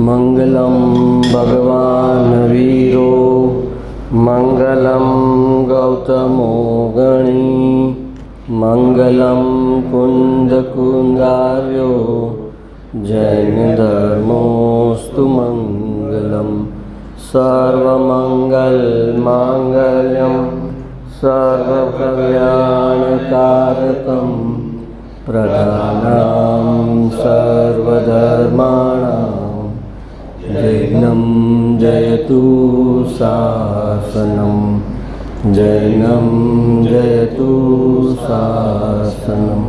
મંગલમ ભગવાન વીરો મંગલમ ગૌતમો ગણી મંગલમ કુંદ કુંદાર્યો જૈન ધર્મોસ્તુ મંગલમ સર્વમંગલ માંગલ્યમ સર્વકલ્યાણકારકમ પ્રધાનાં સર્વધર્માણાં જૈનમ જયતુ શાસનમ જૈનમ જયતુ શાસનમ.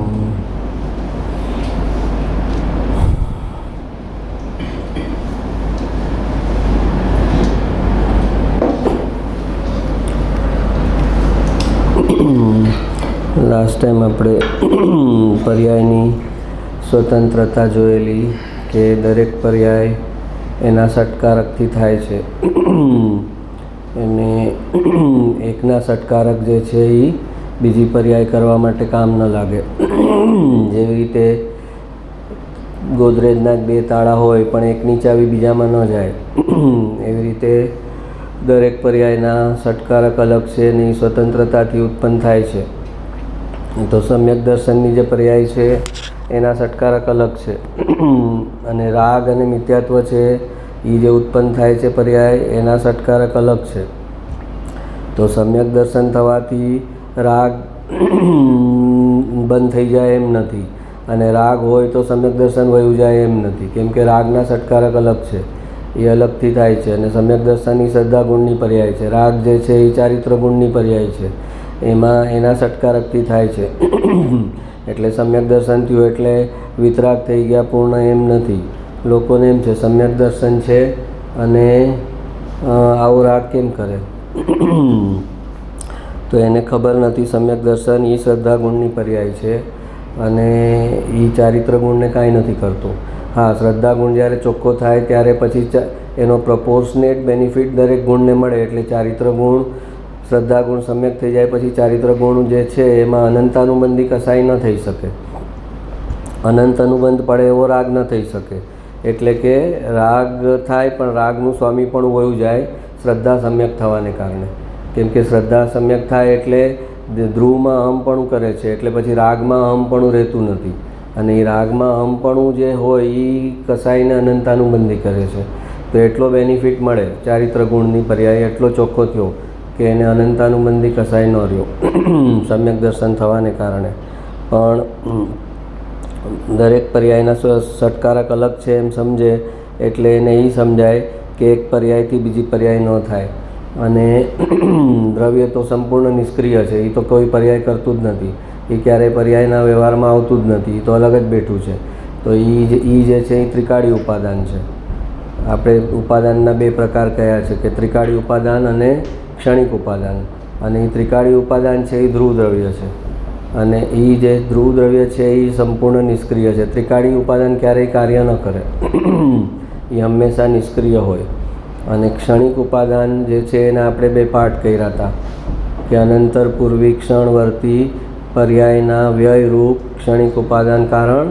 લાસ્ટ ટાઈમ આપણે પર્યાયની સ્વતંત્રતા જોયેલી કે દરેક પર્યાય એના ષટકારકથી થાય છે અને એકના ષટકારક જે છે એ બીજી પર્યાય કરવા માટે કામ ન લાગે. જેવી રીતે ગોદરેજના 2 તાળા હોય પણ એકની ચાવી બીજામાં ન જાય, એવી રીતે દરેક પર્યાયના ષટકારક અલગ છે અને સ્વતંત્રતાથી ઉત્પન્ન થાય છે. તો સમ્યક દર્શનની જે પર્યાય છે એના ષટકારક અલગ છે અને રાગ અને મિથ્યાત્વ છે એ જે ઉત્પન્ન થાય છે પર્યાય એના ષટકારક અલગ છે. તો સમ્યક દર્શન થવાથી રાગ બંધ થઈ જાય એમ નથી અને રાગ હોય તો સમ્યક દર્શન વયું જાય એમ નથી, કેમ કે રાગના ષટકારક અલગ છે, એ અલગથી થાય છે. અને સમ્યક દર્શનની શ્રદ્ધા ગુણની પર્યાય છે, રાગ જે છે એ ચારિત્ર ગુણની પર્યાય છે, એમાં એના ષટકારકથી થાય છે. એટલે સમ્યક દર્શન થયું એટલે વિતરાગ થઈ ગયા પૂર્ણ એમ નથી. લોકોને એમ છે સમ્યક દર્શન છે અને આવો રાગ કેમ કરે, તો એને ખબર નથી સમ્યક દર્શન એ શ્રદ્ધા ગુણની પર્યાય છે અને એ ચારિત્ર ગુણને કાંઈ નથી કરતો. હા, શ્રદ્ધા ગુણ જ્યારે ચોખ્ખો થાય ત્યારે પછી એનો પ્રપોર્શનેટ બેનિફિટ દરેક ગુણને મળે. એટલે ચારિત્ર ગુણ, શ્રદ્ધા ગુણ સમ્યક થઈ જાય પછી ચારિત્ર ગુણ જે છે એમાં અનંતાનુબંધી કસાઈ ન થઈ શકે, અનંત અનુબંધ પડે એવો રાગ ન થઈ શકે. એટલે કે રાગ થાય પણ રાગનું સ્વામી પણ વયું જાય શ્રદ્ધા સમ્યક થવાને કારણે. કેમ કે શ્રદ્ધા સમ્યક થાય એટલે ધ્રુવમાં અહમપણું કરે છે, એટલે પછી રાગમાં અહમપણું રહેતું નથી અને એ રાગમાં અહમપણું જે હોય એ કસાઈને અનંતાનુબંધી કરે છે. તો એટલો બેનિફિટ મળે ચારિત્ર ગુણની પર્યાય, એટલો ચોખ્ખો થયો કે એને અનંતાનુબંધી કસાય ન રહ્યો સમ્યક દર્શન થવાને કારણે. પણ દરેક પર્યાયના ષટકારક અલગ છે એમ સમજે એટલે એને એ સમજાય કે એક પર્યાયથી બીજી પર્યાય ન થાય. અને દ્રવ્ય તો સંપૂર્ણ નિષ્ક્રિય છે, એ તો કોઈ પર્યાય કરતું જ નથી, એ ક્યારેય પર્યાયના વ્યવહારમાં આવતું જ નથી, એ તો અલગ જ બેઠું છે. તો એ જે છે એ ત્રિકાળી ઉપાદાન છે. આપણે ઉપાદાનના 2 પ્રકાર કયા છે કે ત્રિકાળી ઉપાદાન અને ક્ષણિક ઉપાદાન. અને એ ત્રિકાળી ઉપાદાન છે એ ધ્રુવ દ્રવ્ય છે અને એ જે ધ્રુવ દ્રવ્ય છે એ સંપૂર્ણ નિષ્ક્રિય છે. ત્રિકાળી ઉપાદાન ક્યારેય કાર્ય ન કરે, એ હંમેશા નિષ્ક્રિય હોય. અને ક્ષણિક ઉપાદાન જે છે એના આપણે 2 પાઠ કર્યા હતા કે અનંતર પૂર્વી ક્ષણવર્તી પર્યાયના વ્યયરૂપ ક્ષણિક ઉપાદાન કારણ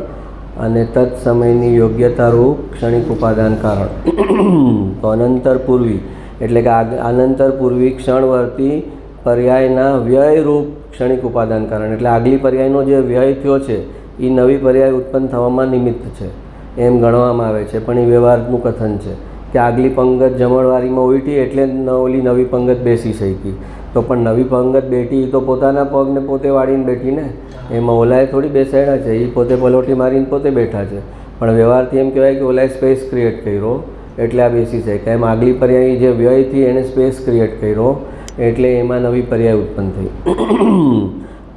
અને તત્સમયની યોગ્યતારૂપ ક્ષણિક ઉપાદાન કારણ. તો અનંતર પૂર્વી એટલે કે અનંતર પૂર્વી ક્ષણવર્તી પર્યાયના વ્યયરૂપ ક્ષણિક ઉપાદાન કારણ, એટલે આગલી પર્યાયનો જે વ્યય થયો છે એ નવી પર્યાય ઉત્પન્ન થવામાં નિમિત્ત છે એમ ગણવામાં આવે છે. પણ એ વ્યવહારનું કથન છે કે આગલી પંગત જમણવારીમાં ઉલટી એટલે ઓલી નવી પંગત બેસી શકી. તો પણ નવી પંગત બેઠી તો પોતાના પગને પોતે વાળીને બેઠી ને, એમાં ઓલાએ થોડી બેસાડ્યા છે, એ પોતે પલોઠી મારીને પોતે બેઠા છે. પણ વ્યવહારથી એમ કહેવાય કે ઓલાએ સ્પેસ ક્રિએટ કર્યો એટલે આ બેસી શકે. એમ આગલી પર્યાય જે વ્યયથી એણે સ્પેસ ક્રિએટ કર્યો એટલે એમાં નવી પર્યાય ઉત્પન્ન થઈ.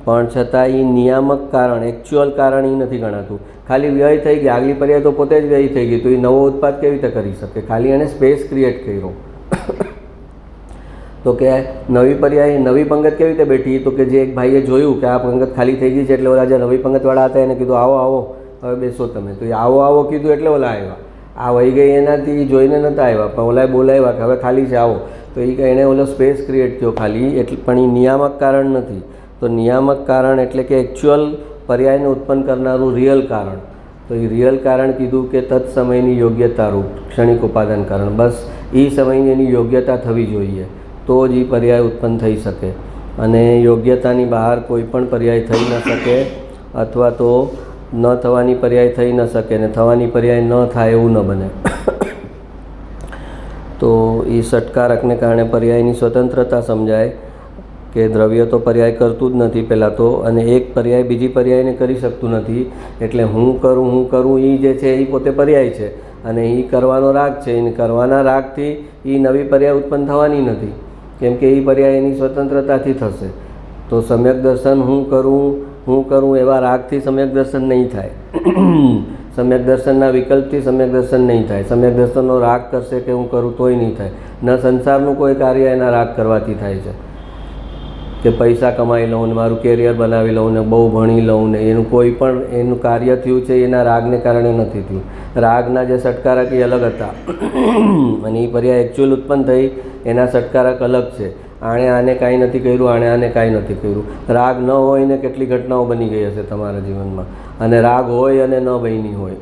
પણ છતાં એ નિયામક કારણ, એકચ્યુઅલ કારણ એ નથી ગણાતું. ખાલી વ્યય થઈ ગઈ, આગલી પર્યાય તો પોતે જ વ્યય થઈ ગઈ, તો એ નવો ઉત્પાદ કેવી રીતે કરી શકે? ખાલી એણે સ્પેસ ક્રિએટ કર્યો. તો કે નવી પર્યાય નવી પંગત કેવી રીતે બેઠી? તો કે જે એક ભાઈએ જોયું કે આ પંગત ખાલી થઈ ગઈ છે એટલે ઓલા જે નવી પંગતવાળા હતા એને કીધું આવો આવો હવે બેસો તમે. તો એ આવો આવો કીધું એટલે ઓલા આવ્યા. આ વહી ગઈ એનાથી જોઈને નહોતા આવ્યા, પણ ઓલાએ બોલાવ્યા કે હવે ખાલી છે આવો. તો એ એણે ઓલો સ્પેસ ક્રિએટ થયો ખાલી, એટલે પણ એ નિયામક કારણ નથી. તો નિયામક કારણ એટલે કે એકચ્યુઅલ પર્યાયને ઉત્પન્ન કરનારું રિયલ કારણ. તો એ રિયલ કારણ કીધું કે તત્સમયની યોગ્યતા રૂપ ક્ષણિક ઉપાદાન કારણ. બસ એ સમયની એની યોગ્યતા થવી જોઈએ તો જ એ પર્યાય ઉત્પન્ન થઈ શકે, અને યોગ્યતાની બહાર કોઈ પણ પર્યાય થઈ ન શકે, અથવા તો ન થવાની પર્યાય થઈ ન શકે ને થવાની પર્યાય ન થાય એવું ન બને. તો એ ષટકારકને કારણે પર્યાયની સ્વતંત્રતા સમજાય કે દ્રવ્ય તો પર્યાય કરતું જ નથી પહેલાં તો, અને એક પર્યાય બીજી પર્યાયને કરી શકતું નથી. એટલે હું કરું એ જે છે એ પોતે પર્યાય છે, અને એ કરવાનો રાગ છે. એને કરવાના રાગથી એ નવી પર્યાય ઉત્પન્ન થવાની નથી, કેમ કે એ પર્યાય એની સ્વતંત્રતાથી થશે. તો સમ્યક દર્શન હું કરું એવા રાગથી સમ્યક દર્શન નહીં થાય. સમ્યક દર્શનના વિકલ્પથી સમ્યક દર્શન નહીં થાય. સમ્યક દર્શનનો રાગ કરશે કે હું કરું તોય નહીં થાય. ન સંસારનું કોઈ કાર્ય એના રાગ કરવાથી થાય છે કે પૈસા કમાઈ લઉં ને મારું કેરિયર બનાવી લઉં ને બહુ ભણી લઉં ને એનું કોઈ પણ એનું કાર્ય થયું છે એના રાગને કારણે નથી થયું. રાગના જે ષટકારક એ અલગ હતા અને એ પર્યાય એકચ્યુઅલ ઉત્પન્ન થઈ એના ષટકારક અલગ છે. આને કાંઈ નથી કર્યું, આને કાંઈ નથી કર્યું. રાગ ન હોય ને કેટલી ઘટનાઓ બની ગઈ હશે તમારા જીવનમાં, અને રાગ હોય અને ન બની હોય.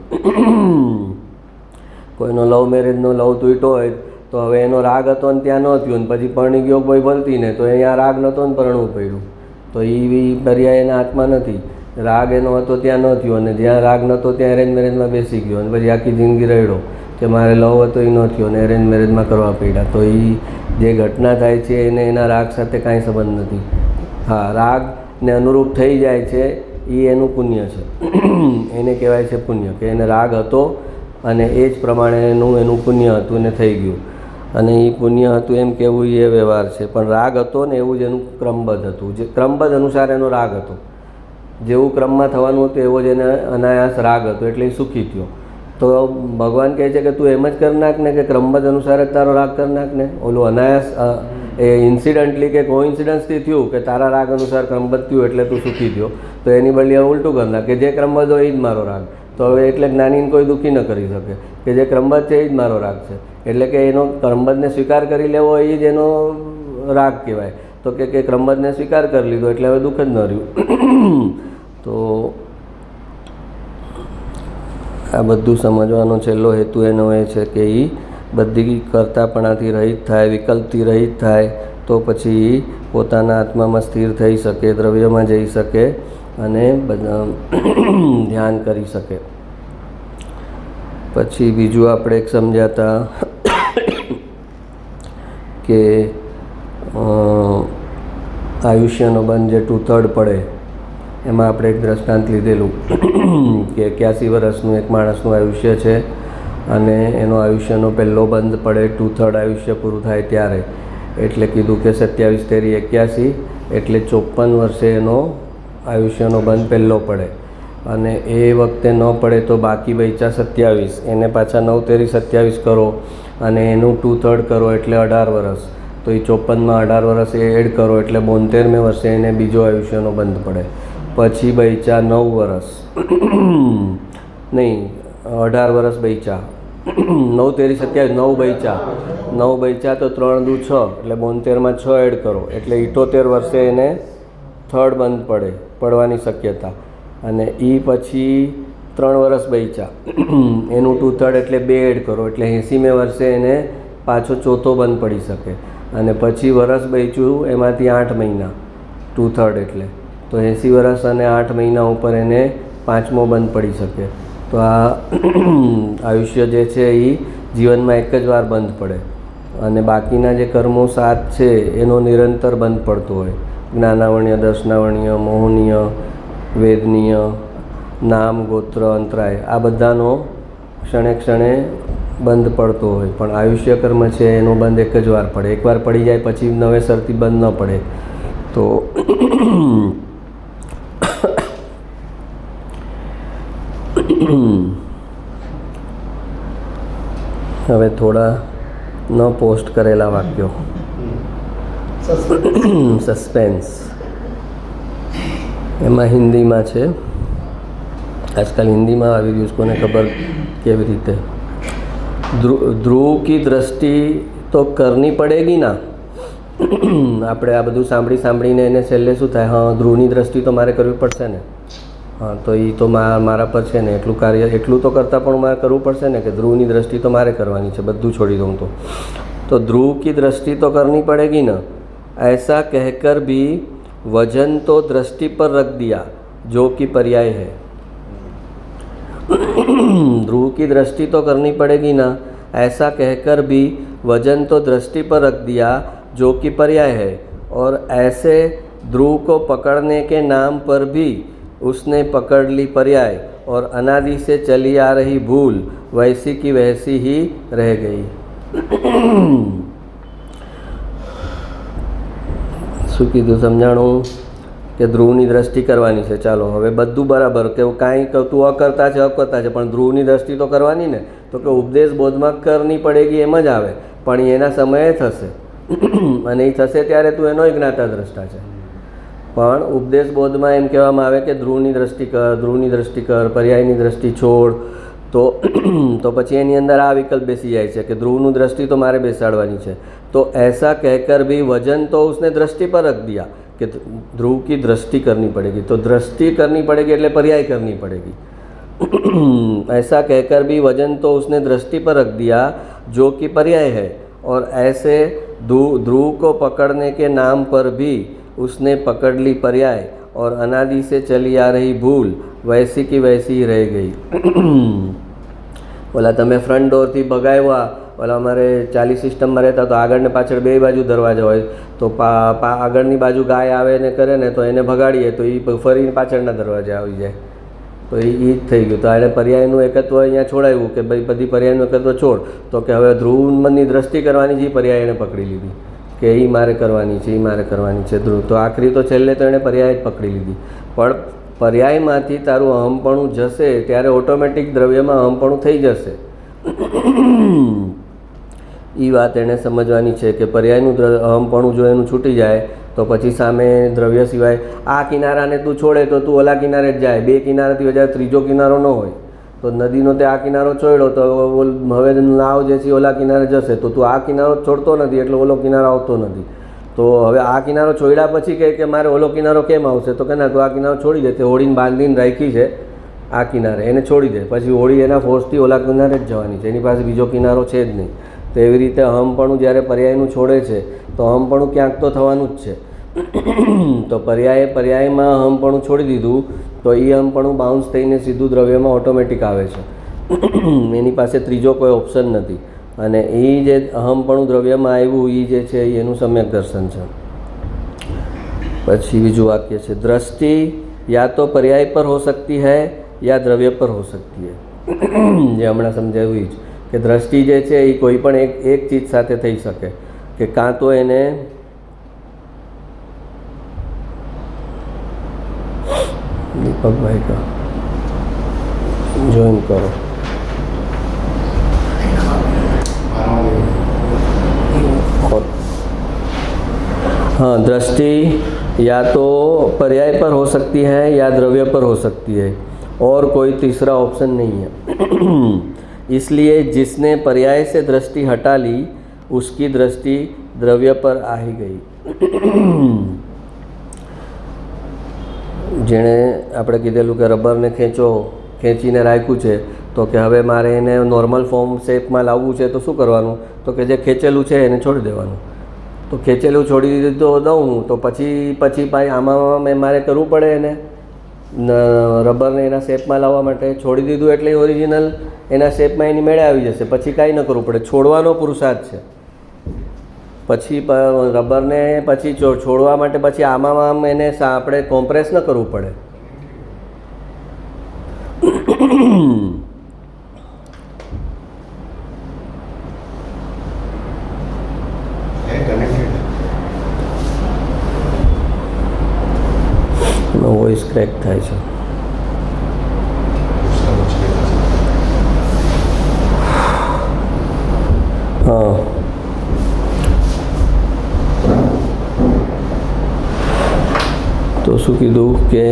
કોઈનો લવ મેરેજનો લવ તૂટ્યો હોય તો હવે એનો રાગ હતો ને ત્યાં ન થયો ને પછી પરણી ગયો કોઈ ભલતી ને તો અહીંયા રાગ નહોતો ને પરણવું પડ્યું. તો એ પર્યાય એના હાથમાં નથી. રાગ એનો હતો ત્યાં ન થયો, અને જ્યાં રાગ નહોતો ત્યાં એરેન્જ મેરેજમાં બેસી ગયો, અને પછી આખી જિંદગી રહ્યો કે મારે લવ હતો એ ન થયો ને એરેન્જ મેરેજમાં કરવા પડ્યા. તો એ જે ઘટના થાય છે એને એના રાગ સાથે કાંઈ સંબંધ નથી. હા, રાગને અનુરૂપ થઈ જાય છે એ એનું પુણ્ય છે. એને કહેવાય છે પુણ્ય, કે એને રાગ હતો અને એ જ પ્રમાણેનું એનું પુણ્ય હતું ને થઈ ગયું. અને એ પુણ્ય હતું એમ કહેવું એ વ્યવહાર છે. પણ રાગ હતો ને એવું જ એનું ક્રમબદ્ધ હતું. જે ક્રમબદ્ધ અનુસાર એનો રાગ હતો, જેવું ક્રમમાં થવાનું હતું એવો જ એને અનાયાસ રાગ હતો, એટલે એ સુખી થયો. તો ભગવાન કહે છે કે તું એમ જ કરી નાખ ને કે ક્રમબદ્ધ અનુસાર જ તારો રાગ કરી નાખ ને. ઓલું અનાયાસ એ ઇન્સિડન્ટલી કે કોઇન્સિડન્સથી થયું કે તારા રાગ અનુસાર ક્રમબદ્ધ થયું એટલે તું સુખી થયો, તો એની બદલે ઉલટું કરી નાખ કે જે ક્રમબદ્ધ હોય એ જ મારો રાગ. તો હવે એટલે જ્ઞાનીને કોઈ દુઃખી ન કરી શકે કે જે ક્રમબદ્ધ છે એ જ મારો રાગ છે. એટલે કે એનો ક્રમબદ્ધને સ્વીકાર કરી લેવો એ જ એનો રાગ કહેવાય. તો કે ક્રમબદ્ધને સ્વીકાર કરી લીધો એટલે હવે દુઃખ જ ન રહ્યું. તો આ બધું સમજવાનો છેલ્લો હેતુ એનો એ છે કે એ બધી કરતાપણાથી રહિત થાય, વિકલ્પથી રહિત થાય, તો પછી પોતાના આત્મામાં સ્થિર થઈ શકે, દ્રવ્યમાં જઈ શકે અને ધ્યાન કરી શકે. પછી બીજું આપણે એક સમજાતા કે આયુષ્યનો બંધ જે 2/3 પડે એમાં આપણે એક દ્રષ્ટાંત લીધેલું કે 81 વર્ષનું એક માણસનું આયુષ્ય છે અને એનો આયુષ્યનો પહેલો બંધ પડે 2/3 આયુષ્ય પૂરું થાય ત્યારે. એટલે કીધું કે 27 તેરી 81 એટલે 54 વર્ષે એનો આયુષ્યનો બંધ પહેલો પડે, અને એ વખતે ન પડે તો બાકી બચ્યા 27, એને પાછા 9 તેરી 27 કરો અને એનું 2/3 કરો એટલે 18 વર્ષ. તો એ 54માં 18 વર્ષ એ એડ કરો એટલે 72મેં વર્ષે એને બીજો આયુષ્યનો બંધ પડે. પછી બચ્યા 9 વર્ષ નહીં 18 વર્ષ બચ્યા, 9 તેરી 27, 9 બચ્યા તો 3 દુ 6 એટલે 72માં 6 એડ કરો એટલે 78 વર્ષે એને થર્ડ બંધ પડવાની શક્યતા. અને એ પછી 3 વર્ષ બચ્યા એનું 2/3 એટલે 2 એડ કરો એટલે 80મેં વર્ષે એને પાછો ચોથો બંધ પડી શકે. અને પછી વર્ષ બચ્યું એમાંથી 8 મહિના 2/3 એટલે તો 80 વર્ષ અને 8 મહિના ઉપર એને 5મો બંધ પડી શકે. તો આ આયુષ્ય જે છે એ જીવનમાં એક જ વાર બંધ પડે, અને બાકીના જે કર્મો 7 છે એનો નિરંતર બંધ પડતો હોય. જ્ઞાનાવર્ણ્ય, દર્શનાવર્ણ્ય, મોહનીય, વેદનીય, નામ, ગોત્ર, અંતરાય આ બધાનો ક્ષણે ક્ષણે બંધ પડતો હોય. પણ આયુષ્ય કર્મ છે એનો બંધ એક જ વાર પડે. એકવાર પડી જાય પછી નવેસરથી બંધ ન પડે. તો હવે થોડા ન પોસ્ટ કરેલા વાક્યો. સસ્પેન્સ એમાં હિન્દીમાં છે. આજકાલ हिंदीમાં આવી રહ્યું છે, કોને ખબર કેવી રીતે. ध्रुव की दृष्टि तो करनी पड़ेगी ना. આપણે આ બધું સાંભળીને એને છેલ્લે શું થાય, હા ધ્રુવની દ્રષ્ટિ તો મારે કરવી પડશે ને. હા, તો એ તો મારા પર છે ને, એટલું કાર્ય એટલું તો કરતાં પણ મારે કરવું પડશે ને, કે ધ્રુવની દૃષ્ટિ તો મારે કરવાની છે, બધું છોડી દઉં तो ध्रुव की दृष्टि तो करनी पड़ेगी ना। ऐसा कहकर भी वजन तो दृष्टि पर रख दिया, जो कि पर्याय है। ध्रुव की दृष्टि तो करनी पड़ेगी ना, ऐसा कहकर भी वजन तो दृष्टि पर रख दिया, जो कि पर्याय है। और ऐसे ध्रुव को पकड़ने के नाम पर भी उसने पकड़ ली पर्याय, और अनादि से चली आ रही भूल वैसी की वैसी ही रह गई। શું કીધું સમજાણું? કે ધ્રુવની દૃષ્ટિ કરવાની છે. ચાલો હવે બધું બરાબર, કે કાંઈ તું અકર્તા છે પણ ધ્રુવની દૃષ્ટિ તો કરવાની ને. તો કે ઉપદેશ બોધમાં કરની પડેગી એમ જ આવે, પણ એના સમયે થશે અને એ થશે ત્યારે તું એનો જ્ઞાતા દ્રષ્ટા છે. પણ ઉપદેશ બોધમાં એમ કહેવામાં આવે કે ધ્રુવની દૃષ્ટિ કર, પર્યાયની દૃષ્ટિ છોડ. તો પછી એની અંદર આ વિકલ્પ બેસી જાય છે કે ધ્રુવનું દૃષ્ટિ તો મારે બેસાડવાની છે. તો ऐसा कहकर भी वजन तो उसने दृष्टि पर रख दिया, कि ध्रुव की दृष्टि करनी पड़ेगी. तो दृष्टि करनी पड़ेगी એટલે पर्याय करनी पड़ेगी. ऐसा कहकर भी वजन तो उसने दृष्टि पर रख दिया, जो कि पर्याय है. और ऐसे ध्रुव को पकड़ने के नाम पर भी उसने पकड़ ली पर्याय, और अनादि से चली आ रही भूल वैसी की वैसी रह गई. ઓલા તમે ફ્રન્ટ ડોરથી ભગાવ્યા, ઓલા અમારે 40 સિસ્ટમમાં રહેતા તો આગળ ને પાછળ બે બાજુ દરવાજા હોય, તો આગળની બાજુ ગાય આવે ને કરે ને તો એને ભગાડીએ તો એ ફરીને પાછળના દરવાજા આવી જાય. તો એ જ થઈ ગયું. તો એણે પર્યાયનું એકત્વ અહીંયા છોડાવ્યું કે ભાઈ બધી પર્યાયનું એકત્વ છોડ. તો કે હવે ધ્રુવની દૃષ્ટિ કરવાની છે, પર્યાય એણે પકડી લીધી કે એ મારે કરવાની છે, એ મારે કરવાની છે ધ્રુવ. તો આખરી તો છેલ્લે તો એણે પર્યાય જ પકડી લીધી. પણ પર્યાયમાંથી તારું અહમપણું જશે ત્યારે ઓટોમેટિક દ્રવ્યમાં અહમપણું થઈ જશે. એ વાત એણે સમજવાની છે કે પર્યાયનું અહમપણું જો એનું છૂટી જાય તો પછી સામે દ્રવ્ય સિવાય આ કિનારાને તું છોડે તો તું ઓલા કિનારે જ જાય. બે કિનારાથી વધારે ત્રીજો કિનારો ન હોય. તો નદીનો તે આ કિનારો છોડ્યો તો હવે નાવ જે છે ઓલા કિનારે જશે, તો તું આ કિનારો છોડતો નથી એટલે ઓલો કિનારો આવતો નથી. તો હવે આ કિનારો છોડ્યા પછી કહે કે મારે ઓલો કિનારો કેમ આવશે? તો કે ના, તું આ કિનારો છોડી દે. તે હોડીને બાંધીને રાખી છે આ કિનારે, એને છોડી દે. પછી હોડી એના ફોર્સથી ઓલા કિનારે જ જવાની છે, એની પાસે બીજો કિનારો છે જ નહીં. તો એવી રીતે અહમપણું જ્યારે પર્યાયનું છોડે છે તો અહમપણું ક્યાંક તો થવાનું જ છે. તો પર્યાયમાં અહમપણું છોડી દીધું તો એ અહમપણું બાઉન્સ થઈને સીધું દ્રવ્યમાં ઓટોમેટિક આવે છે. એની પાસે ત્રીજો કોઈ ઓપ્શન નથી. અને એ જે અહમપણું દ્રવ્યમાં આવ્યું એ જે છે એનું સમ્યક દર્શન છે. પછી બીજું વાક્ય છે, દ્રષ્ટિ યા તો પર્યાય પર હો सकती है या દ્રવ્ય પર હો सकती है. જે હમણાં સમજાવ્યું જ કે દ્રષ્ટિ જે છે એ કોઈ પણ એક ચીજ સાથે થઈ શકે, કે કાં તો એને દીપકભાઈ કા જોઈન કરો. हाँ, दृष्टि या तो पर्याय पर हो सकती है या द्रव्य पर हो सकती है, और कोई तीसरा ऑप्शन नहीं है. इसलिए जिसने पर्याय से दृष्टि हटा ली उसकी दृष्टि द्रव्य पर आ ही गई. જેણે આપણે કીધેલું કે રબરને ખેંચીને રાખ્યું છે, તો કે હવે મારે એને નોર્મલ ફોર્મ શેપમાં લાવવું છે તો શું કરવાનું? તો કે જે ખેંચેલું છે એને છોડી દેવાનું. તો ખેંચેલું છોડી દીધું તો દઉં તો પછી ભાઈ આમાં મારે કરવું પડે એને રબરને એના શેપમાં લાવવા માટે. છોડી દીધું એટલે ઓરિજિનલ એના શેપમાં એની મેળે આવી જશે. પછી કાંઈ ન કરવું પડે, છોડવાનો પુરુષાર્થ છે. પછી રબરને પછી છોડવા માટે પછી આમાં એને આપણે કોમ્પ્રેસ ન કરવું પડે. વોઇસ ક્રેક થાય છે. હા, तो શું કીધું કે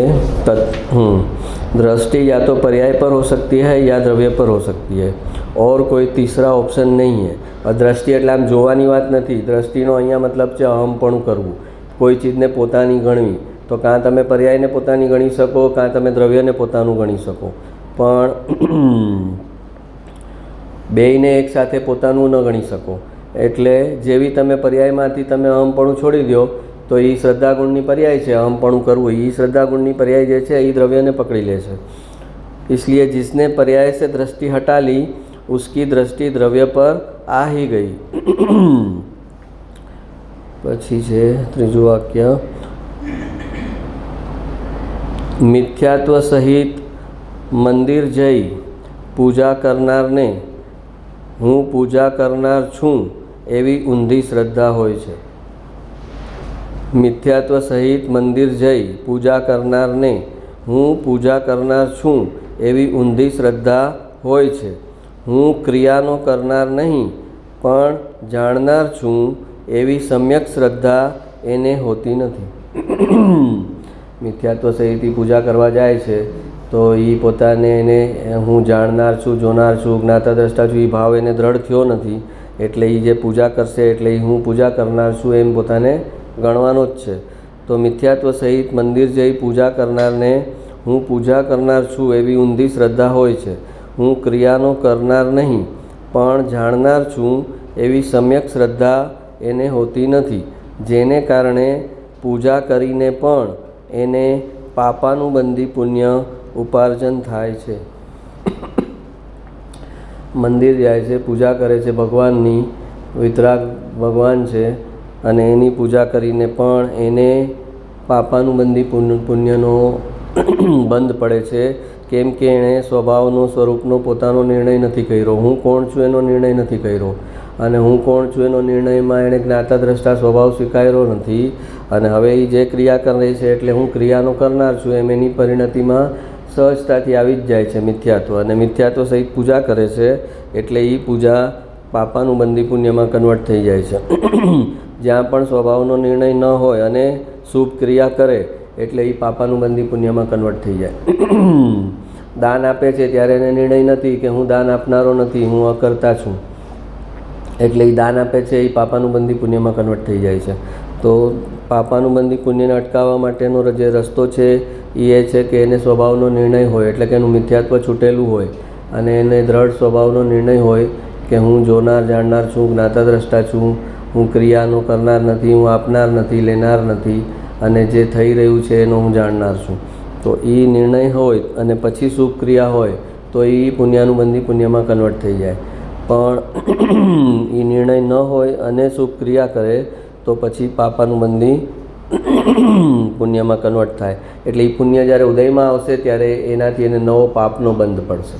दृष्टि या तो पर्याय पर हो सकती है या द्रव्य पर हो सकती है, और कोई तीसरा ऑप्शन नहीं है. દ્રષ્ટિ એટલે આમ જોવાની વાત નથી. દ્રષ્ટિનો અહીંયા મતલબ છે અહમપણું કરવું, કોઈ ચીજને પોતાની ગણવી. તો કાં તમે પર્યાયને પોતાની ગણી શકો, કાં તમે દ્રવ્યને પોતાનું ગણી શકો, પણ બેયને એકસાથે પોતાનું ન ગણી શકો. એટલે જેવી તમે પર્યાયમાંથી તમે અહમપણું છોડી દો તો એ શ્રદ્ધાગુણની પર્યાય છે. અહમપણું કરવું એ શ્રદ્ધાગુણની પર્યાય જે છે એ દ્રવ્યને પકડી લે છે. इसलिए जिसने पर्याय से दृष्टि हटा ली उसकी दृष्टि द्रव्य पर आ ही गई. પછી છે ત્રીજું વાક્ય, મિથ્યાત્વ સહિત મંદિર જઈ પૂજા કરનારને હું પૂજા કરનાર છું એવી ઊંધી શ્રદ્ધા હોય છે. મિથ્યાત્વ સહિત મંદિર જઈ પૂજા કરનારને હું પૂજા કરનાર છું એવી ઊંધી શ્રદ્ધા હોય છે. હું ક્રિયાનો કરનાર નહીં પણ જાણનાર છું એવી સમ્યક શ્રદ્ધા એને હોતી નથી. મિથ્યાત્વ સહિતથી પૂજા કરવા જાય છે તો એ પોતાને એને હું જાણનાર છું, જોનાર છું, જ્ઞાતા દ્રષ્ટા છું એ ભાવ એને દ્રઢ થયો નથી. એટલે એ જે પૂજા કરશે એટલે એ હું પૂજા કરનાર છું એમ પોતાને ગણવાનો જ છે. તો મિથ્યાત્વ સહિત મંદિર જઈ પૂજા કરનારને હું પૂજા કરનાર છું એવી ઊંધી શ્રદ્ધા હોય છે. હું ક્રિયાનો કરનાર નહીં પણ જાણનાર છું એવી સમ્યક શ્રદ્ધા એને હોતી નથી, જેને કારણે પૂજા કરીને પણ એને પાપાનુબંધી પુણ્ય ઉપાર્જન થાય છે. મંદિર જાય છે, પૂજા કરે છે ભગવાનની, વિતરાગ ભગવાન છે અને એની પૂજા કરીને પણ એને પાપાનુબંધી પુણ્યનો બંધ પડે છે. કેમ કે એણે સ્વભાવનો સ્વરૂપનો પોતાનો નિર્ણય નથી કર્યો. હું કોણ છું એનો નિર્ણય નથી કર્યો અને હું કોણ છું એનો નિર્ણયમાં એણે જ્ઞાતા દ્રષ્ટા સ્વભાવ સ્વીકાર્યો નથી. અને હવે એ જે ક્રિયા કરે છે એટલે હું ક્રિયાનો કરનાર છું એમ એની પરિણતિમાં સહજતાથી આવી જ જાય છે મિથ્યાત્વ. અને મિથ્યાત્વ સહિત પૂજા કરે છે એટલે એ પૂજા પાપાનુબંધી પુણ્યમાં કન્વર્ટ થઈ જાય છે. જ્યાં પણ સ્વભાવનો નિર્ણય ન હોય અને શુભ ક્રિયા કરે એટલે એ પાપાનુબંધી પુણ્યમાં કન્વર્ટ થઈ જાય. દાન આપે છે ત્યારે એને નિર્ણય નથી કે હું દાન આપનારો નથી, હું અકર્તા છું, એટલે એ દાન આપે છે એ પાપાનુબંધી પુણ્યમાં કન્વર્ટ થઈ જાય છે. તો પાપાનુબંધી પુણ્યને અટકાવવા માટેનો જે રસ્તો છે એ છે કે એને સ્વભાવનો નિર્ણય હોય, એટલે કે એનું મિથ્યાત્વ છૂટેલું હોય અને એને દ્રઢ સ્વભાવનો નિર્ણય હોય કે હું જોનાર જાણનાર છું, જ્ઞાતા દ્રષ્ટા છું, હું ક્રિયાનો કરનાર નથી, હું આપનાર નથી, લેનાર નથી અને જે થઈ રહ્યું છે એનો હું જાણનાર છું. તો એ નિર્ણય હોય અને પછી શુભ ક્રિયા હોય તો એ પુણ્યાનુબંધી પુણ્યમાં કન્વર્ટ થઈ જાય. પણ એ નિર્ણય ન હોય અને શુભ ક્રિયા કરે તો પછી પાપાનુબંધી પુણ્યમાં કન્વર્ટ થાય. એટલે એ પુણ્ય જ્યારે ઉદયમાં આવશે ત્યારે એનાથી એને નવો પાપનો બંધ પડશે.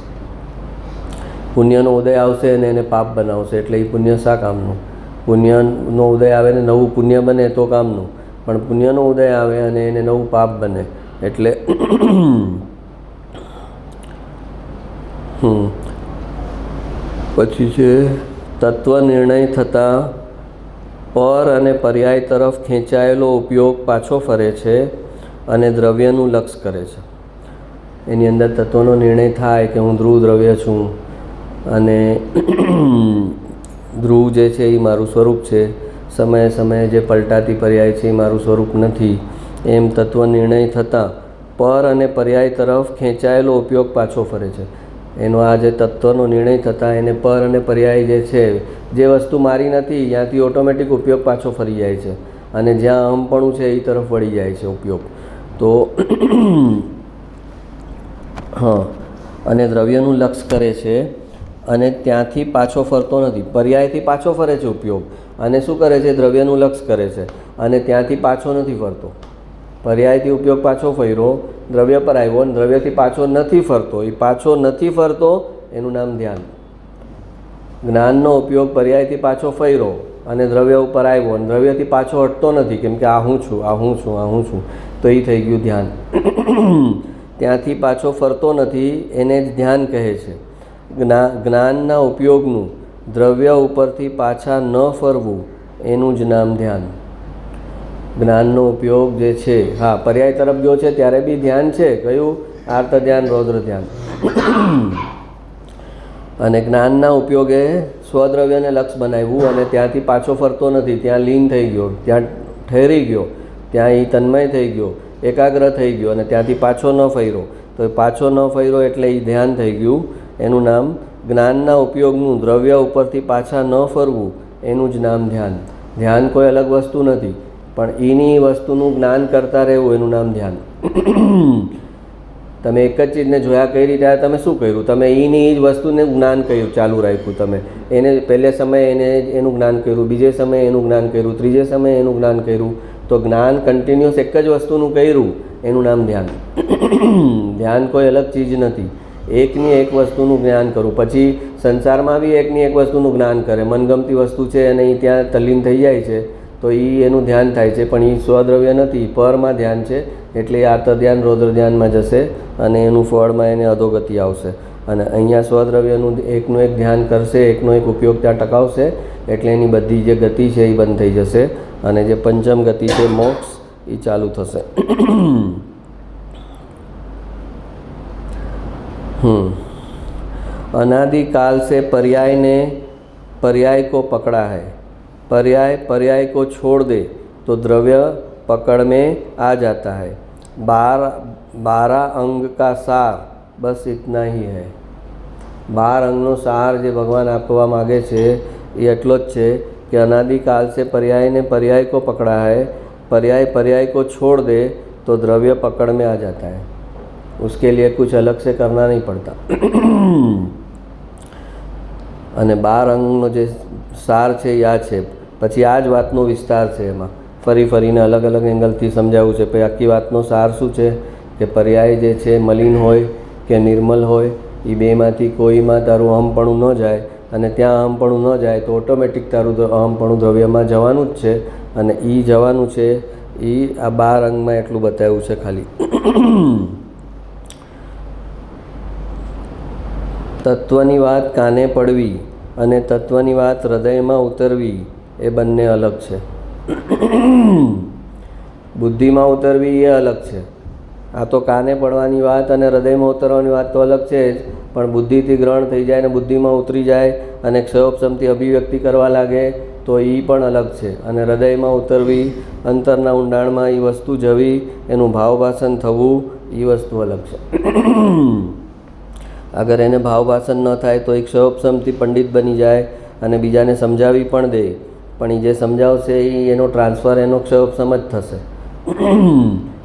પુણ્યનો ઉદય આવશે અને એને પાપ બનાવશે એટલે એ પુણ્ય શા કામનું? પુણ્યનો ઉદય આવે ને નવું પુણ્ય બને તો કામનું, પણ પુણ્યનો ઉદય આવે અને એને નવું પાપ બને એટલે પછી છે તત્વ નિર્ણય થતાં પર અને પર્યાય તરફ ખેંચાયેલો ઉપયોગ પાછો ફરે છે અને દ્રવ્યનું લક્ષ કરે છે. એની અંદર તત્વનો નિર્ણય થાય કે હું ધ્રુવ દ્રવ્ય છું અને ધ્રુવ જે છે એ મારું સ્વરૂપ છે, સમયે સમયે જે પલટાતી પર્યાય છે એ મારું સ્વરૂપ નથી, એમ તત્વ નિર્ણય થતાં પર અને પર્યાય તરફ ખેંચાયેલો ઉપયોગ પાછો ફરે છે. એનો આ જે તત્વનો નિર્ણય થતાં એને પર અને પર્યાય જે છે, જે વસ્તુ મારી નથી ત્યાંથી ઓટોમેટિક ઉપયોગ પાછો ફરી જાય છે અને જ્યાં અહમપણું છે એ તરફ વળી જાય છે ઉપયોગ. તો અને દ્રવ્યનું લક્ષ કરે છે અને ત્યાંથી પાછો ફરતો નથી. પર્યાયથી પાછો ફરે છે ઉપયોગ અને શું કરે છે? દ્રવ્યનું લક્ષ કરે છે અને ત્યાંથી પાછો નથી ફરતો. પર્યાયથી ઉપયોગ પાછો ફર્યો, દ્રવ્ય પર આવ્યો અને દ્રવ્યથી પાછો નથી ફરતો. એ પાછો નથી ફરતો એનું નામ ધ્યાન. જ્ઞાનનો ઉપયોગ પર્યાયથી પાછો ફર્યો અને દ્રવ્ય ઉપર આવ્યો અને દ્રવ્યથી પાછો હટતો નથી, કેમ કે આ હું છું, આ હું છું, આ હું છું, તો એ થઈ ગયું ધ્યાન. ત્યાંથી પાછો ફરતો નથી એને જ ધ્યાન કહે છે. જ્ઞાનના ઉપયોગનું દ્રવ્ય ઉપરથી પાછા ન ફરવું એનું જ નામ ધ્યાન. જ્ઞાનનો ઉપયોગ જે છે, હા પર્યાય તરફ ગયો છે ત્યારે બી ધ્યાન છે. કયું? આર્ત ધ્યાન, રૌદ્ર ધ્યાન. અને જ્ઞાનના ઉપયોગે સ્વદ્રવ્યને લક્ષ બનાવ્યું અને ત્યાંથી પાછો ફરતો નથી, ત્યાં લીન થઈ ગયો, ત્યાં ઠેરી ગયો, ત્યાં એ તન્મય થઈ ગયો. એકાગ્ર થઈ ગયો અને ત્યાંથી પાછો ન ફર્યો, તો એ પાછો ન ફર્યો એટલે એ ધ્યાન થઈ ગયું. એનું નામ જ્ઞાનના ઉપયોગનું દ્રવ્ય ઉપરથી પાછા ન ફરવું, એનું જ નામ ધ્યાન. ધ્યાન કોઈ અલગ વસ્તુ નથી, પણ એની વસ્તુનું જ્ઞાન કરતા રહેવું એનું નામ ધ્યાન. તમે એક જ ચીજને જોયા કઈ રીતે તમે શું કર્યું? તમે એની જ વસ્તુને જ્ઞાન કર્યું, ચાલુ રાખ્યું. તમે એને પહેલે સમયે એનું જ્ઞાન કર્યું, બીજે સમયે એનું જ્ઞાન કર્યું, ત્રીજે સમયે એનું જ્ઞાન કર્યું. તો જ્ઞાન કન્ટિન્યુઅસ એક જ વસ્તુનું કર્યું, એનું નામ ધ્યાન. ધ્યાન કોઈ અલગ ચીજ નથી, એકની એક વસ્તુનું જ્ઞાન કરું. પછી સંસારમાં બી એકની એક વસ્તુનું જ્ઞાન કરે. મનગમતી વસ્તુ છે અને એ ત્યાં તલ્લીન થઈ જાય છે, તો એ એનું ધ્યાન થાય છે, પણ એ સ્વદ્રવ્ય નથી, પરમાં ધ્યાન છે. એટલે એ આર્ત ધ્યાન રૌદ્ર ધ્યાનમાં જશે અને એનું ફળમાં એને અધોગતિ આવશે. અને અહીંયા સ્વદ્રવ્યનું એકનું એક ધ્યાન કરશે, એકનો એક ઉપયોગ ત્યાં ટકાવશે, એટલે એની બધી જે ગતિ છે એ બંધ થઈ જશે અને જે પંચમ ગતિ છે મોક્ષ એ ચાલુ થશે. अनादिकाल से पर्याय को पकड़ा है, पर्याय को छोड़ दे तो द्रव्य पकड़ में आ जाता है. 12 अंग का सार बस इतना ही है. 12 अंगનો સાર જે ભગવાન આપવા માગે છે એ એટલો જ છે કે અનાदिकाल से पर्याय को पकड़ा है, पर्याय को छोड़ दे तो द्रव्य पकड़ में आ जाता है. उसके लिए कुछ अलग से करना नहीं पड़ता. અને 12 અંગનો જે સાર છે એ આ છે. પછી આ જ વાતનો વિસ્તાર છે. એમાં ફરીને અલગ અલગ એંગલથી સમજાવ્યું છે. પછી આખી વાતનો સાર શું છે કે પર્યાય જે છે મલિન હોય કે નિર્મલ હોય, એ બેમાંથી કોઈમાં તારું અહમપણું ન જાય, અને ત્યાં અહમપણું ન જાય તો ઓટોમેટિક તારું અહમપણું દ્રવ્યમાં જવાનું જ છે. અને એ જવાનું છે એ આ 12 અંગમાં એટલું બતાવ્યું છે ખાલી. તત્વની વાત કાને પડવી અને તત્વની વાત હૃદયમાં ઉતરવી એ બંને અલગ છે. બુદ્ધિમાં ઉતરવી એ અલગ છે. આ તો કાને પડવાની વાત અને હૃદયમાં ઉતરવાની વાત તો અલગ છે જ, પણ બુદ્ધિથી ગ્રહણ થઈ જાય અને બુદ્ધિમાં ઉતરી જાય અને ક્ષયોપશમથી અભિવ્યક્તિ કરવા લાગે તો એ પણ અલગ છે. અને હૃદયમાં ઉતરવી, અંતરના ઊંડાણમાં એ વસ્તુ જવી, એનું ભાવભાષણ થવું, એ વસ્તુ અલગ છે. અગર એને ભાવભાષણ ન થાય તો એ ક્ષયોપશમથી પંડિત બની જાય અને બીજાને સમજાવી પણ દે, પણ એ જે સમજાવશે એ એનો ટ્રાન્સફર એનો ક્ષયોપશમ જ થશે.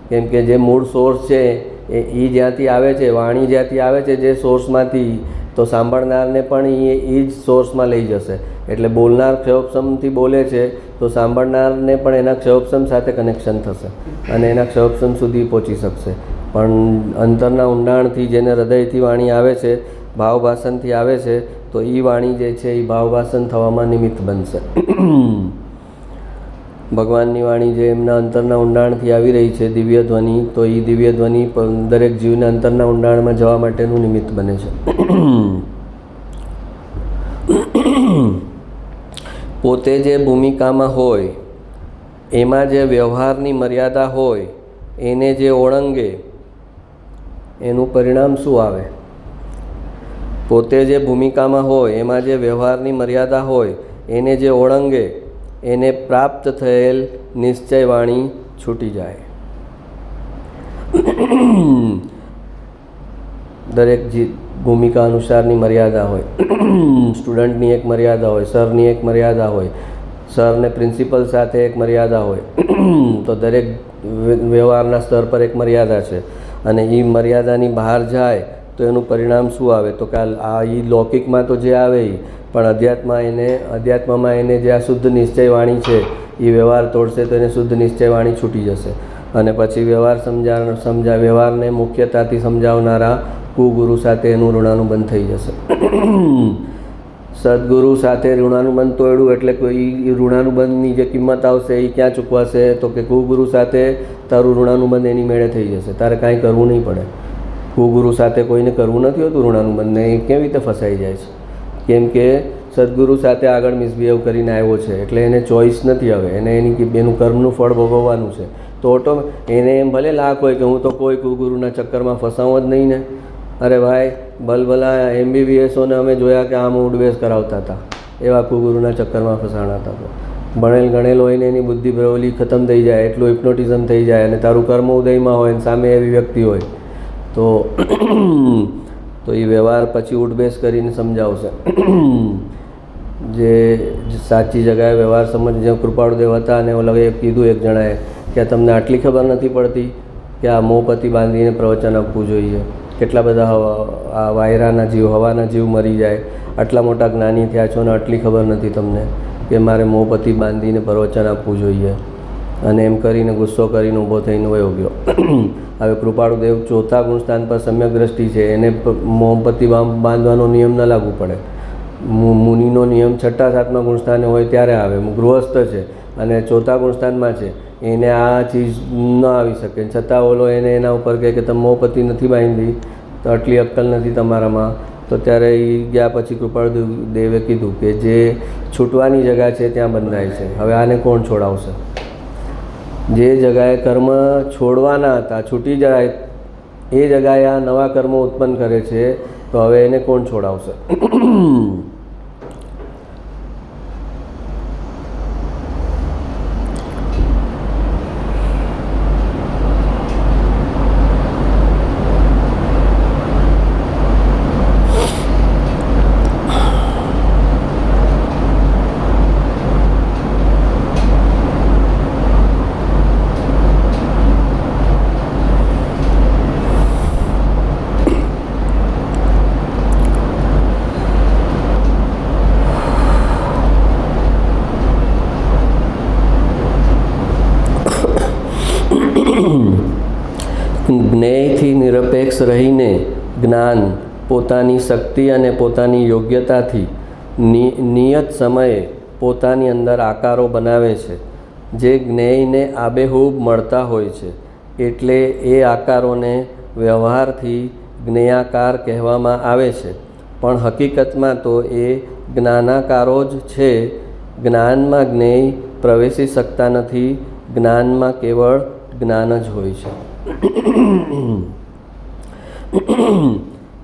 કેમ કે જે મૂળ સોર્સ છે એ જ્યાંથી આવે છે, વાણી જ્યાંથી આવે છે જે સોર્સમાંથી, તો સાંભળનારને પણ એ જ સોર્સમાં લઈ જશે. એટલે બોલનાર ક્ષયોપશમથી બોલે છે તો સાંભળનારને પણ એના ક્ષયોપશમ સાથે કનેક્શન થશે અને એના ક્ષયોપશમ સુધી પહોંચી શકશે. પણ અંતરના ઊંડાણથી જેને હૃદયથી વાણી આવે છે, ભાવભાષણથી આવે છે, તો એ વાણી જે છે એ ભાવભાષણ થવામાં નિમિત્ત બનશે. ભગવાનની વાણી જે એમના અંતરના ઊંડાણથી આવી રહી છે, દિવ્ય ધ્વનિ, તો એ દિવ્ય ધ્વનિ દરેક જીવને અંતરના ઊંડાણમાં જવા માટેનું નિમિત્ત બને છે. પોતે જે ભૂમિકામાં હોય એમાં જે વ્યવહારની મર્યાદા હોય એને જે ઓળંગે એનું પરિણામ શું આવે? પોતે જે ભૂમિકામાં હોય એમાં જે વ્યવહારની મર્યાદા હોય એને જે ઓળંગે એને પ્રાપ્ત થયેલ નિશ્ચય વાણી છૂટી જાય. દરેક ભૂમિકા અનુસારની મર્યાદા હોય. સ્ટુડન્ટની એક મર્યાદા હોય, સરની એક મર્યાદા હોય, સરને પ્રિન્સિપલ સાથે એક મર્યાદા હોય. તો દરેક વ્યવહારના સ્તર પર એક મર્યાદા છે અને એ મર્યાદાની બહાર જાય તો એનું પરિણામ શું આવે? તો કે આ એ લૌકિકમાં તો જે આવે એ, પણ અધ્યાત્મમાં એને જે આ શુદ્ધ નિશ્ચય વાણી છે એ વ્યવહાર તોડશે તો એને શુદ્ધ નિશ્ચય વાણી છૂટી જશે. અને પછી વ્યવહારને મુખ્યતાથી સમજાવનારા કુગુરુ સાથે એનું ઋણાનુબંધ થઈ જશે. સદગુરુ સાથે ઋણાનુબંધ તોડ્યું એટલે કોઈ ઋણાનુબંધની જે કિંમત આવશે એ ક્યાં ચૂકવાશે? તો કે કુગુરુ સાથે તારું ઋણાનુબંધ એની મેળે થઈ જશે. તારે કાંઈ કરવું નહીં પડે. કુગુરુ સાથે કોઈને કરવું નથી હોતું ઋણાનુબંધને, એ કેવી રીતે ફસાઈ જાય છે? કેમ કે સદગુરુ સાથે આગળ મિસબિહેવ કરીને આવ્યો છે એટલે એને ચોઈસ નથી. હવે એને એનું કર્મનું ફળ ભોગવવાનું છે. તો એને એમ ભલે લાખ હોય કે હું તો કોઈ કુગુરુના ચક્કરમાં ફસાવું જ નહીં ને. અરે ભાઈ, ભલભલા MBBSઓને અમે જોયા કે આમ ઉડવેશ કરાવતા હતા, એવા કુગુરુના ચક્કરમાં ફસાણા હતા. ભણેલ ગણેલ હોય ને એની બુદ્ધિ પ્રવલી ખતમ થઈ જાય, એટલું હિપ્નોટિઝમ થઈ જાય અને તારું કર્મ ઉદયમાં હોય ને સામે એવી વ્યક્તિ હોય તો એ વ્યવહાર પછી ઉઠબેસ કરીને સમજાવશે. જે સાચી જગાએ વ્યવહાર સમજ, જેમ કૃપાળુદેવ હતા અને ઓલા કીધું એક જણાએ કે તમને આટલી ખબર નથી પડતી કે આ મોહપતિ બાંધીને પ્રવચન આપવું જોઈએ. કેટલા બધા આ વાયરાના જીવ, હવાના જીવ મરી જાય. આટલા મોટા જ્ઞાની થયા છો ને આટલી ખબર નથી તમને કે મારે મોહપતિ બાંધીને પ્રવચન આપવું જોઈએ. અને એમ કરીને ગુસ્સો કરીને ઊભો થઈને વયો ગયો. હવે કૃપાળુદેવ ચોથા ગુણસ્થાન પર સમ્યક દ્રષ્ટિ છે, એને મોહપતિ બાંધવાનો નિયમ ન લાગુ પડે. મુનિનો નિયમ છઠ્ઠા સાતમા ગુણસ્થાને હોય ત્યારે આવે. ગૃહસ્થ છે અને ચોથા ગુણસ્થાનમાં છે, એને આ ચીજ ન આવી શકે. છતાં ઓલો એને એના ઉપર કહે કે તમે મોહપતિ નથી બાંધી તો આટલી અક્કલ નથી તમારામાં. તો ત્યારે એ ગયા પછી કૃપાળુદેવે કીધું કે જે છૂટવાની જગા છે ત્યાં બંધાય છે. હવે આને કોણ છોડાવશે? જે જગાએ કર્મ છોડવાના હતા છૂટી જાય એ જગાએ આ નવા કર્મો ઉત્પન્ન કરે છે, તો હવે એને કોણ છોડાવશે? જ્ઞેયથી નિરપેક્ષ રહીને જ્ઞાન પોતાની શક્તિ અને પોતાની યોગ્યતાથી નિયત સમયે પોતાની અંદર આકારો બનાવે છે, જે જ્ઞેયને આબેહૂબ મળતા હોય છે. એટલે એ આકારોને વ્યવહારથી જ્ઞેયાકાર કહેવામાં આવે છે, પણ હકીકતમાં તો એ જ્ઞાનાકારો જ છે. જ્ઞાનમાં જ્ઞેય પ્રવેશી શકતા નથી, જ્ઞાનમાં કેવળ જ્ઞાન જ હોય છે.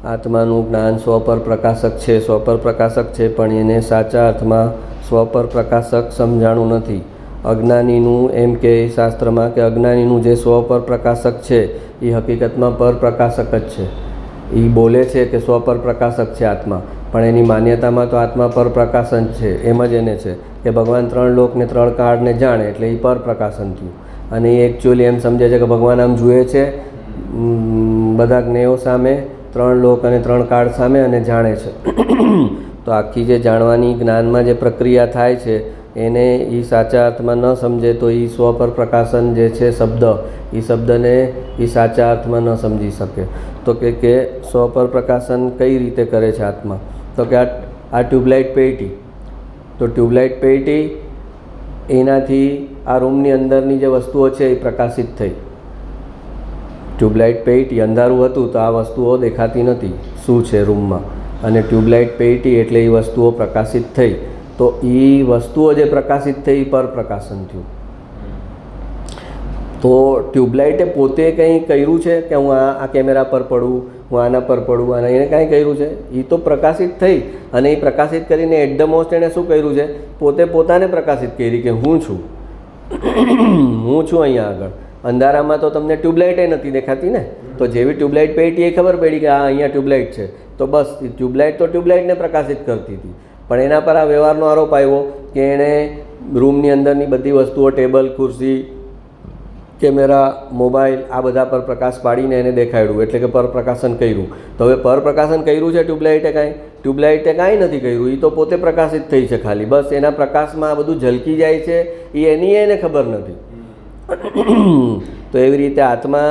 આત્માનું જ્ઞાન સ્વ પર પ્રકાશક છે, સ્વ પર પ્રકાશક છે, પણ એને સાચા અર્થમાં સ્વ પર પ્રકાશક સમજાણું નથી. અજ્ઞાનીનું એમ કે શાસ્ત્રમાં કે અજ્ઞાનીનું જે સ્વ પર પ્રકાશક છે એ હકીકતમાં પર પ્રકાશક જ છે. એ બોલે છે કે સ્વ પર પ્રકાશક છે આત્મા, પણ એની માન્યતામાં તો આત્મા પર પ્રકાશન છે. એમ જ એને છે કે ભગવાન 3 લોકને 3 કાળને જાણે એટલે એ પર પ્રકાશન થયું. અને એ એકચ્યુઅલી એમ સમજે છે કે ભગવાન આમ જુએ છે બધા જ્ઞેયો સામે, 3 લોક અને 3 કાળ સામે અને જાણે છે. તો આખી જે જાણવાની જ્ઞાનમાં જે પ્રક્રિયા થાય છે એને એ સાચા અર્થમાં ન સમજે તો એ સ્વ પર પ્રકાશન જે છે શબ્દ, એ શબ્દને એ સાચા અર્થમાં ન સમજી શકે. તો કે સ્વ પર પ્રકાશન કઈ રીતે કરે છે આત્મા? તો કે આ ટ્યુબલાઇટ પેટી, તો ટ્યુબલાઇટ પેટી એનાથી આ રૂમની અંદરની જે વસ્તુઓ છે એ પ્રકાશિત થઈ. ટ્યુબલાઇટ પેટી અંધારું હતું તો આ વસ્તુઓ દેખાતી નથી શું છે રૂમમાં, અને ટ્યુબલાઇટ પેટી એટલે એ વસ્તુઓ પ્રકાશિત થઈ. તો એ વસ્તુઓ જે પ્રકાશિત થઈ એ પર પ્રકાશન થયું. તો ટ્યુબલાઇટે પોતે કંઈ કર્યું છે કે હું આ કેમેરા પર પડું, હું આના પર પડું, અને એને કાંઈ કર્યું છે? એ તો પ્રકાશિત થઈ, અને એ પ્રકાશિત કરીને એટ ધ મોસ્ટ એણે શું કર્યું છે? પોતે પોતાને પ્રકાશિત કરી કે હું છું, હું છું અહીંયા આગળ. અંધારામાં તો તમને ટ્યુબલાઇટે નથી દેખાતી ને, તો જેવી ટ્યુબલાઇટ પેટી એ ખબર પડી કે આ અહીંયા ટ્યુબલાઇટ છે, તો બસ ટ્યુબલાઇટ તો ટ્યુબલાઇટને પ્રકાશિત કરતી હતી. પણ એના પર આ વ્યવહારનો આરોપ આવ્યો કે એણે રૂમની અંદરની બધી વસ્તુઓ, ટેબલ, ખુરશી, કેમેરા, મોબાઈલ, આ બધા પર પ્રકાશ પાડીને એને દેખાડ્યું, એટલે કે પર પ્રકાશન કર્યું. તો હવે પર પ્રકાશન કર્યું છે ટ્યુબલાઇટે કાંઈ નથી કર્યું. એ તો પોતે પ્રકાશિત થઈ છે ખાલી, બસ એના પ્રકાશમાં આ બધું ઝલકી જાય છે, એને ખબર નથી. તો એવી રીતે આત્મા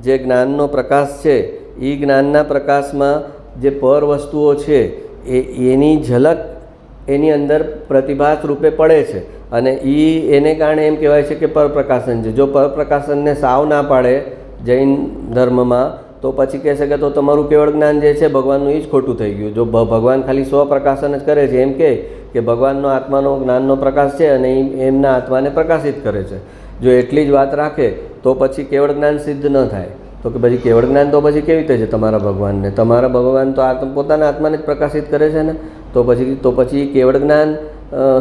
જે જ્ઞાનનો પ્રકાશ છે એ જ્ઞાનના પ્રકાશમાં જે પર વસ્તુઓ છે એની ઝલક એની અંદર પ્રતિભાસ રૂપે પડે છે, અને એને કારણે એમ કહેવાય છે કે પર પ્રકાશન છે. જો પર પ્રકાશનને સાવ ના પાડે જૈન ધર્મમાં તો પછી કહેશે કે તો તમારું કેવળ જ્ઞાન જે છે ભગવાનનું એ જ ખોટું થઈ ગયું. જો ભગવાન ખાલી સ્વ પ્રકાશન જ કરે છે, એમ કે ભગવાનનો આત્માનો જ્ઞાનનો પ્રકાશ છે અને એમના આત્માને પ્રકાશિત કરે છે, જો એટલી જ વાત રાખે તો પછી કેવળ જ્ઞાન સિદ્ધ ન થાય. તો કે પછી કેવળ જ્ઞાન તો પછી કેવી રીતે છે તમારા ભગવાનને? તમારા ભગવાન તો પોતાના આત્માને જ પ્રકાશિત કરે છે ને, તો પછી કેવળ જ્ઞાન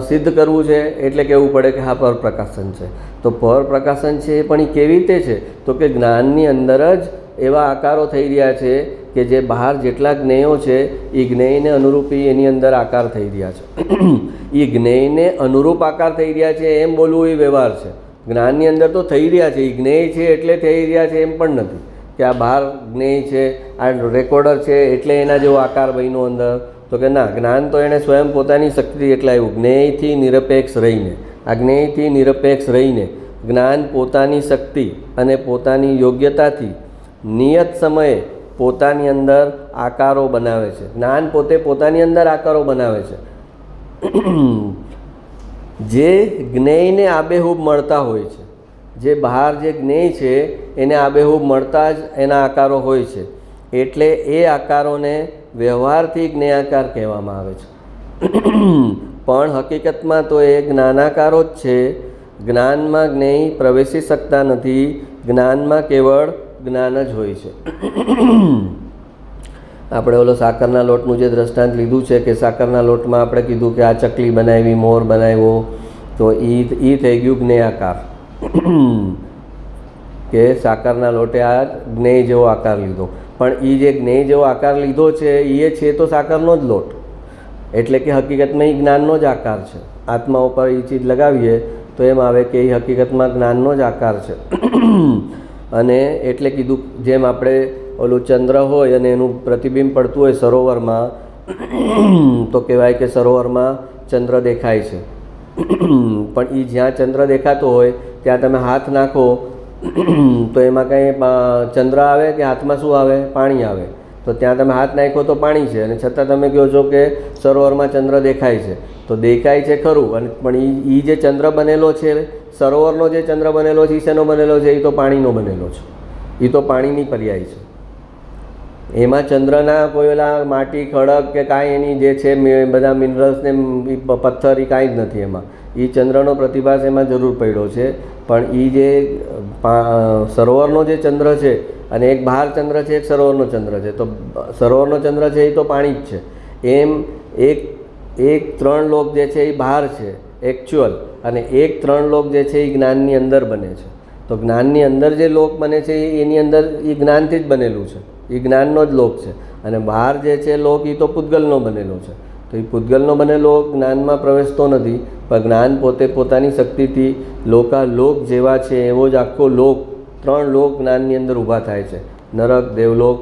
સિદ્ધ કરવું છે એટલે કહેવું પડે કે હા પરપ્રકાશન છે. તો પરપ્રકાશન છે પણ એ કેવી રીતે છે? તો કે જ્ઞાનની અંદર જ એવા આકારો થઈ રહ્યા છે કે જે બહાર જેટલા જ્ઞેયો છે એ જ્ઞેયને અનુરૂપી એની અંદર આકાર થઈ રહ્યા છે. એ જ્ઞેયને અનુરૂપ આકાર થઈ રહ્યા છે એમ બોલવું એ વ્યવહાર છે. જ્ઞાનની અંદર તો થઈ રહ્યા છે, એ જ્ઞેય છે એટલે થઈ રહ્યા છે એમ પણ નથી કે આ બહાર જ્ઞેય છે, આ રેકોર્ડર છે એટલે એના જેવો આકાર બન્યો અંદર. તો કે ના, જ્ઞાન તો એણે સ્વયં પોતાની શક્તિ એટલે આવ્યું. જ્ઞેયથી નિરપેક્ષ રહીને, આ જ્ઞેયથી નિરપેક્ષ રહીને જ્ઞાન પોતાની શક્તિ અને પોતાની યોગ્યતાથી નિયત સમયે પોતાની અંદર આકારો બનાવે છે. જ્ઞાન પોતે પોતાની અંદર આકારો બનાવે છે જે જ્ઞેયને આબેહૂબ મળતા હોય છે. જે બહાર જે જ્ઞેય છે એને આબેહૂબ મળતા જ એના આકારો હોય છે. એટલે એ આકારોને વ્યવહારથી જ્ઞેયાકાર કહેવામાં આવે છે. પણ હકીકતમાં તો એ જ્ઞાનાકારો જ છે. જ્ઞાનમાં જ્ઞેય પ્રવેશી શકતા નથી. જ્ઞાનમાં કેવળ જ્ઞાન જ હોય છે. આપણે ઓલો સાકરના લોટનું જે દ્રષ્ટાંત લીધું છે કે સાકરના લોટમાં આપણે કીધું કે આ ચકલી બનાવી, મોર બનાવ્યો, તો એ થઈ ગયું જ્ઞેયાકાર કે સાકરના લોટે આ જ્ઞેય જેવો આકાર લીધો. પણ એ જે જ્ઞેય જેવો આકાર લીધો છે એ છે તો સાકરનો જ લોટ, એટલે કે હકીકતમાં એ જ્ઞાનનો જ આકાર છે. આત્મા ઉપર એ ચીજ લગાવીએ તો એમ આવે કે એ હકીકતમાં જ્ઞાનનો જ આકાર છે. અને એટલે કીધું જેમ આપણે ઓલું ચંદ્ર હોય અને એનું પ્રતિબિંબ પડતું હોય સરોવરમાં, તો કહેવાય કે સરોવરમાં ચંદ્ર દેખાય છે. પણ એ જ્યાં ચંદ્ર દેખાતો હોય ત્યાં તમે હાથ નાખો તો એમાં કંઈ ચંદ્ર આવે કે હાથમાં શું આવે? પાણી આવે. તો ત્યાં તમે હાથ નાખો તો પાણી છે, અને છતાં તમે કહો છો કે સરોવરમાં ચંદ્ર દેખાય છે. તો દેખાય છે ખરું, અને પણ એ જે ચંદ્ર બનેલો છે, સરોવરનો જે ચંદ્ર બનેલો છે, એ શેનો બનેલો છે? એ તો પાણીનો બનેલો છે. એ તો પાણીની પર્યાય છે. એમાં ચંદ્રના કોઈ ઓલા માટી, ખડક કે કાંઈ એની જે છે બધા મિનરલ્સ ને પથ્થર એ કાંઈ જ નથી એમાં. એ ચંદ્રનો પ્રતિભાસ એમાં જરૂર પડ્યો છે. પણ એ જે સરોવરનો જે ચંદ્ર છે અને એક બહાર ચંદ્ર છે, એક સરોવરનો ચંદ્ર છે. તો સરોવરનો ચંદ્ર છે એ તો પાણી જ છે. એમ એક 3 લોક જે છે એ બહાર છે એકચ્યુઅલ, અને એક 3 લોક જે છે એ જ્ઞાનની અંદર બને છે. તો જ્ઞાનની અંદર જે લોક બને છે એની અંદર એ જ્ઞાનથી જ બનેલું છે, એ જ્ઞાનનો જ લોક છે. અને બહાર જે છે લોક એ તો પૂતગલનો બનેલો છે. તો એ પૂતગલનો બનેલો જ્ઞાનમાં પ્રવેશતો નથી, પણ જ્ઞાન પોતે પોતાની શક્તિથી લોકાલોક જેવા છે એવો જ આખો લોક, 3 લોક જ્ઞાનની અંદર ઊભા થાય છે. નરક, દેવલોક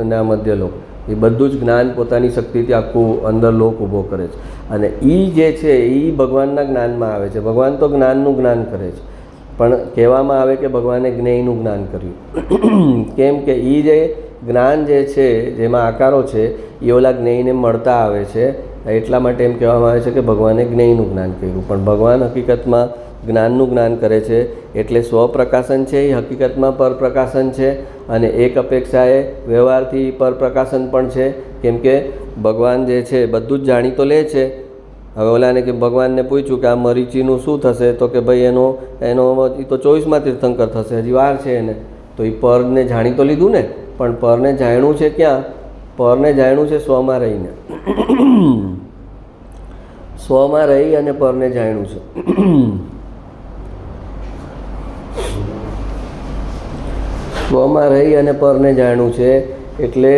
અને મધ્યલોક, એ બધું જ જ્ઞાન પોતાની શક્તિથી આખું અંદર લોક ઊભો કરે છે. અને એ જે છે એ ભગવાનના જ્ઞાનમાં આવે છે. ભગવાન તો જ્ઞાનનું જ્ઞાન કરે છે, પણ કહેવામાં આવે કે ભગવાને જ્ઞેયનું જ્ઞાન કર્યું. કેમ કે એ જે જ્ઞાન જે છે જેમાં આકારો છે એ ઓલા જ્ઞેયને મળતા આવે છે. એટલા માટે એમ કહેવામાં આવે છે કે ભગવાને જ્ઞેયનું જ્ઞાન કર્યું. પણ ભગવાન હકીકતમાં જ્ઞાનનું જ્ઞાન કરે છે. એટલે સ્વપ્રકાશન છે એ હકીકતમાં પરપ્રકાશન છે, અને એક અપેક્ષાએ વ્યવહારથી પરપ્રકાશન પણ છે. કેમ કે ભગવાન જે છે બધું જ જાણી તો લે છે. હવે ઓલાને કે ભગવાનને પૂછ્યું કે આ મરીચીનું શું થશે? તો કે ભાઈ એનો એ તો 24માં તીર્થંકર થશે, હજી વાર છે એને. તો એ પરને જાણી તો લીધું ને, પણ પરને જાણ્યું છે ક્યાં? પરને જાણ્યું છે સ્વમાં રહીને. સ્વમાં રહી અને પરને જાણ્યું છે. સ્વમાં રહી અને પરને જાણ્યું છે. એટલે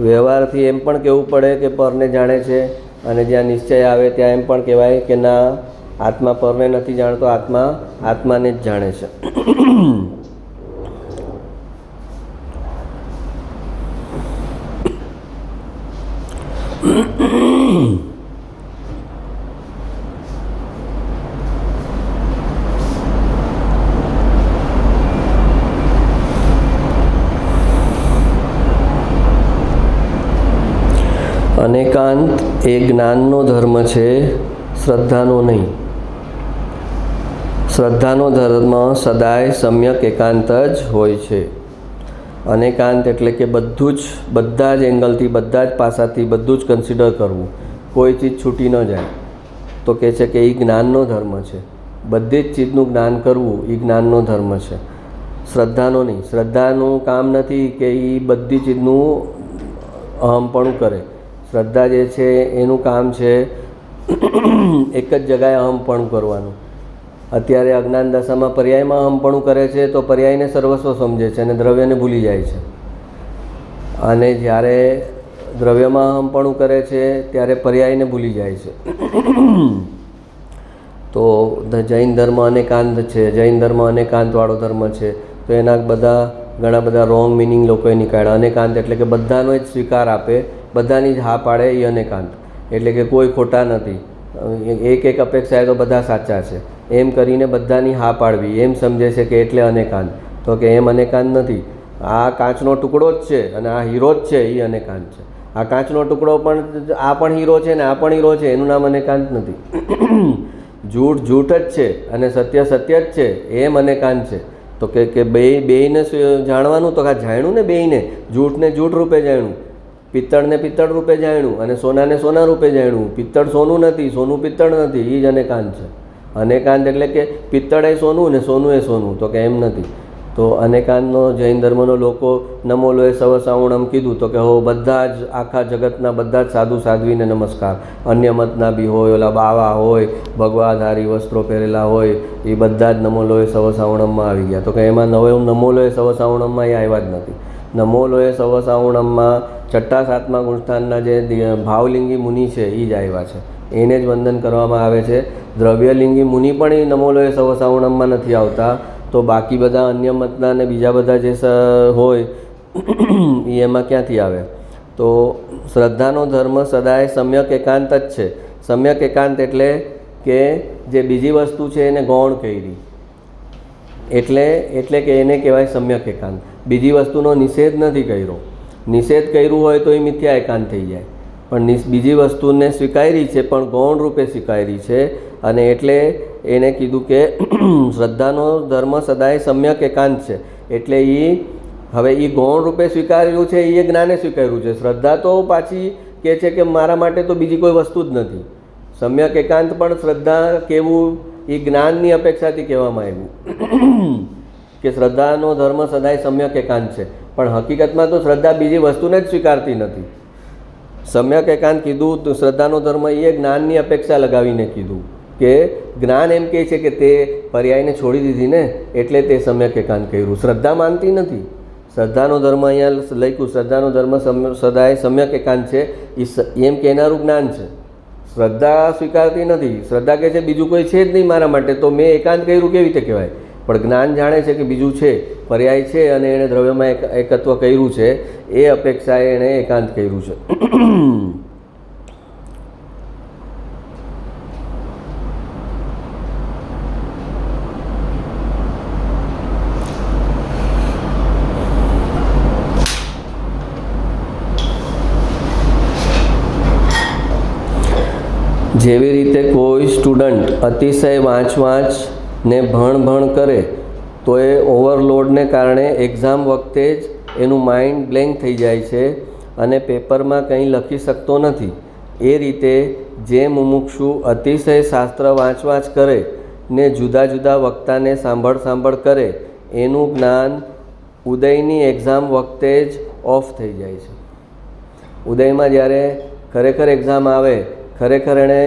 વ્યવહારથી એમ પણ કહેવું પડે કે પરને જાણે છે, અને જ્યાં નિશ્ચય આવે ત્યાં એમ પણ કહેવાય કે ના, આત્મા પરને નથી જાણતો, આત્મા આત્માને જ જાણે છે. અનેકાંત એ જ્ઞાનનો ધર્મ છે, શ્રદ્ધાનો નહીં. શ્રદ્ધાનો ધર્મ સદાય સમ્યક એકાંત જ હોય છે. અનેકાંત એટલે કે બધું જ, બધા જ એંગલથી, બધા જ પાસાથી બધું જ કન્સિડર કરવું, કોઈ ચીજ છૂટી ન જાય. તો કહે છે કે એ જ્ઞાનનો ધર્મ છે. બધી જ ચીજનું જ્ઞાન કરવું એ જ્ઞાનનો ધર્મ છે, શ્રદ્ધાનો નહીં. શ્રદ્ધાનું કામ નથી કે એ બધી ચીજનું અહમપણું કરે. શ્રદ્ધા જે છે એનું કામ છે એક જ જગાએ અહમપણું કરવાનું. અત્યારે અજ્ઞાન દશામાં પર્યાયમાં અહમપણું કરે છે તો પર્યાયને સર્વસ્વ સમજે છે અને દ્રવ્યને ભૂલી જાય છે. અને જ્યારે દ્રવ્યમાં અહમપણું કરે છે ત્યારે પર્યાયને ભૂલી જાય છે. તો જૈન ધર્મ અનેકાંત છે, જૈન ધર્મ અનેકાંતવાળો ધર્મ છે. તો એના ઘણા બધા રોંગ મિનિંગ લોકોએ નીકાળ્યા. અનેકાંત એટલે કે બધાનો જ સ્વીકાર આપે, બધાની જ હા પાડે, એ અનેકાંત. એટલે કે કોઈ ખોટા નથી, એક અપેક્ષાએ તો બધા સાચા છે એમ કરીને બધાની હા પાડવી, એમ સમજે છે કે એટલે અનેકાંત. તો કે એમ અનેકાંત નથી. આ કાચનો ટુકડો જ છે અને આ હીરો જ છે, એ અનેકાંત છે. આ કાચનો ટુકડો પણ, આ પણ હીરો છે ને આ પણ હીરો છે, એનું નામ અનેકાંત નથી. જૂઠ જૂઠ જ છે અને સત્ય સત્ય જ છે, એમ અનેકાંત છે. તો કે બેયને જાણવાનું, તો આ જાણ્યું ને બેયને, જૂઠને જૂઠ રૂપે જાણ્યું, પિત્તળને પિત્તળ રૂપે જાણ્યું અને સોનાને સોના રૂપે જાણ્યું. પિત્તળ સોનું નથી, સોનું પિત્તળ નથી, એ જ અનેકાંત છે. અનેકાંત એટલે કે પિત્તળ એ સોનું ને સોનું એ સોનું, તો કે એમ નથી. તો અનેકાંતનો જૈન ધર્મનો લોકો નમોલોએ સવ સાવણમ કીધું તો કે હો બધા જ આખા જગતના બધા જ સાધુ સાધ્વીને નમસ્કાર. અન્ય મતના બી હોય, ઓલા બાવા હોય, ભગવાધારી વસ્ત્રો પહેરેલા હોય, એ બધા જ નમોલોએ સવ સાવણમમાં આવી ગયા. તો કે એમાં નમોલોએ સવ સાવણમમાં એ આવ્યા જ નથી. નમોલોએ સવ સાવણમમાં 6ઠ્ઠા 7મા ગુણસ્થાનના જે ભાવલિંગી મુનિ છે એ જ આવ્યા છે, એને જ વંદન કરવામાં આવે છે. દ્રવ્યલિંગી મુનિ પણ એ નમોલોએ સવ સાવણમમાં નથી આવતા. તો બાકી બધા અન્ય મતના અને બીજા બધા જે હોય એ એમાં ક્યાંથી આવે? તો શ્રદ્ધાનો ધર્મ સદાય સમ્યક એકાંત જ છે. સમ્યક એકાંત એટલે કે જે બીજી વસ્તુ છે એને ગૌણ કરી, એટલે કે એને કહેવાય સમ્યક એકાંત. બીજી વસ્તુનો નિષેધ નથી કર્યો. નિષેધ કર્યું હોય તો એ મિથ્યા એકાંત થઈ જાય. પણ બીજી વસ્તુને સ્વીકારી છે, પણ ગૌણ રૂપે સ્વીકારી છે. અને એટલે એને કીધું કે શ્રદ્ધાનો ધર્મ સદાય સમ્યક એકાંત છે. એટલે હવે એ ગૌણ રૂપે સ્વીકારેલું છે, એ જ્ઞાને સ્વીકાર્યું છે. શ્રદ્ધા તો પાછી કહે છે કે મારા માટે તો બીજી કોઈ વસ્તુ જ નથી. સમ્યક એકાંત પણ શ્રદ્ધા કેવું, એ જ્ઞાનની અપેક્ષાથી કહેવામાં આવ્યું કે શ્રદ્ધાનો ધર્મ સદાય સમ્યક એકાંત છે. પણ હકીકતમાં તો શ્રદ્ધા બીજી વસ્તુને જ સ્વીકારતી નથી. સમ્યક એકાંત કીધું તો શ્રદ્ધાનો ધર્મ એ જ્ઞાનની અપેક્ષા લગાવીને કીધું કે જ્ઞાન એમ કહે છે કે તે પર્યાયને છોડી દીધી ને, એટલે તે સમ્યક એકાંત કર્યું. શ્રદ્ધા માનતી નથી. શ્રદ્ધાનો ધર્મ અહીંયા લખ્યું, શ્રદ્ધાનો ધર્મ સદાય સમ્યક એકાંત છે, એમ કહેનારું જ્ઞાન છે. શ્રદ્ધા સ્વીકારતી નથી. શ્રદ્ધા કહે છે બીજું કોઈ છે જ નહીં મારા માટે, તો મેં એકાંત કર્યું કેવી રીતે કહેવાય? પણ જ્ઞાન જાણે છે કે બીજું છે, પર્યાય છે, અને એણે દ્રવ્યમાં એકત્વ કર્યું છે, એ અપેક્ષાએ એણે એકાંત કર્યું છે. જેવી રીતે કોઈ સ્ટુડન્ટ અતિશય વાંચ ને ભણ કરે તો એ ઓવરલોડને કારણે એક્ઝામ વખતે જ એનું માઇન્ડ બ્લેન્ક થઈ જાય છે અને પેપરમાં કંઈ લખી શકતો નથી. એ રીતે જે મુમુક્ષુ અતિશય શાસ્ત્ર વાંચ કરે ને જુદા જુદા વક્તાને સાંભળ કરે, એનું જ્ઞાન ઉદયની એક્ઝામ વખતે જ ઓફ થઈ જાય છે. ઉદયમાં જ્યારે ખરેખર એક્ઝામ આવે, ખરેખર એણે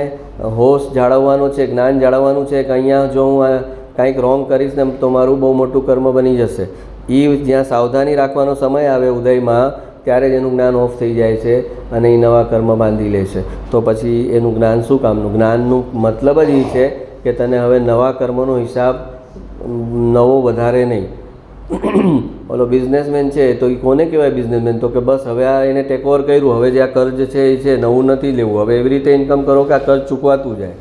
હોશ જાળવવાનો છે, જ્ઞાન જાળવવાનું છે કે અહીંયા જો હું કાંઈક રોંગ કરીશ ને તો મારું બહુ મોટું કર્મ બની જશે, એ જ્યાં સાવધાની રાખવાનો સમય આવે ઉદયમાં, ત્યારે જ એનું જ્ઞાન ઓફ થઈ જાય છે અને એ નવા કર્મ બાંધી લે છે. તો પછી એનું જ્ઞાન શું કામનું? જ્ઞાનનું મતલબ જ એ છે કે તને હવે નવા કર્મનો હિસાબ નવો વધારે નહીં. ઓલો બિઝનેસમેન છે તો એ કોને કહેવાય બિઝનેસમેન? તો કે બસ હવે આ એને ટેક ઓવર કર્યું, હવે જે આ કર્જ છે એ છે, નવું નથી લેવું, હવે એવી રીતે ઇન્કમ કરો કે આ કર્જ ચૂકવાતું જાય.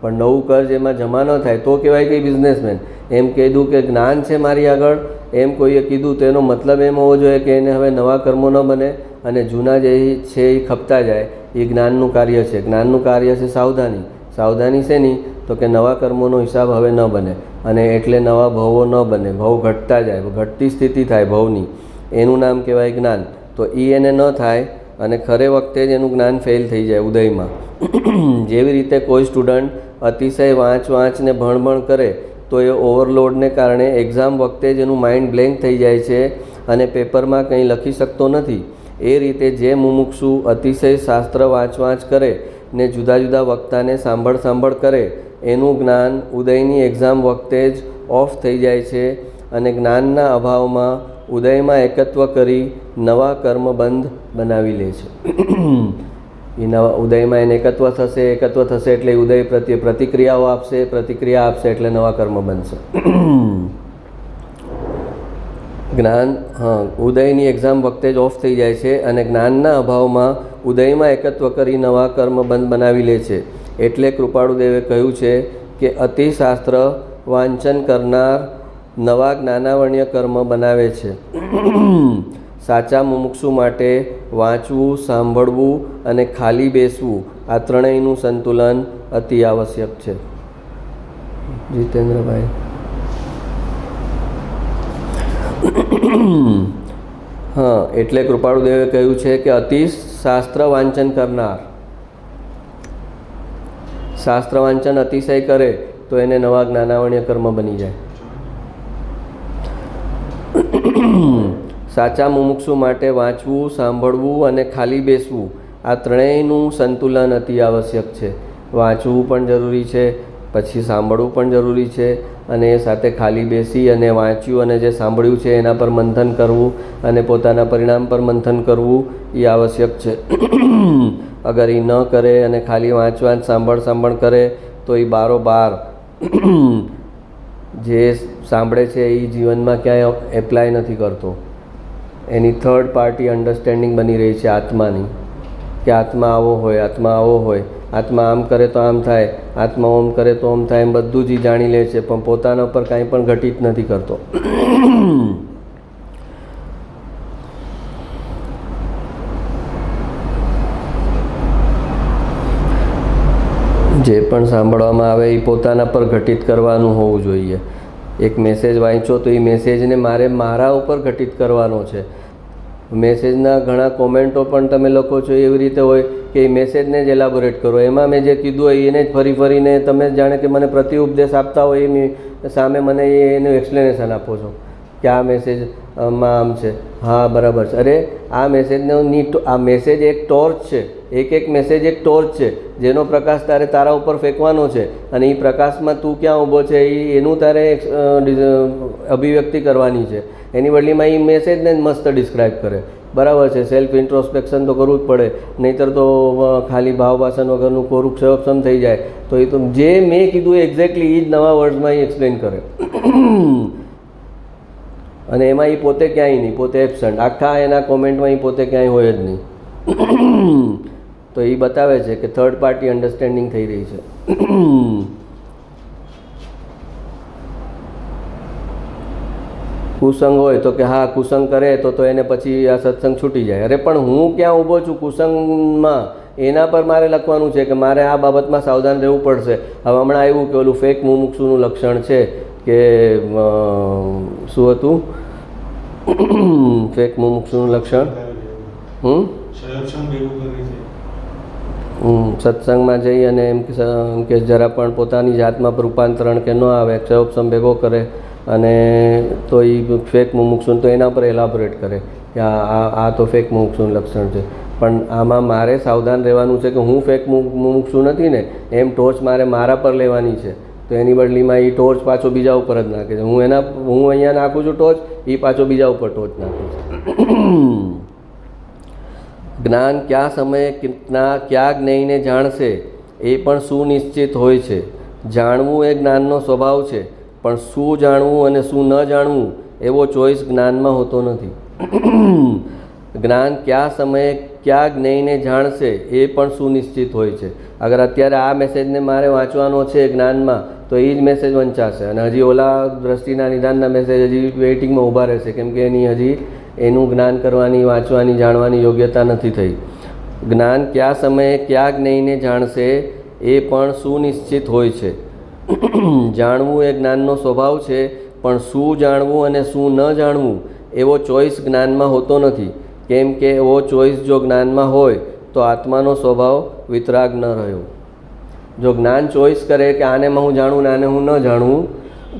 પણ નવું કર્જ એમાં જમા ન થાય તો કહેવાય કે બિઝનેસમેન. એમ કીધું કે જ્ઞાન છે મારી આગળ, એમ કોઈએ કીધું તો એનો મતલબ એમ હોવો જોઈએ કે એને હવે નવા કર્મો ન બને અને જૂના જે છે એ ખપતા જાય. એ જ્ઞાનનું કાર્ય છે. જ્ઞાનનું કાર્ય છે સાવધાની. સાવધાની શેની? તો કે નવા કર્મોનો હિસાબ હવે ન બને અને એટલે નવા ભવો ન બને, ભવ ઘટતા જાય, ઘટતી સ્થિતિ થાય ભવની, એનું નામ કહેવાય જ્ઞાન. તો એ એને ન થાય અને ખરે વખતે જ એનું જ્ઞાન ફેલ થઈ જાય ઉદયમાં. જેવી રીતે કોઈ સ્ટુડન્ટ અતિશય વાંચ ને ભણ કરે તો એ ઓવરલોડને કારણે એક્ઝામ વખતે જ એનું માઇન્ડ બ્લેન્ક થઈ જાય છે અને પેપરમાં કંઈ લખી શકતો નથી. એ રીતે જે મુમુક્ષુ અતિશય શાસ્ત્ર વાંચ કરે ને જુદા જુદા વક્તાને સાંભળ કરે એનું જ્ઞાન ઉદયની એક્ઝામ વખતે જ ઓફ થઈ જાય છે અને જ્ઞાનના અભાવમાં ઉદયમાં એકત્વ કરી નવા કર્મબંધ બનાવી લે છે. એ નવા ઉદયમાં એને એકત્વ થશે એટલે ઉદય પ્રત્યે પ્રતિક્રિયા આપશે એટલે નવા કર્મ બનશે. જ્ઞાન ઉદયની એક્ઝામ વખતે જ ઓફ થઈ જાય છે અને જ્ઞાનના અભાવમાં ઉદયમાં એકત્વ કરી નવા કર્મ બંધ બનાવી લે છે. એટલે કૃપાળુદેવે કહ્યું છે કે અતિશાસ્ત્ર વાંચન કરનાર નવા જ્ઞાનાવર્ણ્ય કર્મ બનાવે છે. સાચા મુમુક્ષુ માટે વાંચવું, સાંભળવું અને ખાલી બેસવું આ ત્રણેયનું સંતુલન અતિ આવશ્યક છે. જીતેન્દ્રભાઈ. એટલે કૃપાળુદેવે કહ્યું છે કે અતિ શાસ્ત્ર વાંચન કરનાર, શાસ્ત્ર વાંચન અતિશય કરે તો એને નવા જ્ઞાનાવર્ણ્ય કર્મ બની જાય. સાચા મુમુક્ષુ માટે વાંચવું, સાંભળવું અને ખાલી બેસવું આ ત્રણેયનું સંતુલન અતિ આવશ્યક છે. વાંચવું પણ જરૂરી છે, પછી સાંભળવું પણ જરૂરી છે અને એ સાથે ખાલી બેસી અને વાંચ્યું અને જે સાંભળ્યું છે એના પર મંથન કરવું અને પોતાના પરિણામ પર મંથન કરવું એ આવશ્યક છે. અગર એ ન કરે અને ખાલી વાંચ સાંભળ કરે તો એ બારોબાર જે સાંભળે છે એ જીવનમાં ક્યાંય એપ્લાય નથી કરતો. એની થર્ડ પાર્ટી અન્ડરસ્ટેન્ડિંગ બની રહી છે આત્માની, કે આત્મા આવો હોય, આત્મા આમ કરે તો આમ થાય, આત્મા ઓમ કરે તો ઓમ થાય, એમ બધું જ જાણી લે છે પણ પોતાના પર કાંઈ પણ ઘટિત નથી કરતો. જે પણ સાંભળવામાં આવે એ પોતાના પર ઘટિત કરવાનું હોવું જોઈએ. એક મેસેજ વાંચો તો એ મેસેજને મારા ઉપર ઘટિત કરવાનો છે. મેસેજના ઘણા કોમેન્ટો પણ તમે લખો છો એવી રીતે હોય કે એ મેસેજને જ એલાબોરેટ કરો. એમાં મેં જે કીધું હોય એને જ ફરીને તમે જાણે કે મને પ્રતિ ઉપદેશ આપતા હોય એની સામે મને એનું એક્સપ્લેનેશન આપો છો કે આ મેસેજમાં આમ છે. હા બરાબર છે. અરે આ મેસેજનો આ મેસેજ એક ટોર્ચ છે, એક મેસેજ એક ટોર્ચ છે જેનો પ્રકાશ તારા ઉપર ફેંકવાનો છે અને એ પ્રકાશમાં તું ક્યાં ઊભો છે એનું તારે અભિવ્યક્તિ કરવાની છે. એની બદલીમાં એ મેસેજને જ મસ્ત ડિસ્ક્રાઇબ કરે. બરાબર છે, સેલ્ફ ઇન્ટ્રોસ્પેક્શન તો કરવું જ પડે, નહીંતર તો ખાલી ભાવભાષણ વગરનું કોરું ક્ષયક્ષમ થઈ જાય. તો એ તો જે મેં કીધું એક્ઝેક્ટલી એ જ નવા વર્ડ્સમાં એ એક્સપ્લેન કરે અને એમાં એ પોતે ક્યાંય નહીં, પોતે એબસન્ટ. આખા એના કોમેન્ટમાં એ પોતે ક્યાંય હોય જ નહીં. તો એ બતાવે છે કે થર્ડ પાર્ટી અન્ડરસ્ટેન્ડિંગ થઈ રહી છે. કુસંગ હોય તો કે હા કુસંગ કરે તો એને પછી આ સત્સંગ છૂટી જાય. અરે પણ હું ક્યાં ઊભો છું કુસંગમાં એના પર મારે લખવાનું છે કે મારે આ બાબતમાં સાવધાન રહેવું પડશે. હવે હમણાં આવ્યું કે ઓલું ફેક મુમુક્ષુનું લક્ષણ છે કે શું હતું ફેક મુમુક્ષુનું લક્ષણ? સત્સંગમાં જઈ અને એમ કે જરા પણ પોતાની જાતમાં રૂપાંતરણ કે ન આવે, ક્ષયોપસમ ભેગો કરે અને તો એ ફેક મુમુક્ષુન તો એના પર એલાબોરેટ કરે કે આ તો ફેક મુમુક્ષુનું લક્ષણ છે. પણ આમાં મારે સાવધાન રહેવાનું છે કે હું ફેક મુમુક્ષુ નથી ને, એમ ટોર્ચ મારા પર લેવાની છે. તો એની બદલીમાં એ ટોર્ચ પાછો બીજા ઉપર જ નાખે છે. હું અહીંયા નાખું છું ટોર્ચ, એ પાછો બીજા ઉપર ટોર્ચ નાખે છે. જ્ઞાન કયા સમયે કયા જ્ઞેયને જાણશે એ પણ સુનિશ્ચિત હોય છે. જાણવું એ જ્ઞાનનો સ્વભાવ છે, પણ શું જાણવું અને શું ન જાણવું એવો ચોઈસ જ્ઞાનમાં હોતો નથી. જ્ઞાન કયા સમયે કયા જ્ઞેયને જાણશે એ પણ સુનિશ્ચિત હોય છે. અગર અત્યારે આ મેસેજને મારે વાંચવાનો છે જ્ઞાનમાં તો એ જ મેસેજ વંચાશે અને હજી ઓલા દ્રષ્ટિના નિદાનના મેસેજ હજી વેઇટિંગમાં ઊભા રહેશે, કેમ કે એનું જ્ઞાન કરવાની, વાંચવાની, જાણવાની યોગ્યતા નથી થઈ. જ્ઞાન કયા સમયે કયા જ્ઞેયને જાણશે એ પણ સુનિશ્ચિત હોય છે. જાણવું એ જ્ઞાનનો સ્વભાવ છે, પણ શું જાણવું અને શું ન જાણવું એવો ચોઈસ જ્ઞાનમાં હોતો નથી. કેમ કે એવો ચોઈસ જો જ્ઞાનમાં હોય તો આત્માનો સ્વભાવ વિતરાગ ન રહ્યો. જો જ્ઞાન ચોઈસ કરે કે આનેમાં હું જાણું ને આને હું ન જાણવું,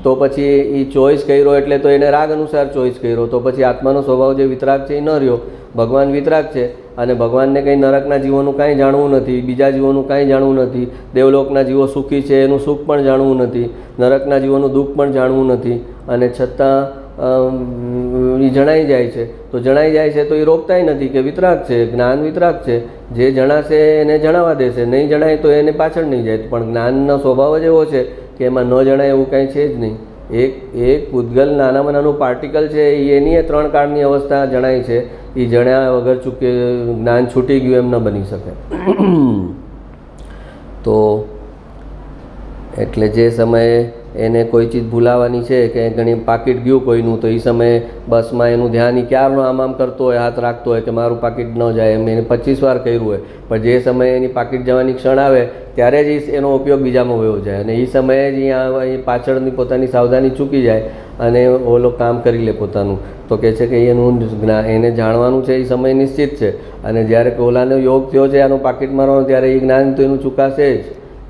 તો પછી એ ચોઈસ કર્યો એટલે તો એને રાગ અનુસાર ચોઈસ કર્યો, તો પછી આત્માનો સ્વભાવ જે વિતરાગ છે એ ન રહ્યો. ભગવાન વિતરાગ છે અને ભગવાનને કંઈ નરકના જીવોનું કાંઈ જાણવું નથી, બીજા જીવોનું કાંઈ જાણવું નથી, દેવલોકના જીવો સુખી છે એનું સુખ પણ જાણવું નથી, નરકના જીવોનું દુઃખ પણ જાણવું નથી, અને છતાં એ જણાઈ જાય છે. તો જણાઈ જાય છે તો એ રોકતાય નથી કે વિતરાગ છે, જ્ઞાન વિતરાગ છે, જે જણાશે એને જણાવવા દેશે, નહીં જણાય તો એને પાછળ નહીં જાય. પણ જ્ઞાનનો સ્વભાવ જ એવો છે કે એમાં ન જણાય એવું કાંઈ છે જ નહીં. એક પૂતગલ નાનામાં નાનું પાર્ટિકલ છે એની 3 કાળની અવસ્થા જણાય છે, એ જણ્યા વગર ચૂકે જ્ઞાન છૂટી ગયું એમ ન બની શકે. તો એટલે જે સમયે એને કોઈ ચીજ ભૂલાવાની છે કે ઘણી પાકીટ ગયું કોઈનું, તો એ સમયે બસમાં એનું ધ્યાન ક્યારનો આમ કરતો હોય, હાથ રાખતો હોય કે મારું પાકીટ ન જાય, એમ એને 25 વાર કર્યું હોય, પણ જે સમયે એની પાકીટ જવાની ક્ષણ આવે ત્યારે જ એનો ઉપયોગ બીજામાં વયો જાય, અને એ સમયે જ અહીંયા પાછળની પોતાની સાવધાની ચૂકી જાય અને ઓલો કામ કરી લે પોતાનું. તો કહે છે કે એનું એને જાણવાનું છે એ સમય નિશ્ચિત છે, અને જ્યારે ઓલાનો યોગ થયો છે આનું પાકીટ મારવાનું, ત્યારે એ જ્ઞાન તો એનું ચૂકાશે જ,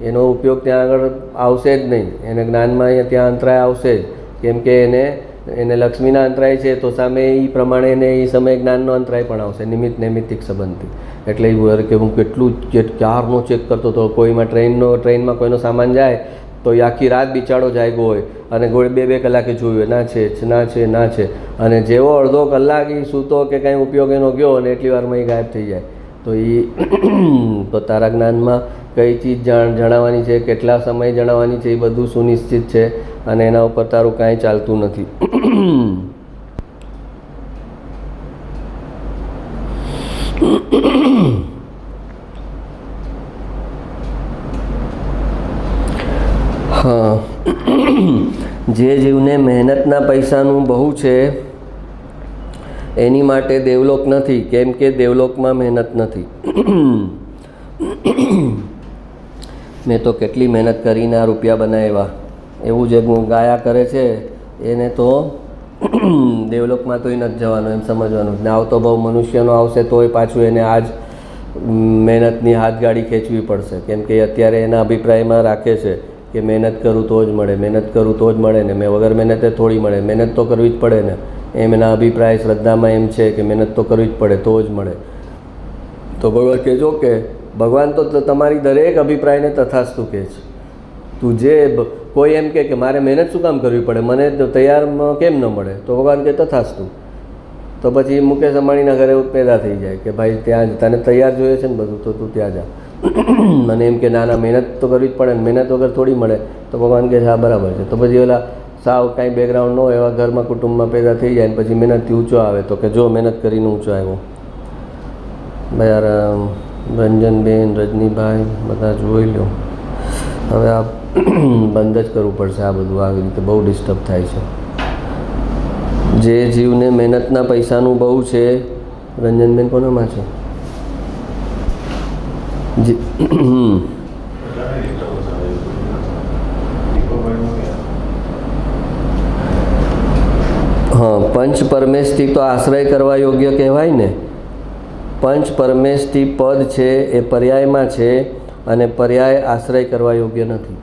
એનો ઉપયોગ ત્યાં આગળ આવશે જ નહીં, એને જ્ઞાનમાં ત્યાં અંતરાય આવશે જ. કેમ કે એને લક્ષ્મીના અંતરાય છે તો સામે એ પ્રમાણે એને એ સમયે જ્ઞાનનો અંતરાય પણ આવશે, નૈમિત્તિક સંબંધથી. એટલે એ કે હું કેટલું ક્યારનો ચેક કરતો હતો, કોઈમાં ટ્રેનમાં કોઈનો સામાન જાય તો એ આખી રાત બિચારો જાગ્યો હોય અને 2-2 કલાકે જોયું ના છે, અને જેવો અડધો કલાક એ સૂતો કે કંઈ ઉપયોગ એનો ગયો અને એટલી વારમાં એ ગાયબ થઈ જાય. તો એ તો તારા જ્ઞાનમાં કઈ ચીજ જણાવવાની છે, કેટલા સમય જણાવવાની છે, એ બધું સુનિશ્ચિત છે, અને એના ઉપર તારું કાંઈ ચાલતું નથી. હા, જે જીવને મહેનતના પૈસાનું બહુ છે એની માટે દેવલોક નથી, કેમ કે દેવલોકમાં મહેનત નથી. મેં તો કેટલી મહેનત કરીને આ રૂપિયા બનાવ્યા, એવું જે ગાયા કરે છે એને તો દેવલોકમાં તોય નથી જવાનું, એમ સમજવાનું. ને આવતો બહુ મનુષ્યનો આવશે તોય પાછું એને આ જ મહેનતની હાથગાડી ખેંચવી પડશે, કેમ કે અત્યારે એના અભિપ્રાયમાં રાખે છે કે મહેનત કરું તો જ મળે, મહેનત કરું તો જ મળે ને, મેં વગર મહેનતે થોડી મળે, મહેનત તો કરવી જ પડે ને, એમ એના અભિપ્રાય શ્રદ્ધામાં એમ છે કે મહેનત તો કરવી જ પડે તો જ મળે. તો ભગવાન કહેજો કે ભગવાન તો તમારી દરેક અભિપ્રાયને તથાસ્તુ કહે છે. તું જે કોઈ એમ કે મારે મહેનત શું કામ કરવી પડે, મને તૈયારમાં કેમ ન મળે, તો ભગવાન કહે તથાસ્તુ. તો પછી મુકેશ અંબાણીના ઘરે પેદા થઈ જાય કે ભાઈ ત્યાં તને તૈયાર જોઈએ છે ને બધું, તો તું ત્યાં જા. મને એમ કે ના મહેનત તો કરવી જ પડે ને, મહેનત વગર થોડી મળે, તો ભગવાન કહે હા બરાબર છે. તો પછી ઓલા સાવ કાંઈ બેકગ્રાઉન્ડ ન હોય એવા ઘરમાં કુટુંબમાં પેદા થઈ જાય ને પછી મહેનતથી ઊંચો આવે તો કે જો મહેનત કરીને ઊંચો આવ્યો. ભાઈ રંજનબેન, રજનીભાઈ બધા જોઈ લો. હવે આ બંધ જ કરવું પડશે આ બધું, આવી રીતે બહુ ડિસ્ટર્બ થાય છે. જે જીવને મહેનતના પૈસાનું બહુ છે, રંજનબેન કોનામાં છે? હા, પંચ પરમેશથી તો આશ્રય કરવા યોગ્ય કહેવાય ને. પંચ પરમેશથી પદ છે એ પર્યાયમાં છે, અને પર્યાય આશ્રય કરવા યોગ્ય નથી.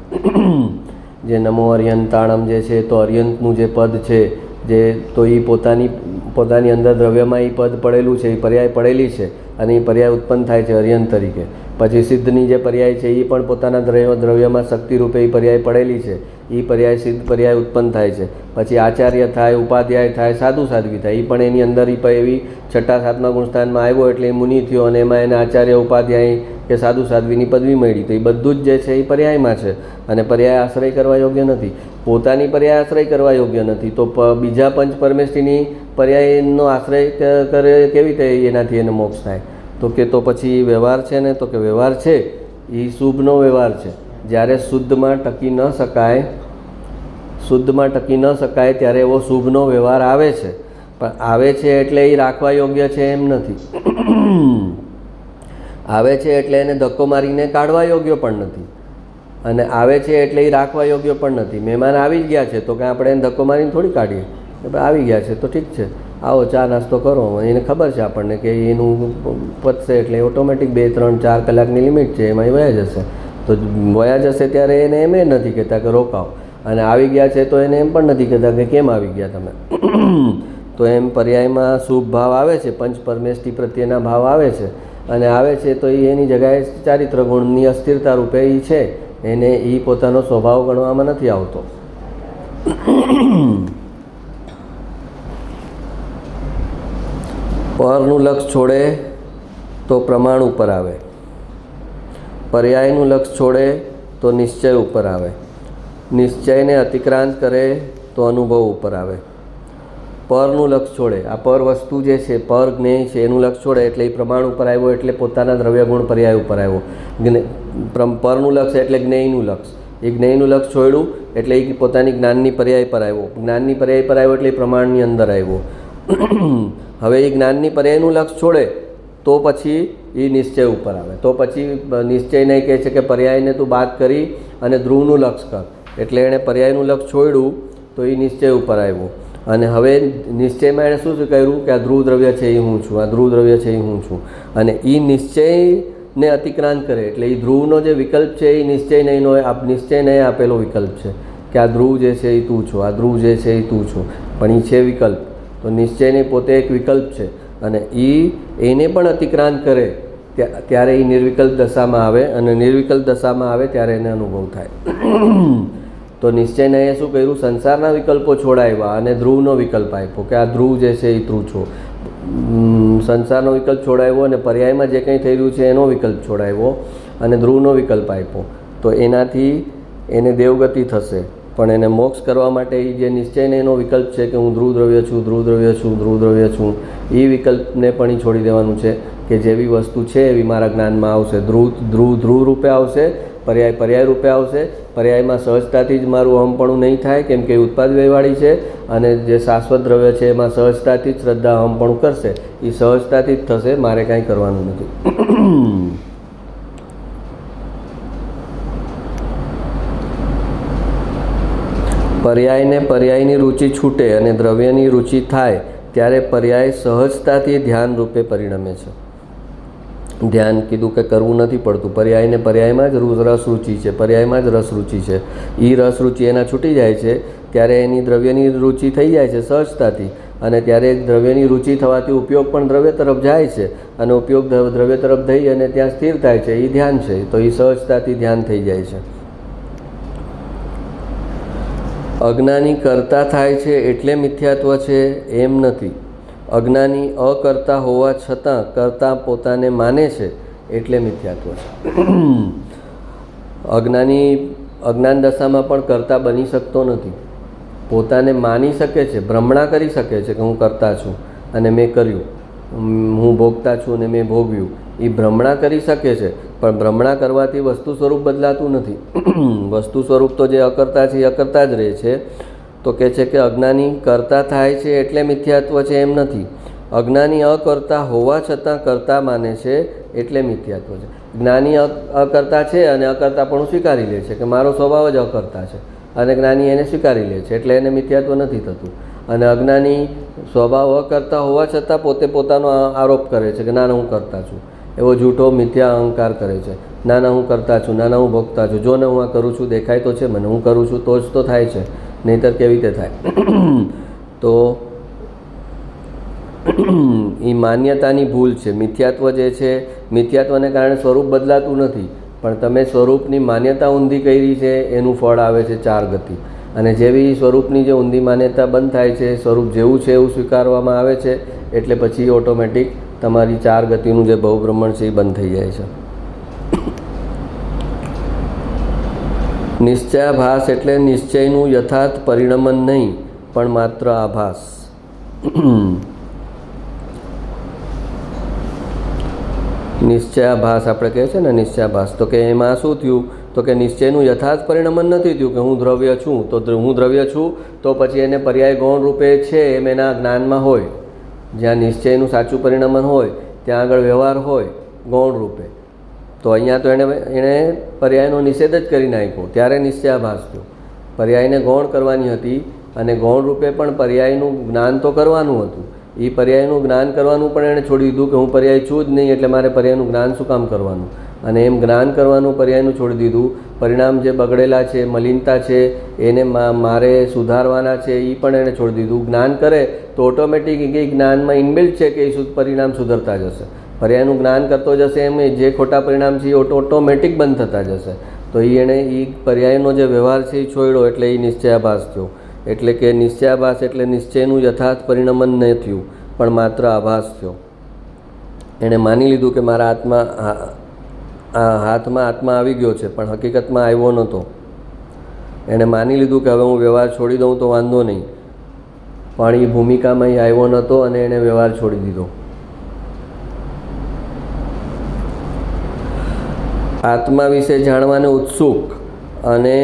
જે નમો અર્યંતાણમ જે છે, તો અર્યંતનું જે પદ છે, જે તો એ પોતાની અંદર દ્રવ્યમાં એ પદ પડેલું છે, એ પર્યાય પડેલી છે, અને એ પર્યાય ઉત્પન્ન થાય છે અર્યંત તરીકે. પછી સિદ્ધની જે પર્યાય છે એ પણ પોતાના દ્રવ્યમાં શક્તિ રૂપે એ પર્યાય પડેલી છે, એ પર્યાય સિદ્ધ પર્યાય ઉત્પન્ન થાય છે. પછી આચાર્ય થાય, ઉપાધ્યાય થાય, સાધુ સાધ્વી થાય, એ પણ એની અંદર એવી 6ઠા 7મા ગુણસ્થાનમાં આવ્યો એટલે એ મુનિ થયો, અને એમાં એને આચાર્ય, ઉપાધ્યાય કે સાધુ સાધ્વીની પદવી મળી. તો એ બધું જ જે છે એ પર્યાયમાં છે, અને પર્યાય આશ્રય કરવા યોગ્ય નથી. પોતાની પર્યાય આશ્રય કરવા યોગ્ય નથી, તો બીજા પંચ પરમેષ્ઠીની પર્યાયનો આશ્રય કરે કેવી રીતે એનાથી એને મોક્ષ થાય? તો કે તો પછી વ્યવહાર છે ને, તો કે વ્યવહાર છે એ શુભનો વ્યવહાર છે. જ્યારે શુદ્ધમાં ટકી ન શકાય ત્યારે એવો શુભનો વ્યવહાર આવે છે, પણ આવે છે એટલે એ રાખવા યોગ્ય છે એમ નથી. આવે છે એટલે એને ધક્કો મારીને કાઢવા યોગ્ય પણ નથી, અને આવે છે એટલે એ રાખવા યોગ્ય પણ નથી. મહેમાન આવી જ ગયા છે તો કે આપણે એને ધક્કો મારીને થોડી કાઢીએ, આવી ગયા છે તો ઠીક છે, આવો ચા નાસ્તો કરો. એને ખબર છે આપણને કે એનું પતશે એટલે ઓટોમેટિક 2, 3, 4 કલાકની લિમિટ છે, એમાં એ વયા જશે. તો વયા જશે ત્યારે એને એમ નથી કહેતા કે રોકાવ, અને આવી ગયા છે તો એને એમ પણ નથી કહેતા કે કેમ આવી ગયા તમે. તો એમ પર્યાયમાં શુભ ભાવ આવે છે, પંચ પરમેષ્ટિ પ્રત્યેના ભાવ આવે છે, અને આવે છે તો એની જગ્યાએ ચારિત્ર ગુણની અસ્થિરતા રૂપે એ છે, એને એ પોતાનો સ્વભાવ ગણવામાં નથી આવતો. પરનું લક્ષ છોડે તો પ્રમાણ ઉપર આવે, પર્યાયનું લક્ષ છોડે તો નિશ્ચય ઉપર આવે, નિશ્ચયને અતિક્રાંત કરે તો અનુભવ ઉપર આવે. પરનું લક્ષ છોડે, આ પર વસ્તુ જે છે, પર જ્ઞેય છે, એનું લક્ષ છોડે એટલે એ પ્રમાણ ઉપર આવ્યો, એટલે પોતાના દ્રવ્ય ગુણ પર્યાય ઉપર આવ્યો. પરનું લક્ષ એટલે જ્ઞેયનું લક્ષ, એ જ્ઞેયનું લક્ષ છોડ્યું એટલે એ પોતાની જ્ઞાનની પર્યાય પર આવ્યો, જ્ઞાનની પર્યાય પર આવ્યો એટલે એ પ્રમાણની અંદર આવ્યો. હવે એ જ્ઞાનની પર્યાયનું લક્ષ છોડે તો પછી એ નિશ્ચય ઉપર આવે, તો પછી નિશ્ચય નહીં કહે છે કે પર્યાયને તું બાદ કરી અને ધ્રુવનું લક્ષ કર, એટલે એણે પર્યાયનું લક્ષ છોડ્યું તો એ નિશ્ચય ઉપર આવ્યો. અને હવે નિશ્ચયમાં એણે શું કર્યું કે આ ધ્રુવ દ્રવ્ય છે એ હું છું, આ ધ્રુવ દ્રવ્ય છે એ હું છું, અને એ નિશ્ચયને અતિક્રાંત કરે એટલે એ ધ્રુવનો જે વિકલ્પ છે એ નિશ્ચય નહીંનો નિશ્ચય નહીં આપેલો વિકલ્પ છે કે આ ધ્રુવ જે છે એ તું છો, આ ધ્રુવ જે છે એ તું છો, પણ એ છે વિકલ્પ. તો નિશ્ચયને પોતે એક વિકલ્પ છે, અને એને પણ અતિક્રાંત કરે ત્યારે એ નિર્વિકલ્પ દશામાં આવે, અને નિર્વિકલ્પ દશામાં આવે ત્યારે એને અનુભવ થાય. તો નિશ્ચયને એ શું કર્યું, સંસારના વિકલ્પો છોડાવ્યા અને ધ્રુવનો વિકલ્પ આપ્યો કે આ ધ્રુવ જે છે એ તું છો. સંસારનો વિકલ્પ છોડાવ્યો અને પર્યાયમાં જે કંઈ થઈ રહ્યું છે એનો વિકલ્પ છોડાવ્યો અને ધ્રુવનો વિકલ્પ આપ્યો. તો એનાથી એને દેવગતિ થશે, પણ એને મોક્ષ કરવા માટે એ જે નિશ્ચયને એનો વિકલ્પ છે કે હું ધ્રુવ દ્રવ્ય છું, ધ્રુવ દ્રવ્ય છું, ધ્રુવ દ્રવ્ય છું, એ વિકલ્પને પણ એ છોડી દેવાનું છે કે જેવી વસ્તુ છે એવી મારા જ્ઞાનમાં આવશે. ધ્રુવ રૂપે આવશે, પર્યાય રૂપે આવશે. પર્યાયમાં સહજતાથી જ મારું અહમપણું નહીં થાય, કેમ કે ઉત્પાદ વ્યયવાળી છે, અને જે શાશ્વત દ્રવ્ય છે એમાં સહજતાથી જ શ્રદ્ધા અહમપણું કરશે, એ સહજતાથી જ થશે, મારે કાંઈ કરવાનું નથી. પર્યાયને પર્યાયની રુચિ છૂટે અને દ્રવ્યની રુચિ થાય ત્યારે પર્યાય સહજતાથી ધ્યાન રૂપે પરિણમે છે. ધ્યાન કીધું કે કરવું નથી પડતું, પર્યાયને પર્યાયમાં જ રસ રુચિ છે, પર્યાયમાં જ રસ રુચિ છે. એ રસ રુચિ એના છૂટી જાય છે ત્યારે એની દ્રવ્યની રુચિ થઈ જાય છે સહજતાથી, અને ત્યારે દ્રવ્યની રુચિ થવાથી ઉપયોગ પણ દ્રવ્ય તરફ જાય છે, અને ઉપયોગ દ્રવ્ય તરફ થઈ અને ત્યાં સ્થિર થાય છે, એ ધ્યાન છે. તો એ સહજતાથી ધ્યાન થઈ જાય છે. અજ્ઞાની કરતા થાય છે એટલે મિથ્યાત્વ છે એમ નથી. અજ્ઞાની અકર્તા હોવા છતાં કરતા પોતાને માને છે એટલે મિથ્યાત્વ છે. અજ્ઞાન દશામાં પણ કરતા બની શકતો નથી, પોતાને માની શકે છે, ભ્રમણા કરી શકે છે કે હું કરતા છું અને મેં કર્યું, હું ભોગતા છું અને મેં ભોગવ્યું, એ ભ્રમણા કરી શકે છે, પણ ભ્રમણા કરવાથી વસ્તુ સ્વરૂપ બદલાતું નથી. વસ્તુ સ્વરૂપ તો જે અકર્તા છે એ અકર્તા જ રહે છે. તો કહે છે કે અજ્ઞાની કરતા થાય છે એટલે મિથ્યાત્વ છે એમ નથી. અજ્ઞાની અકર્તા હોવા છતાં કરતા માને છે એટલે મિથ્યાત્વ છે. જ્ઞાની અકર્તા છે અને અકર્તા પણ સ્વીકારી લે છે કે મારો સ્વભાવ જ અકર્તા છે, અને જ્ઞાની એને સ્વીકારી લે છે એટલે એને મિથ્યાત્વ નથી થતું. અને અજ્ઞાની સ્વભાવ અકર્તા હોવા છતાં પોતે પોતાનો આરોપ કરે છે કે ના હું કરતા છું, એવો જૂઠો મિથ્યા અહંકાર કરે છે. ના હું કરતા છું, ના હું ભોગતા છું, જો ને હું આ કરું છું દેખાય તો છે મને, હું કરું છું તો જ તો થાય છે, નહીંતર કેવી રીતે થાય. તો એ માન્યતાની ભૂલ છે. મિથ્યાત્વ જે છે, મિથ્યાત્વને કારણે સ્વરૂપ બદલાતું નથી, પણ તમે સ્વરૂપની માન્યતા ઊંધી કરી છે એનું ફળ આવે છે 4 ગતિ. અને જેવી સ્વરૂપની જે ઊંધી માન્યતા બંધ થાય છે, સ્વરૂપ જેવું છે એવું સ્વીકારવામાં આવે છે, એટલે પછી ઓટોમેટિક તમારી 4 ગતિનું જે બહુબ્રહ્મણ છે એ બંધ થઈ જાય છે. નિશ્ચયાભાસ એટલે નિશ્ચયનું યથાર્થ પરિણમન નહીં, પણ માત્ર આભાસ. નિશ્ચયાભાસ આપણે કહે છે ને, નિશ્ચયાભાસ, તો કે એમાં શું થયું, તો કે નિશ્ચયનું યથાર્થ પરિણમન નથી થયું કે હું દ્રવ્ય છું, તો હું દ્રવ્ય છું તો પછી એને પર્યાય ગૌણ રૂપે છે એમ એના જ્ઞાનમાં હોય. જ્યાં નિશ્ચયનું સાચું પરિણમન હોય ત્યાં આગળ વ્યવહાર હોય ગૌણ રૂપે. તો અહીંયા તો એણે પર્યાયનો નિષેધ જ કરી નાખ્યો, ત્યારે નિશ્ચયાભાસ થયો. પર્યાયને ગૌણ કરવાની હતી અને ગૌણ રૂપે પણ પર્યાયનું જ્ઞાન તો કરવાનું હતું. એ પર્યાયનું જ્ઞાન કરવાનું પણ એણે છોડી દીધું કે હું પર્યાય છું જ નહીં, એટલે મારે પર્યાયનું જ્ઞાન શું કામ કરવાનું. અને એમ જ્ઞાન કરવાનું પર્યાયનું છોડી દીધું. પરિણામ જે બગડેલા છે, મલિનતા છે, એને મારે સુધારવાના છે, એ પણ એણે છોડી દીધું. જ્ઞાન કરે તો ઓટોમેટિક એ જ્ઞાનમાં ઇનબિલ્ટ છે કે એ પરિણામ સુધરતા જશે. પર્યાયનું જ્ઞાન કરતો જશે એમ જે ખોટા પરિણામ છે એ ઓટોમેટિક બંધ થતા જશે. તો એણે એ પર્યાયનો જે વ્યવહાર છે એ છોડ્યો, એટલે એ નિશ્ચયાભાસ થયો. એટલે કે નિશ્ચયાભાસ એટલે નિશ્ચયનું યથાર્થ પરિણમન ન થયું, પણ માત્ર આભાસ થયો. એણે માની લીધું કે મારા હાથમાં આત્મા આવી ગયો છે, પણ હકીકતમાં આવ્યો નહોતો. એણે માની લીધું કે હવે હું વ્યવહાર છોડી દઉં તો વાંધો નહીં, પણ એ ભૂમિકામાં એ આવ્યો નહોતો અને એણે વ્યવહાર છોડી દીધો. આત્મા વિશે જાણવાને ઉત્સુક અને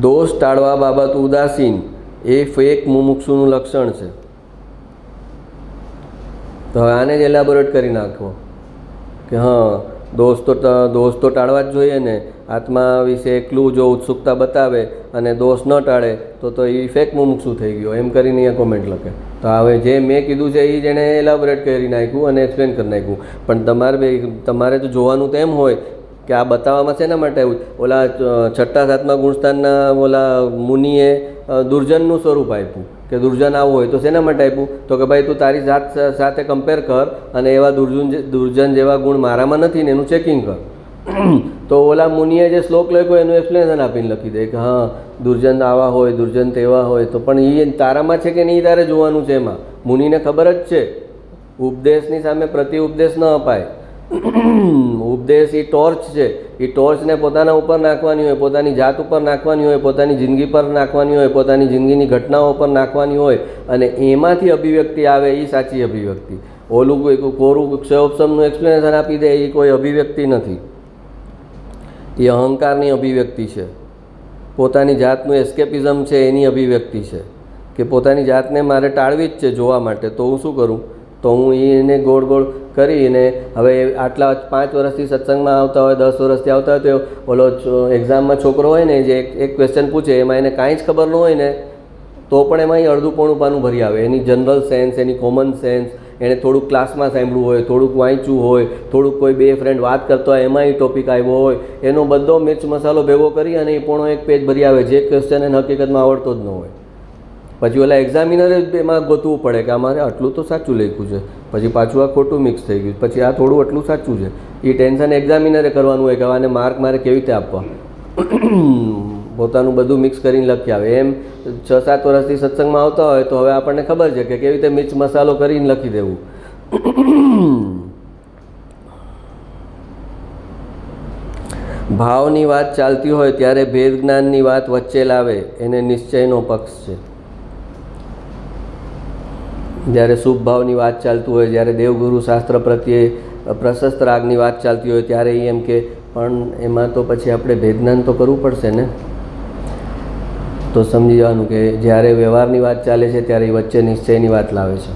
દોષ ટાળવા બાબત ઉદાસીન એ ફેક મુમુક્ષુનું લક્ષણ છે. તો હવે આને જ એલાબોરેટ કરી નાખવો કે હા, દોષ તો ટાળવા જ જોઈએ ને. આત્મા વિશે એકલું જો ઉત્સુકતા બતાવે અને દોષ ન ટાળે તો એ ફેક મુમુક્ષુ થઈ ગયો, એમ કરીને અહીંયા કોમેન્ટ લખે. તો હવે જે મેં કીધું છે એ જ એણે એલાબોરેટ કરી નાખ્યું અને એક્સપ્લેન કરી નાખ્યું. પણ તમારે તો જોવાનું તો એમ હોય કે આ બતાવવામાં શેના માટે આવ્યું. ઓલા 6ઠ્ઠા 7મા ગુણસ્થાનના ઓલા મુનિએ દુર્જનનું સ્વરૂપ આપ્યું કે દુર્જન આવું હોય તો શેના માટે આપ્યું? તો કે ભાઈ તું તારી જાત સાથે કમ્પેર કર અને એવા દુર્જન જેવા ગુણ મારામાં નથી ને એનું ચેકિંગ કર. તો ઓલા મુનિએ જે શ્લોક લખ્યો એનું એક્સપ્લેનેશન આપીને લખી દે કે હા, દુર્જન આવા હોય, દુર્જન તેવા હોય. તો પણ એ તારામાં છે કે નહીં તારે જોવાનું છે. એમાં મુનિને ખબર જ છે ઉપદેશની સામે પ્રતિ ઉપદેશ ન અપાય. ઉપદેશ એ ટોર્ચ છે. એ ટોર્ચને પોતાના ઉપર નાખવાની હોય, પોતાની જાત ઉપર નાખવાની હોય, પોતાની જિંદગી પર નાખવાની હોય, પોતાની જિંદગીની ઘટનાઓ પર નાખવાની હોય, અને એમાંથી અભિવ્યક્તિ આવે એ સાચી અભિવ્યક્તિ. ઓલું કોઈ કોરું ક્ષયોપશમનું એક્સપ્લેનેશન આપી દે એ કોઈ અભિવ્યક્તિ નથી, એ અહંકારની અભિવ્યક્તિ છે. પોતાની જાતનું એસ્કેપિઝમ છે એની અભિવ્યક્તિ છે કે પોતાની જાતને મારે ટાળવી જ છે જોવા માટે. તો હું શું કરું? તો હું એને ગોળ ગોળ કરીને હવે આટલા 5 વર્ષથી સત્સંગમાં આવતા હોય, 10 વર્ષથી આવતા હોય, તો ઓલો એક્ઝામમાં છોકરો હોય ને જે એક ક્વેશ્ચન પૂછે એમાં એને કાંઈ જ ખબર ન હોય ને તો પણ એમાં અડધું પોણું પાનું ભરી આવે. એની જનરલ સેન્સ, એની કોમન સેન્સ, એણે થોડુંક ક્લાસમાં સાંભળ્યું હોય, થોડુંક વાંચ્યું હોય, થોડુંક કોઈ 2 ફ્રેન્ડ વાત કરતો હોય એમાં એ ટોપિક આવ્યો હોય, એનો બધો મિર્ચ મસાલો ભેગો કરી અને એ પોણો 1 પેજ ભરી આવે જે ક્વેશ્ચન એને હકીકતમાં આવડતો જ ન હોય. પછી ઓલા એક્ઝામિનરે એમાં ગોતવું પડે કે અમારે આટલું તો સાચું લખ્યું છે, પછી પાછું આ ખોટું મિક્સ થઈ ગયું, પછી આ થોડું આટલું સાચું છે. એ ટેન્શન એક્ઝામિનરે કરવાનું હોય કે આને માર્ક મારે કેવી રીતે આપવા. પોતાનું બધું મિક્સ કરીને લખી આવે. એમ 6-7 વર્ષથી સત્સંગમાં આવતા હોય તો હવે આપણને ખબર છે કે કેવી રીતે મિર્ચ મસાલો કરીને લખી દેવું. ભાવની વાત ચાલતી હોય ત્યારે ભેદ જ્ઞાનની વાત વચ્ચે લાવે એને નિશ્ચયનો પક્ષ છે. જ્યારે શુભ ભાવની વાત ચાલતું હોય, જ્યારે દેવગુરુ શાસ્ત્ર પ્રત્યે પ્રશસ્ત રાગની વાત ચાલતી હોય ત્યારે એમ કે પણ એમાં તો પછી આપણે ભેદજ્ઞાન તો કરવું પડશે ને. તો સમજી જવાનું કે જ્યારે વ્યવહારની વાત ચાલે છે ત્યારે એ વચ્ચે નિશ્ચયની વાત લાવે છે.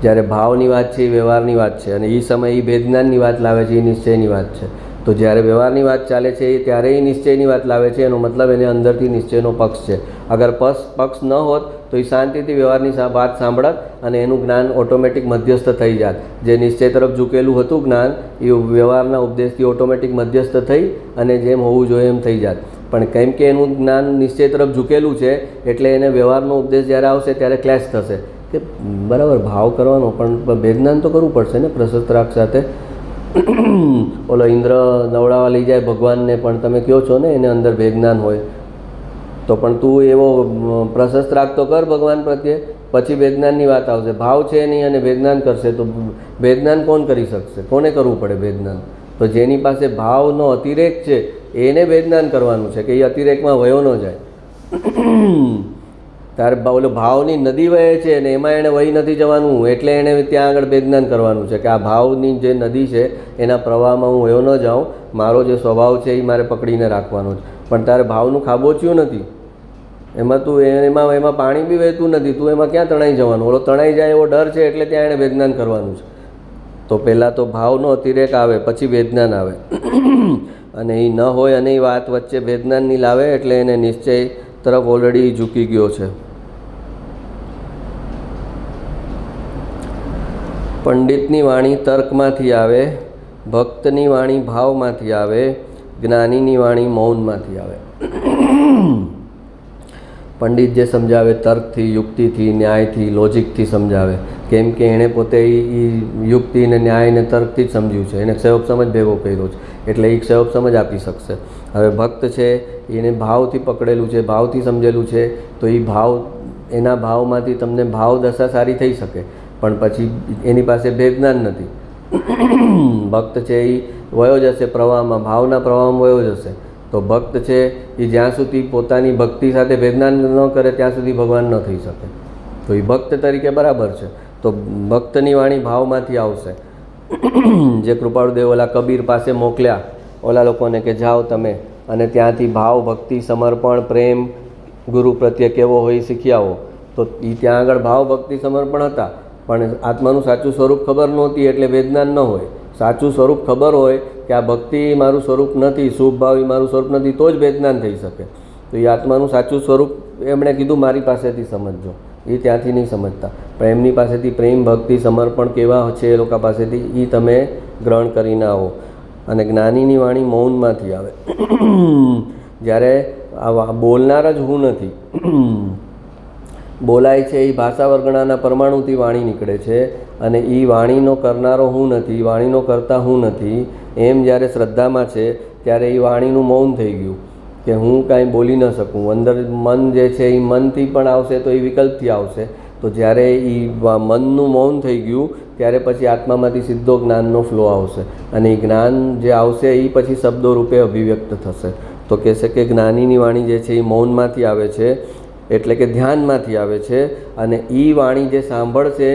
જ્યારે ભાવની વાત છે એ વ્યવહારની વાત છે અને એ સમયે એ ભેદજ્ઞાનની વાત લાવે છે, એ નિશ્ચયની વાત છે. તો જ્યારે વ્યવહારની વાત ચાલે છે ત્યારે એ નિશ્ચયની વાત લાવે છે. એનો મતલબ એને અંદરથી નિશ્ચયનો પક્ષ છે. અગર પક્ષ ન હોત તો એ શાંતિથી વ્યવહારની વાત સાંભળત અને એનું જ્ઞાન ઓટોમેટિક મધ્યસ્થ થઈ જાત. જે નિશ્ચય તરફ ઝૂકેલું હતું જ્ઞાન એ વ્યવહારના ઉપદેશથી ઓટોમેટિક મધ્યસ્થ થઈ અને જેમ હોવું જોઈએ એમ થઈ જાત. પણ કેમ કે એનું જ્ઞાન નિશ્ચય તરફ ઝૂકેલું છે એટલે એને વ્યવહારનો ઉપદેશ જ્યારે આવશે ત્યારે ક્લેશ થશે કે બરાબર ભાવ કરવાનો પણ ભેદજ્ઞાન તો કરવું પડશે ને પ્રશસ્ત રાગ સાથે. ઓલો ઇન્દ્ર નવડાવવા લઈ જાય ભગવાનને, પણ તમે કહો છો ને એને અંદર ભેદજ્ઞાન હોય, તો પણ તું એવો પ્રશસ્ત રાગ તો કર ભગવાન પ્રત્યે, પછી ભેદજ્ઞાનની વાત આવશે. ભાવ છે નહીં અને ભેદજ્ઞાન કરશે તો ભેદજ્ઞાન કોણ કરી શકશે? કોને કરવું પડે ભેદજ્ઞાન? તો જેની પાસે ભાવનો અતિરેક છે એને ભેદજ્ઞાન કરવાનું છે કે એ અતિરેકમાં વયો ન જાય. તારે ઓલો ભાવની નદી વહે છે અને એમાં એણે વહી નથી જવાનું એટલે એણે ત્યાં આગળ ભેદજ્ઞાન કરવાનું છે કે આ ભાવની જે નદી છે એના પ્રવાહમાં હું વયો ન જાઉં, મારો જે સ્વભાવ છે એ મારે પકડીને રાખવાનો છે. પણ તારે ભાવનું ખાબોચ્યું નથી, એમાં તું એમાં પાણી બી વહેતું નથી, તું એમાં ક્યાં તણાઈ જવાનું? ઓલો તણાઈ જાય એવો ડર છે એટલે ત્યાં એણે ભેદજ્ઞાન કરવાનું છે. તો પહેલાં તો ભાવનો અતિરેક આવે પછી ભેદજ્ઞાન આવે અને એ ન હોય અને એ વાત વચ્ચે ભેદજ્ઞાનની લાવે એટલે એને નિશ્ચય તરફ ઓલરેડી ઝૂકી ગયો છે. પંડિતની વાણી તર્કમાંથી આવે, ભક્તની વાણી ભાવમાંથી આવે, જ્ઞાનીની વાણી મૌનમાંથી આવે. પંડિત જે સમજાવે તર્કથી, યુક્તિથી, ન્યાયથી, લોજિકથી સમજાવે, કેમ કે એણે પોતે એ યુક્તિ ને ન્યાય ને તર્કથી જ સમજ્યું છે, એને ક્ષયોપસમ જ ભેગો કર્યો છે, એટલે એ ક્ષયોપસમ જ આપી શકશે. હવે ભક્ત છે એને ભાવથી પકડેલું છે, ભાવથી સમજેલું છે, તો એ ભાવ, એના ભાવમાંથી તમને ભાવ દશા સારી થઈ શકે, પણ પછી એની પાસે ભેદજ્ઞાન નથી. ભક્ત છે એ વયો જશે પ્રવાહમાં, ભાવના પ્રવાહમાં વયો જશે. તો ભક્ત છે એ જ્યાં સુધી પોતાની ભક્તિ સાથે ભેદજ્ઞાન ન કરે ત્યાં સુધી ભગવાન ન થઈ શકે. તો એ ભક્ત તરીકે બરાબર છે. તો ભક્તની વાણી ભાવમાંથી આવશે. જે કૃપાળુદેવ ઓલા કબીર પાસે મોકલ્યા ઓલા લોકોને કે જાઓ તમે અને ત્યાંથી ભાવ, ભક્તિ, સમર્પણ, પ્રેમ ગુરુ પ્રત્યે કેવો હોય શીખી આવો. તો એ ત્યાં આગળ ભાવ, ભક્તિ, સમર્પણ હતા, પણ આત્માનું સાચું સ્વરૂપ ખબર નહોતી, એટલે વેદનાન ન હોય. સાચું સ્વરૂપ ખબર હોય કે આ ભક્તિ મારું સ્વરૂપ નથી, શુભ ભાવ એ મારું સ્વરૂપ નથી, તો જ વેદનાન થઈ શકે. તો એ આત્માનું સાચું સ્વરૂપ એમણે કીધું મારી પાસેથી સમજજો, એ ત્યાંથી નહીં સમજતા, પણ એમની પાસેથી પ્રેમ, ભક્તિ, સમર્પણ કેવા છે એ લોકો પાસેથી એ તમે ગ્રહણ કરીને આવો. અને જ્ઞાનીની વાણી મૌનમાંથી આવે. જ્યારે આ બોલનાર જ હું નથી, બોલાય છે એ ભાષા વર્ગણાના પરમાણુથી વાણી નીકળે છે, અને એ વાણીનો કરનારો હું નથી, વાણીનો કરતા હું નથી, એમ જ્યારે શ્રદ્ધામાં છે ત્યારે એ વાણીનું મૌન થઈ ગયું કે હું કાંઈ બોલી ન શકું. અંદર મન જે છે એ મનથી પણ આવશે તો એ વિકલ્પથી આવશે. તો જ્યારે એ મનનું મૌન થઈ ગયું ત્યારે પછી આત્મામાંથી સીધો જ્ઞાનનો ફ્લો આવશે, અને એ જ્ઞાન જે આવશે એ પછી શબ્દો રૂપે અભિવ્યક્ત થશે. તો કહેશે કે જ્ઞાનીની વાણી જે છે એ મૌનમાંથી આવે છે, એટલે કે ધ્યાનમાંથી આવે છે, અને એ વાણી જે સાંભળશે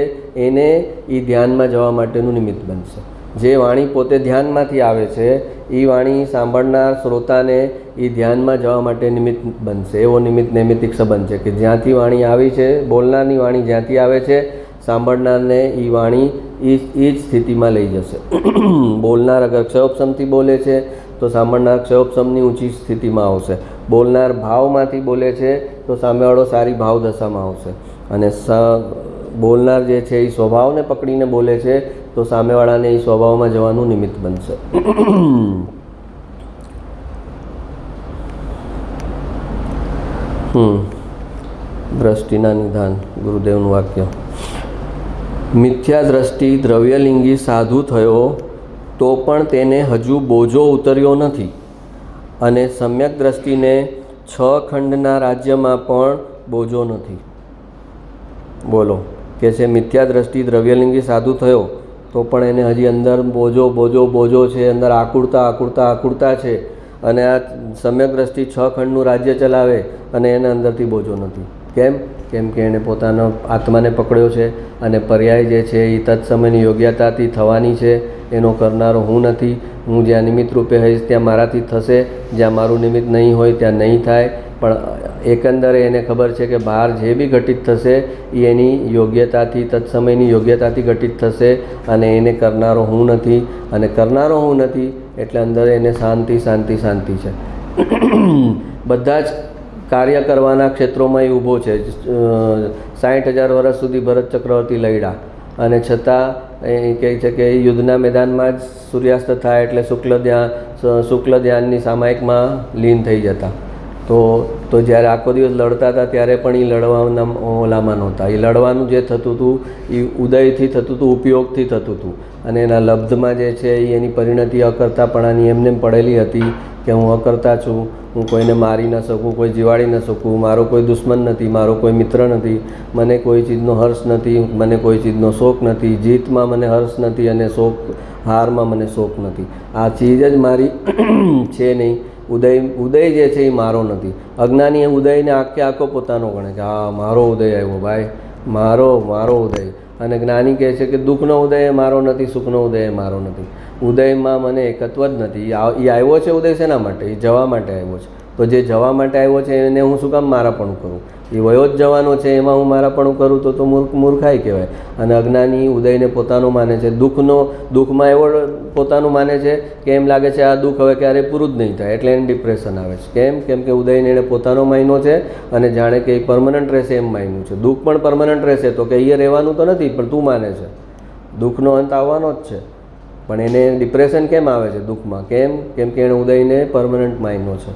એને એ ધ્યાનમાં જવા માટેનું નિમિત્ત બનશે. જે વાણી પોતે ધ્યાનમાંથી આવે છે એ વાણી સાંભળનાર શ્રોતાને એ ધ્યાનમાં જવા માટે નિમિત્ત બનશે. એવો નૈમિત્તિક સંબંધ છે કે જ્યાંથી વાણી આવી છે, બોલનારની વાણી જ્યાંથી આવે છે, સાંભળનારને એ વાણી એ જ સ્થિતિમાં લઈ જશે. બોલનાર અગર ક્ષયોપસમથી બોલે છે તો સાંભળનાર ક્ષયોપસમની ઊંચી સ્થિતિમાં આવશે. બોલનાર ભાવમાંથી બોલે છે તો સામેવાળો સારી ભાવ દશામાં આવશે, અને બોલનાર જે છે એ સ્વભાવને પકડીને બોલે છે તો સામેવાળાને એ સ્વભાવમાં જવાનું નિમિત્ત બનશે. દ્રષ્ટિના નિધાન, ગુરુદેવનું વાક્ય. મિથ્યા દ્રષ્ટિ દ્રવ્યલિંગી સાધુ થયો તો પણ તેને હજુ બોજો ઉતર્યો નથી, અને સમ્યક દ્રષ્ટિને 6 ખંડના રાજ્યમાં પણ બોજો નથી. બોલો, કે છે મિથ્યા દ્રષ્ટિ દ્રવ્યલિંગી સાધુ થયો તો પણ એને હજી અંદર બોજો છે, અંદર આકુળતા છે, અને આ સમ્યક દ્રષ્ટિ 6 ખંડનું રાજ્ય ચલાવે અને એને અંદરથી બોજો નથી. કેમ કે એણે પોતાનો આત્માને પકડ્યો છે, અને પર્યાય જે છે એ તત્સમયની યોગ્યતાથી થવાની છે, એનો કરનારો હું નથી. હું જ્યાં નિમિત્ત રૂપે હઈશ ત્યાં મારાથી થશે, જ્યાં મારું નિમિત્ત નહીં હોય ત્યાં નહીં થાય. પણ એકંદરે એને ખબર છે કે બહાર જે બી ઘટિત થશે એ એની યોગ્યતાથી, તત્સમયની યોગ્યતાથી ઘટિત થશે, અને એને કરનારો હું નથી. અને કરનારો હું નથી એટલે અંદર એને શાંતિ છે. બધા જ કાર્ય કરવાના ક્ષેત્રોમાં એ ઊભો છે. 60,000 વર્ષ સુધી ભરત ચક્રવર્તી લડ્યા, અને છતાં એ કહે છે કે યુદ્ધના મેદાનમાં જ સૂર્યાસ્ત થાય એટલે શુક્લ ધ્યાનની સામાયિકમાં લીન થઈ જતા. તો જ્યારે આખો દિવસ લડતા હતા ત્યારે પણ એ લડવાના ઓલામાં નહોતા. એ લડવાનું જે થતું હતું એ ઉદયથી થતું હતું, ઉપયોગથી થતું હતું, અને એના લબ્ધમાં જે છે એ એની પરિણતિ અકર્તાપણાની એમને પડેલી હતી કે હું અકર્તા છું, હું કોઈને મારી ન શકું, કોઈ જીવાડી ન શકું, મારો કોઈ દુશ્મન નથી, મારો કોઈ મિત્ર નથી, મને કોઈ ચીજનો હર્ષ નથી, મને કોઈ ચીજનો શોક નથી, જીતમાં મને હર્ષ નથી અને હારમાં મને શોક નથી. આ ચીજ જ મારી છે નહીં. ઉદય જે છે એ મારો નથી. અજ્ઞાની ઉદયને આખો પોતાનો ગણે છે. હા, મારો ઉદય આવ્યો ભાઈ, મારો ઉદય. અને જ્ઞાની કહે છે કે દુઃખનો ઉદય મારો નથી, સુખનો ઉદય મારો નથી. ઉદયમાં મને એકત્વ જ નથી. એ આવ્યો છે ઉદય શેના માટે? એ જવા માટે આવ્યો છે. તો જે જવા માટે આવ્યો છે એને હું શું કામ મારાપણું કરું? એ વયો જ જવાનો છે, એમાં હું મારાપણું કરું તો મૂર્ખાઈ કહેવાય. અને અજ્ઞાની ઉદયને પોતાનું માને છે. દુઃખમાં એવો પોતાનું માને છે કે એમ લાગે છે આ દુઃખ હવે ક્યારેય પૂરું જ નહીં થાય, એટલે એને ડિપ્રેશન આવે છે. કેમ કે ઉદયને એને પોતાનો માયનો છે, અને જાણે કે એ પરમનન્ટ રહેશે એમ માયનું છે. દુઃખ પણ પરમનન્ટ રહેશે, તો કે અહીંયા રહેવાનું તો નથી, પણ તું માને છે દુઃખનો અંત આવવાનો જ છે. પણ એને ડિપ્રેશન કેમ આવે છે દુઃખમાં? કેમ કે એણે ઉદયને પરમનન્ટ માન્યો છે.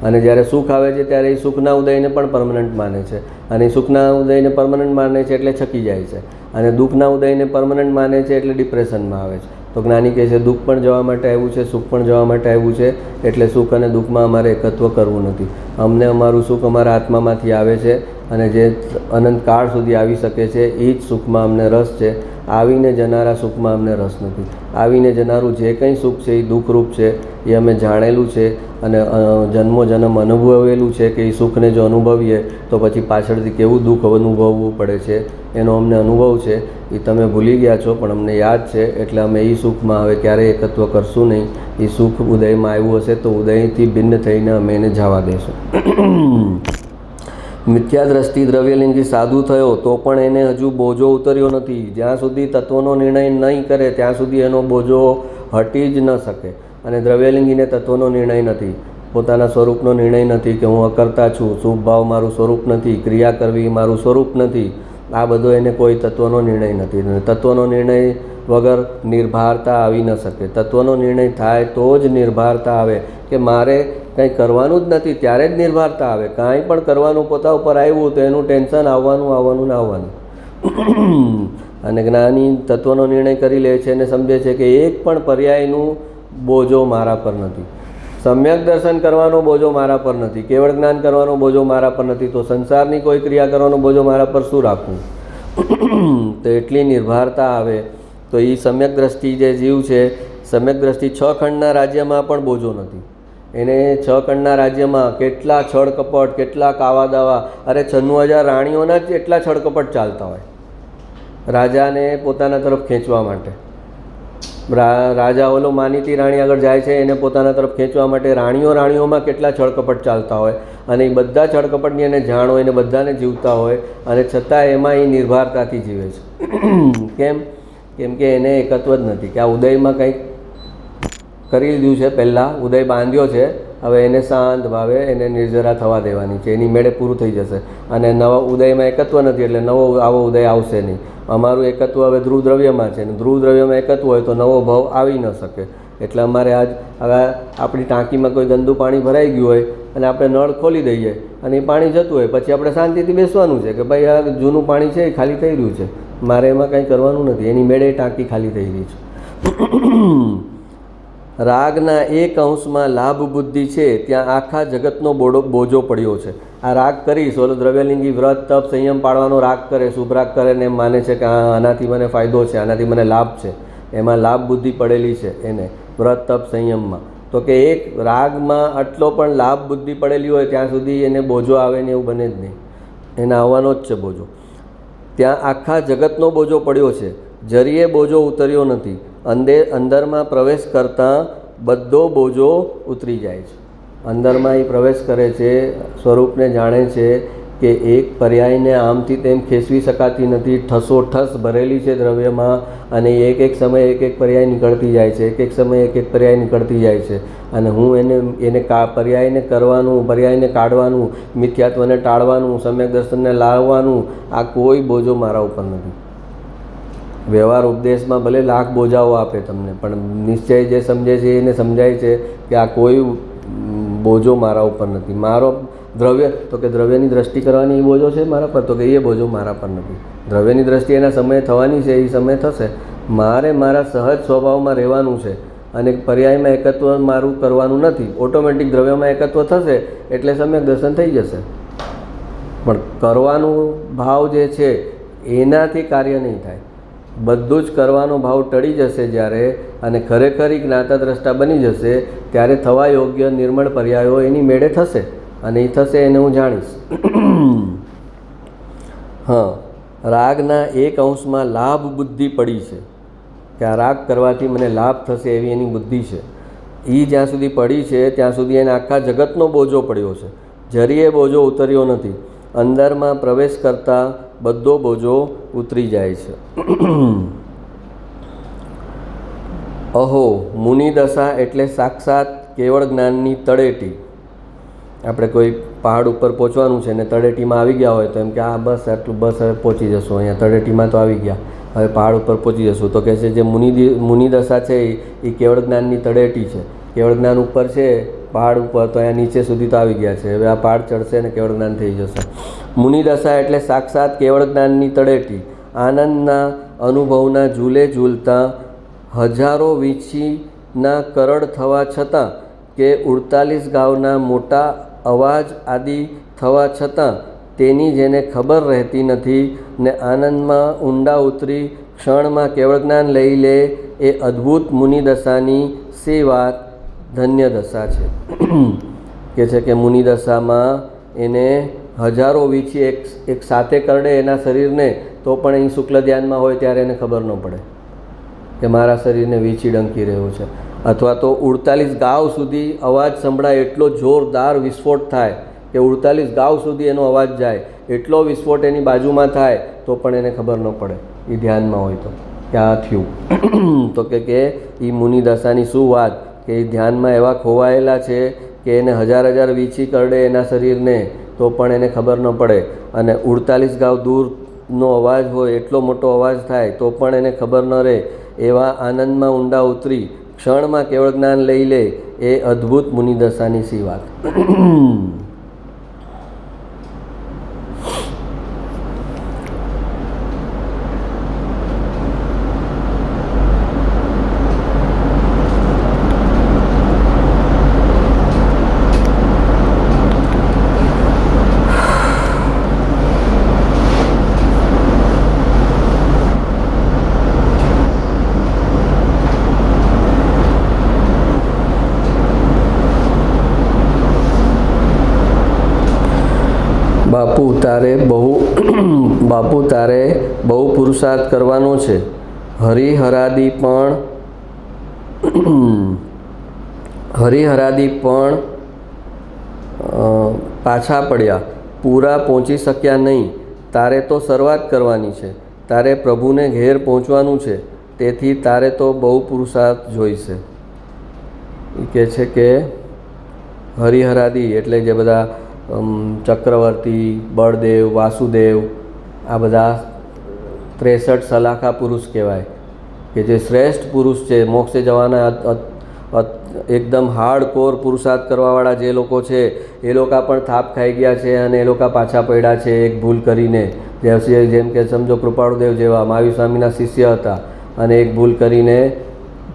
અને જ્યારે સુખ આવે છે ત્યારે એ સુખના ઉદયને પણ પરમનન્ટ માને છે, અને સુખના ઉદયને પરમનન્ટ માને છે એટલે છકી જાય છે, અને દુઃખના ઉદયને પરમનન્ટ માને છે એટલે ડિપ્રેશનમાં આવે છે. તો જ્ઞાની કહે છે દુઃખ પણ જવા માટે આવ્યું છે, સુખ પણ જવા માટે આવ્યું છે, એટલે સુખ અને દુઃખમાં અમારે એકત્વ કરવું નથી. અમને અમારું સુખ અમારા આત્મામાંથી આવે છે, અને જે અનંતકાળ સુધી આવી શકે છે એ જ સુખમાં અમને રસ છે. આવીને જનારા સુખમાં અમને રસ નથી. આવીને જનારું જે કંઈ સુખ છે એ દુઃખરૂપ છે, એ અમે જાણેલું છે અને જન્મો જન્મ અનુભવેલું છે કે એ સુખને જો અનુભવીએ તો પછી પાછળથી કેવું દુઃખ અનુભવવું પડે છે એનો અમને અનુભવ છે. એ તમે ભૂલી ગયા છો, પણ અમને યાદ છે, એટલે અમે એ સુખમાં હવે ક્યારેય એકત્વ કરશું નહીં. એ સુખ ઉદયમાં આવ્યું હશે તો ઉદયથી ભિન્ન થઈને અમે એને જવા દઈશું. મિથ્યા દ્રષ્ટિ દ્રવ્યલિંગી સાધુ થયો તો પણ એને હજુ બોજો ઉતર્યો નથી. જ્યાં સુધી તત્વનો નિર્ણય નહીં કરે ત્યાં સુધી એનો બોજો હટી જ ન શકે. અને દ્રવ્યલિંગીને તત્વનો નિર્ણય નથી, પોતાના સ્વરૂપનો નિર્ણય નથી કે હું અકર્તા છું, શુભ ભાવ મારું સ્વરૂપ નથી, ક્રિયા કરવી મારું સ્વરૂપ નથી. આ બધો એને કોઈ તત્વનો નિર્ણય નથી. તત્વનો નિર્ણય વગર નિર્ભારતા આવી ન શકે. તત્વનો નિર્ણય થાય તો જ નિર્ભારતા આવે, કે મારે કંઈ કરવાનું જ નથી ત્યારે જ નિર્ભારતા આવે. કાંઈ પણ કરવાનું પોતા ઉપર આવ્યું તો એનું ટેન્શન આવવાનું. અને જ્ઞાની તત્વનો નિર્ણય કરી લે છે અને સમજે છે કે એક પણ પર્યાયનું બોજો મારા પર નથી. સમ્યક દર્શન કરવાનો બોજો મારા પર નથી, કેવળ જ્ઞાન કરવાનો બોજો મારા પર નથી, તો સંસારની કોઈ ક્રિયા કરવાનો બોજો મારા પર શું રાખવું? તો એટલી નિર્ભારતા આવે. તો એ સમ્યક દ્રષ્ટિ જે જીવ છે, સમ્યક દ્રષ્ટિ 6 ખંડના રાજ્યમાં પણ બોજો નથી. એને 6 ખંડના રાજ્યમાં કેટલા છળ કપટ, કેટલા કાવા દાવા, અરે 96,000 રાણીઓના જ એટલા છળ કપટ ચાલતા હોય રાજાને પોતાના તરફ ખેંચવા માટે. રાજા ઓલો માનીતી રાણી આગળ જાય છે, એને પોતાના તરફ ખેંચવા માટે રાણીઓમાં કેટલા છળકપટ ચાલતા હોય, અને એ બધા છળકપટની એને જાણ હોય, એને બધાને જીવતા હોય, અને છતાં એમાં એ નિર્ભારતાથી જીવે છે. કેમ કે એને એકત્વ જ નથી કે આ ઉદયમાં કંઈક કરી લીધું છે, પહેલાં ઉદય બાંધ્યો છે, હવે એને શાંત ભાવે એને નિર્જરા થવા દેવાની છે, એની મેળે પૂરું થઈ જશે. અને નવા ઉદયમાં એકત્વ નથી એટલે નવો આવો ઉદય આવશે નહીં. અમારું એકત્વ હવે ધ્રુવ દ્રવ્યમાં છે, ને ધ્રુવ દ્રવ્યમાં એકત્વ હોય તો નવો ભાવ આવી ન શકે. એટલે અમારે હવે આપણી ટાંકીમાં કોઈ ગંદુ પાણી ભરાઈ ગયું હોય અને આપણે નળ ખોલી દઈએ અને એ પાણી જતું હોય, પછી આપણે શાંતિથી બેસવાનું છે કે ભાઈ આ જૂનું પાણી છે એ ખાલી થઈ રહ્યું છે, મારે એમાં કંઈ કરવાનું નથી, એની મેળે ટાંકી ખાલી થઈ રહી છે. રાગના એક અંશમાં લાભ બુદ્ધિ છે ત્યાં આખા જગતનો બોજો પડ્યો છે. આ રાગ કરીશ, ઓલો દ્રવ્યલિંગી વ્રત તપ સંયમ પાળવાનો રાગ કરે, શુભ રાગ કરે ને એમ માને છે કે આનાથી મને ફાયદો છે, આનાથી મને લાભ છે, એમાં લાભ બુદ્ધિ પડેલી છે એને વ્રત તપ સંયમમાં. તો કે એક રાગમાં આટલો પણ લાભ બુદ્ધિ પડેલી હોય ત્યાં સુધી એને બોજો આવે ને એવું બને જ નહીં, એને આવવાનો જ છે બોજો. ત્યાં આખા જગતનો બોજો પડ્યો છે, જરીએ બોજો ઉતર્યો નથી. અંદરમાં પ્રવેશ કરતાં બધો બોજો ઉતરી જાય છે. અંદરમાં એ પ્રવેશ કરે છે, સ્વરૂપને જાણે છે કે એક પર્યાયને આમથી તેમ ખેંચવી શકાતી નથી, ઠસોઠસ ભરેલી છે દ્રવ્યમાં, અને એક સમયે એક પર્યાય નીકળતી જાય છે, એક સમયે એક પર્યાય નીકળતી જાય છે. અને હું એને પર્યાયને કરવાનું, પર્યાયને કાઢવાનું, મિથ્યાત્વને ટાળવાનું, સમ્યક દર્શનને લાવવાનું, આ કોઈ બોજો મારા ઉપર નથી. વ્યવહાર ઉપદેશમાં ભલે લાખ બોજાઓ આપે તમને, પણ નિશ્ચય જે સમજે છે એને સમજાય છે કે આ કોઈ બોજો મારા ઉપર નથી. મારો દ્રવ્ય, તો કે દ્રવ્યની દ્રષ્ટિ કરવાની એ બોજો છે મારા પર, તો કે એ બોજો મારા પર નથી. દ્રવ્યની દ્રષ્ટિ એના સમયે થવાની છે, એ સમય થશે. મારે મારા સહજ સ્વભાવમાં રહેવાનું છે, અને પર્યાયમાં એકત્વ મારું કરવાનું નથી. ઓટોમેટિક દ્રવ્યમાં એકત્વ થશે એટલે સમ્યક દર્શન થઈ જશે. પણ કરવાનું ભાવ જે છે એનાથી કાર્ય નહીં થાય. બધું જ કરવાનો ભાવ ટળી જશે જ્યારે, અને ખરેખરી જ્ઞાતા દ્રષ્ટા બની જશે ત્યારે થવા યોગ્ય નિર્મળ પર્યાયો એની મેળે થશે, અને એ થશે એને હું જાણીશ. હા, રાગના એક અંશમાં લાભ બુદ્ધિ પડી છે કે આ રાગ કરવાથી મને લાભ થશે એવી એની બુદ્ધિ છે. એ જ્યાં સુધી પડી છે ત્યાં સુધી એને આખા જગતનો બોજો પડ્યો છે, જરીએ બોજો ઉતર્યો નથી. અંદરમાં પ્રવેશ કરતાં બધો બોજો ઉતરી જાય છે. અહો, મુનિદશા એટલે સાક્ષાત કેવળ જ્ઞાનની તળેટી. આપણે કોઈ પહાડ ઉપર પહોંચવાનું છે ને તળેટીમાં આવી ગયા હોય તો એમ કે આ બસ આટલું, બસ હવે પહોંચી જશો, અહીંયા તળેટીમાં તો આવી ગયા. હવે પહાડ ઉપર પહોંચી જશું તો કહે છે જે મુનિ દશા છે એ કેવળ જ્ઞાનની તળેટી છે. કેવળ જ્ઞાન ઉપર છે પહાડ ઉપર, તો અહીંયા નીચે સુધી તો આવી ગયા છે. હવે આ પહાડ ચડશે અને કેવળ જ્ઞાન થઈ જશે. મુનિ દશા એટલે સાક્ષાત કેવળ જ્ઞાનની તળેટી. આનંદના અનુભવના ઝૂલે ઝૂલતા હજારો વીંછીના કરડ થવા છતાં કે 48 ગાઉના મોટા અવાજ આદિ થવા છતાં તેની જેને ખબર રહેતી નથી ને આનંદમાં ઊંડા ઉતરી ક્ષણમાં કેવળ જ્ઞાન લઈ લે એ અદ્ભુત મુનિ દશાની સે વાત ધન્ય દશા છે. કે છે કે મુનિ દશામાં એને હજારો વીંછી એક સાથે કરડે એના શરીરને તો પણ અહીં શુક્લ ધ્યાનમાં હોય ત્યારે એને ખબર ન પડે કે મારા શરીરને વીંછી ડંકી રહ્યું છે. અથવા તો 48 ગાઉ સુધી અવાજ સંભળાય, એટલો જોરદાર વિસ્ફોટ થાય કે 48 ગાઉ સુધી એનો અવાજ જાય, એટલો વિસ્ફોટ એની બાજુમાં થાય તો પણ એને ખબર ન પડે એ ધ્યાનમાં હોય તો કે આ થયું. તો કે એ મુનિ દશાની શું વાત કે એ ધ્યાનમાં એવા ખોવાયેલા છે કે એને હજાર વીંછી કરડે એના શરીરને તો પણ એને ખબર ન પડે, અને 48 ગાઉ દૂરનો અવાજ હોય, એટલો મોટો અવાજ થાય તો પણ એને ખબર ન રહે. એવા આનંદમાં ઊંડા ઉતરી ક્ષણમાં કેવળ જ્ઞાન લઈ લે એ અદ્ભુત મુનિ દશાની સી વાત. બાપુ તારે બહુ પુરુષાર્થ કરવાનો છે. હરિહરાદી પણ પાછા પડ્યા, પૂરા પહોંચી શક્યા નહીં. તારે તો શરૂઆત કરવાની છે, તારે પ્રભુને ઘેર પહોંચવાનું છે, તેથી તારે તો બહુ પુરુષાર્થ જોઈશે. એ કહે છે કે હરિહરાદી એટલે જે બધા ચક્રવર્તી, બળદેવ, વાસુદેવ, આ બધા 63 સલાખા પુરુષ કહેવાય કે જે શ્રેષ્ઠ પુરુષ છે. મોક્ષે જવાના એકદમ હાર્ડકોર પુરુષાર્થ કરવાવાળા જે લોકો છે એ લોકો પણ થાપ ખાઈ ગયા છે અને એ લોકો પાછા પડ્યા છે એક ભૂલ કરીને. જેમ કે સમજો કૃપાળુદેવ જેવા મહાવીર સ્વામીના શિષ્ય હતા અને એક ભૂલ કરીને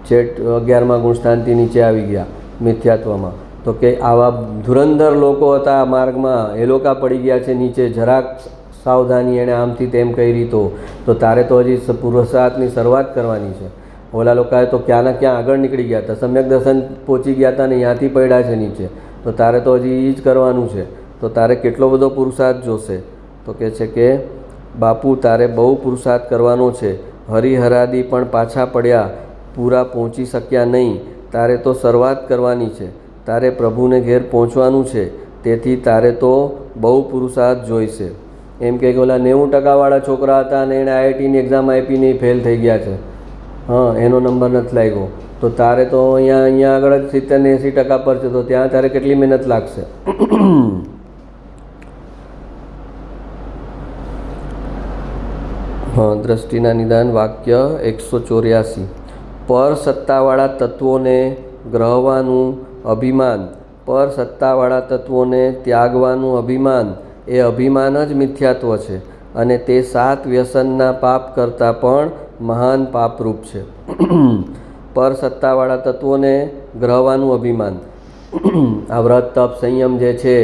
છેટ 11મા ગુણસ્થાનથી નીચે આવી ગયા મિથ્યાત્વમાં. તો કે આવા ધુરંધર લોકો હતા માર્ગમાં, એ લોકો પડી ગયા છે નીચે. જરાક સાવધાની એણે આમથી તેમ કરી તો તારે તો હજી પુરુષાર્થની શરૂઆત કરવાની છે. ઓલા લોકોએ તો ક્યાંના ક્યાં આગળ નીકળી ગયા હતા, સમ્યક દર્શન પહોંચી ગયા હતા ને ત્યાંથી પડ્યા છે નીચે. તો તારે તો હજી એ જ કરવાનું છે. તો તારે કેટલો બધો પુરુષાર્થ જોશે. તો કહે છે કે બાપુ તારે બહુ પુરુષાર્થ કરવાનો છે. હરિહરાદી પણ પાછા પડ્યા, પૂરા પહોંચી શક્યા નહીં. તારે તો શરૂઆત કરવાની છે, તારે પ્રભુને ઘેર પહોંચવાનું છે, તેથી તારે તો બહુ પુરુષાર્થ જોઈશે. એમ કે ઓલા 90% છોકરા હતા અને એણે IITની એક્ઝામ આપીને ફેલ થઈ ગયા છે. એનો નંબર નથી લાગ્યો. તો તારે તો અહીંયા આગળ જ 70-80% પર છે, તો ત્યાં તારે કેટલી મહેનત લાગશે. દ્રષ્ટિના નિદાન વાક્ય 184. પર સત્તાવાળા તત્વોને ગ્રહવાનું અભિમાન, પર સત્તાવાળા તત્વોને ત્યાગવાનું અભિમાન, એ અભિમાન જ મિથ્યાત્વ છે અને તે 7 વ્યસનના પાપ કરતાં પણ મહાન પાપરૂપ છે. પર સત્તાવાળા તત્વોને ગ્રહવાનું અભિમાન, આ વ્રત તપ સંયમ જે છે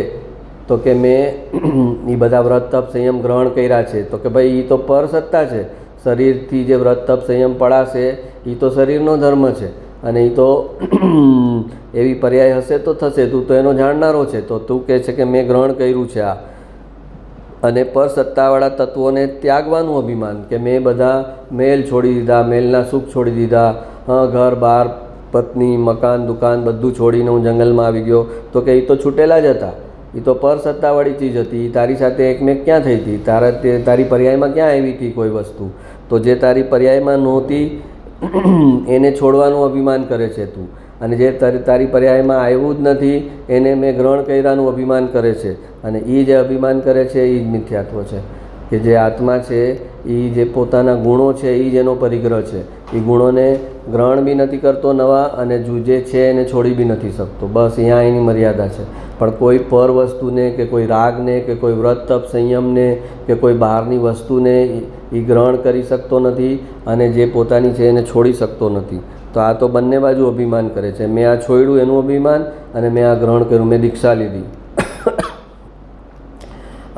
તો કે મેં એ બધા વ્રત તપ સંયમ ગ્રહણ કર્યા છે. તો કે ભાઈ એ તો પર સત્તા છે. શરીરથી જે વ્રત તપ સંયમ પડાશે એ તો શરીરનો ધર્મ છે અને એ તો એવી પર્યાય હશે તો થશે. તું તો એનો જાણનારો છે. તો તું કહે છે કે મેં ગ્રહણ કર્યું છે આ. અને પર સત્તાવાળા તત્વોને ત્યાગવાનું અભિમાન કે મેં બધા મેલ છોડી દીધા, મેલના સુખ છોડી દીધા, ઘર બાર પત્ની મકાન દુકાન બધું છોડીને હું જંગલમાં આવી ગયો. તો કે એ તો છૂટેલા જ હતા. એ તો પર સત્તાવાળી ચીજ હતી. તારી સાથે એકમેક ક્યાં થઈ હતી? તારી પર્યાયમાં ક્યાં આવી હતી કોઈ વસ્તુ? તો જે તારી પર્યાયમાં નહોતી એને છોડવાનું અભિમાન કરે છે તું, અને જે તારી પર્યાયમાં આવ્યું જ નથી એને મેં ગ્રહણ કર્યાનું અભિમાન કરે છે. અને એ જે અભિમાન કરે છે એ જ મિથ્યાત્વ છે. કે જે આત્મા છે એ જે પોતાના ગુણો છે એ જ એનો પરિગ્રહ છે. એ ગુણોને ગ્રહણ બી નથી કરતો નવા, અને જે છે એને છોડી બી નથી શકતો. બસ અહીંયા એની મર્યાદા છે. પણ કોઈ પર વસ્તુને કે કોઈ રાગને કે કોઈ વ્રત તપ સંયમને કે કોઈ બહારની વસ્તુને એ ગ્રહણ કરી શકતો નથી, અને જે પોતાની છે એને છોડી શકતો નથી. તો આ તો બંને બાજુ અભિમાન કરે છે. મેં આ છોડ્યું એનું અભિમાન, અને મેં આ ગ્રહણ કર્યું, મેં દીક્ષા લીધી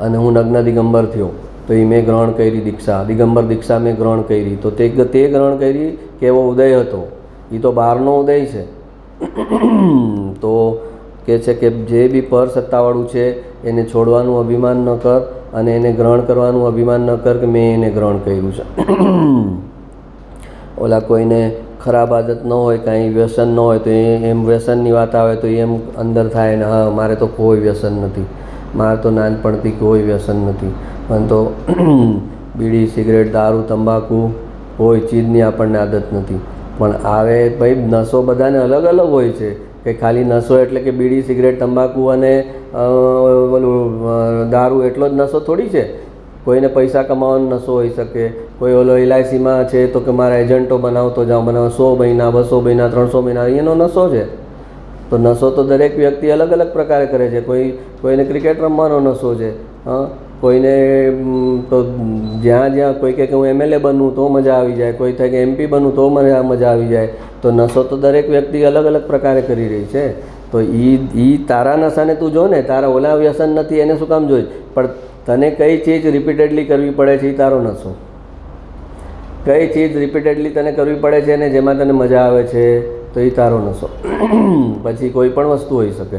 અને હું નગ્ન દિગંબર થયો, તો એ મેં ગ્રહણ કરી દીક્ષા, દિગંબર દીક્ષા મેં ગ્રહણ કરી. તો તે ગ્રહણ કરી કે એવો ઉદય હતો, એ તો બહારનો ઉદય છે. તો કહે છે કે જે બી પર સત્તાવાળું છે એને છોડવાનું અભિમાન ન કર, અને એને ગ્રહણ કરવાનું અભિમાન ન કર કે મેં એને ગ્રહણ કર્યું છે. ઓલા કોઈને ખરાબ આદત ન હોય, કાંઈ વ્યસન ન હોય, તો એમ વ્યસનની વાત આવે તો એમ અંદર થાય ને હા મારે તો કોઈ વ્યસન નથી, મારે તો નાનપણથી કોઈ વ્યસન નથી. પણ તો બીડી સિગરેટ દારૂ તંબાકુ કોઈ ચીજની આપણને આદત નથી. પણ આવે ભાઈ નશો બધાને અલગ અલગ હોય છે, કે ખાલી નશો એટલે કે બીડી સિગરેટ તંબાકુ અને ઓલું દારૂ એટલો જ નશો થોડી છે. કોઈને પૈસા કમાવાનો નશો હોઈ શકે, કોઈ ઓલો LICમાં છે તો કે મારા એજન્ટો બનાવતો જાઉં, બનાવો 100 મહિના 200 મહિના 300 મહિના એનો નશો છે. તો નશો તો દરેક વ્યક્તિ અલગ અલગ પ્રકારે કરે છે. કોઈને ક્રિકેટ રમવાનો નશો છે, કોઈને તો જ્યાં કોઈ કહે કે હું MLA બનવું તો મજા આવી જાય, કોઈ થાય કે MP બનવું તો મને મજા આવી જાય. તો નશો તો દરેક વ્યક્તિ અલગ અલગ પ્રકારે કરી રહી છે. તો એ તારા નશાને તું જો ને, તારા ઓલા વ્યસન નથી એને શું કામ જોઈ, પણ તને કઈ ચીજ રિપીટેડલી કરવી પડે છે એ તારો નશો. કઈ ચીજ રિપીટેડલી તને કરવી પડે છે ને જેમાં તને મજા આવે છે તો એ તારો નશો. પછી કોઈ પણ વસ્તુ હોઈ શકે.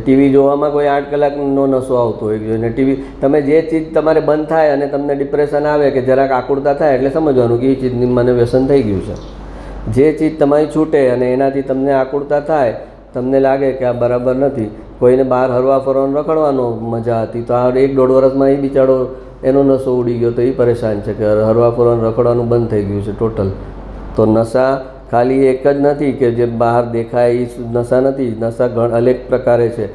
TV જોવામાં કોઈ 8 કલાકનો નશો આવતો હોય છે, અને TV તમે જે ચીજ તમારે બંધ થાય અને તમને ડિપ્રેશન આવે કે જરાક આકુળતા થાય એટલે સમજવાનું કે એ ચીજની મને વ્યસન થઈ ગયું છે. જે ચીજ તમારી છૂટે અને એનાથી તમને આકુળતા થાય, તમને લાગે કે આ બરાબર નથી. કોઈને બહાર હરવા ફરવાનું રખડવાનો મજા હતી, તો આ 1-1.5 વર્ષમાં એ બિચારો એનો નશો ઉડી ગયો, તો એ પરેશાન છે કે હરવા ફરવાનું રખડવાનું બંધ થઈ ગયું છે ટોટલ. તો નશા ખાલી એક જ નથી કે જે બહાર દેખાય એ નશા નથી. નશા અનેક પ્રકારે છે.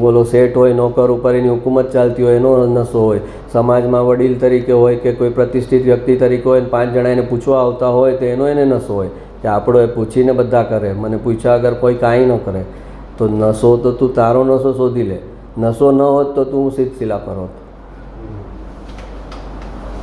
બોલો શેઠ હોય, નોકર ઉપર એની હુકુમત ચાલતી હોય એનો નશો હોય, સમાજમાં વડીલ તરીકે હોય કે કોઈ પ્રતિષ્ઠિત વ્યક્તિ તરીકે હોય, 5 જણા એને પૂછવા આવતા હોય તો એનો એને નશો હોય કે આપણો એ પૂછીને બધા કરે, મને પૂછ્યા વગર કોઈ કાંઈ ન કરે. તો નશો તો તું તારો નશો શોધી લે. નશો ન હોત તો તું શિલા પર હોત.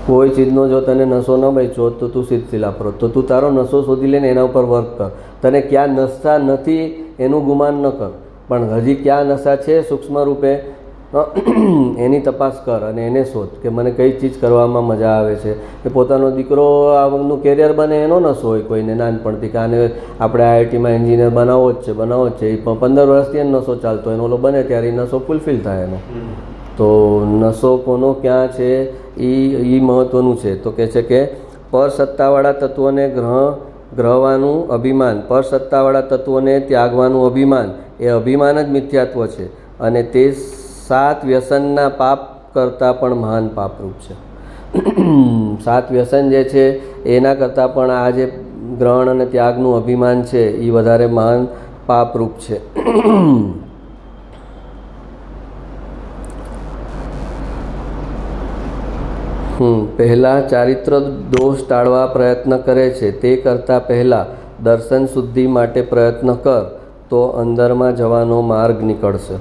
કોઈ ચીજનો જો તને નશો ન બેચો તો તું શિલા પર હોત. તો તું તારો નશો શોધી લે ને એના ઉપર વર્ક કર. તને ક્યાં નશા નથી એનું ગુમાન ન કર, પણ હજી ક્યાં નશા છે સૂક્ષ્મ રૂપે એની તપાસ કર અને એને શોધ કે મને કઈ ચીજ કરવામાં મજા આવે છે. કે પોતાનો દીકરો આનું કેરિયર બને એનો નશો હોય કોઈને નાનપણથી, કે આને આપણે IITમાં એન્જિનિયર બનાવવો જ છે. એ 15 વર્ષથી એનો નશો ચાલતો હોય, એનો ઓલો બને ત્યારે એ નશો ફૂલફિલ થાય એનો. તો નશો કોનો ક્યાં છે એ મહત્ત્વનું છે. તો કહે છે કે પર સત્તાવાળા તત્વોને ગ્રહવાનું અભિમાન, પર સત્તાવાળા તત્વોને ત્યાગવાનું અભિમાન, એ અભિમાન જ મિથ્યાત્વ છે, અને તે 7 વ્યસનના પાપ કરતાં પણ મહાન પાપરૂપ છે. 7 વ્યસન જે છે એના કરતાં પણ આ જે ગ્રહણ અને ત્યાગનું અભિમાન છે એ વધારે મહાન પાપરૂપ છે. પહેલાં ચારિત્ર દોષ ટાળવા પ્રયત્ન કરે છે, તે કરતાં પહેલાં દર્શન શુદ્ધિ માટે પ્રયત્ન કર, તો અંદરમાં જવાનો માર્ગ નીકળશે.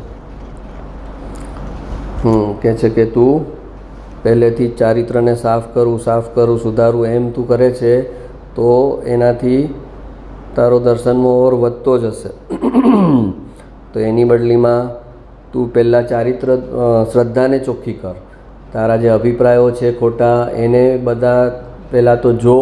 કહે છે કે તું પહેલેથી ચારિત્રને સાફ કરું સુધારું એમ તું કરે છે તો એનાથી તારો દર્શનનો ઓર વધતો જશે. તો એની બદલીમાં તું પહેલાં ચારિત્ર શ્રદ્ધાને ચોખ્ખી કર. તારા જે અભિપ્રાયો છે ખોટા એને બધા પહેલાં તો જો,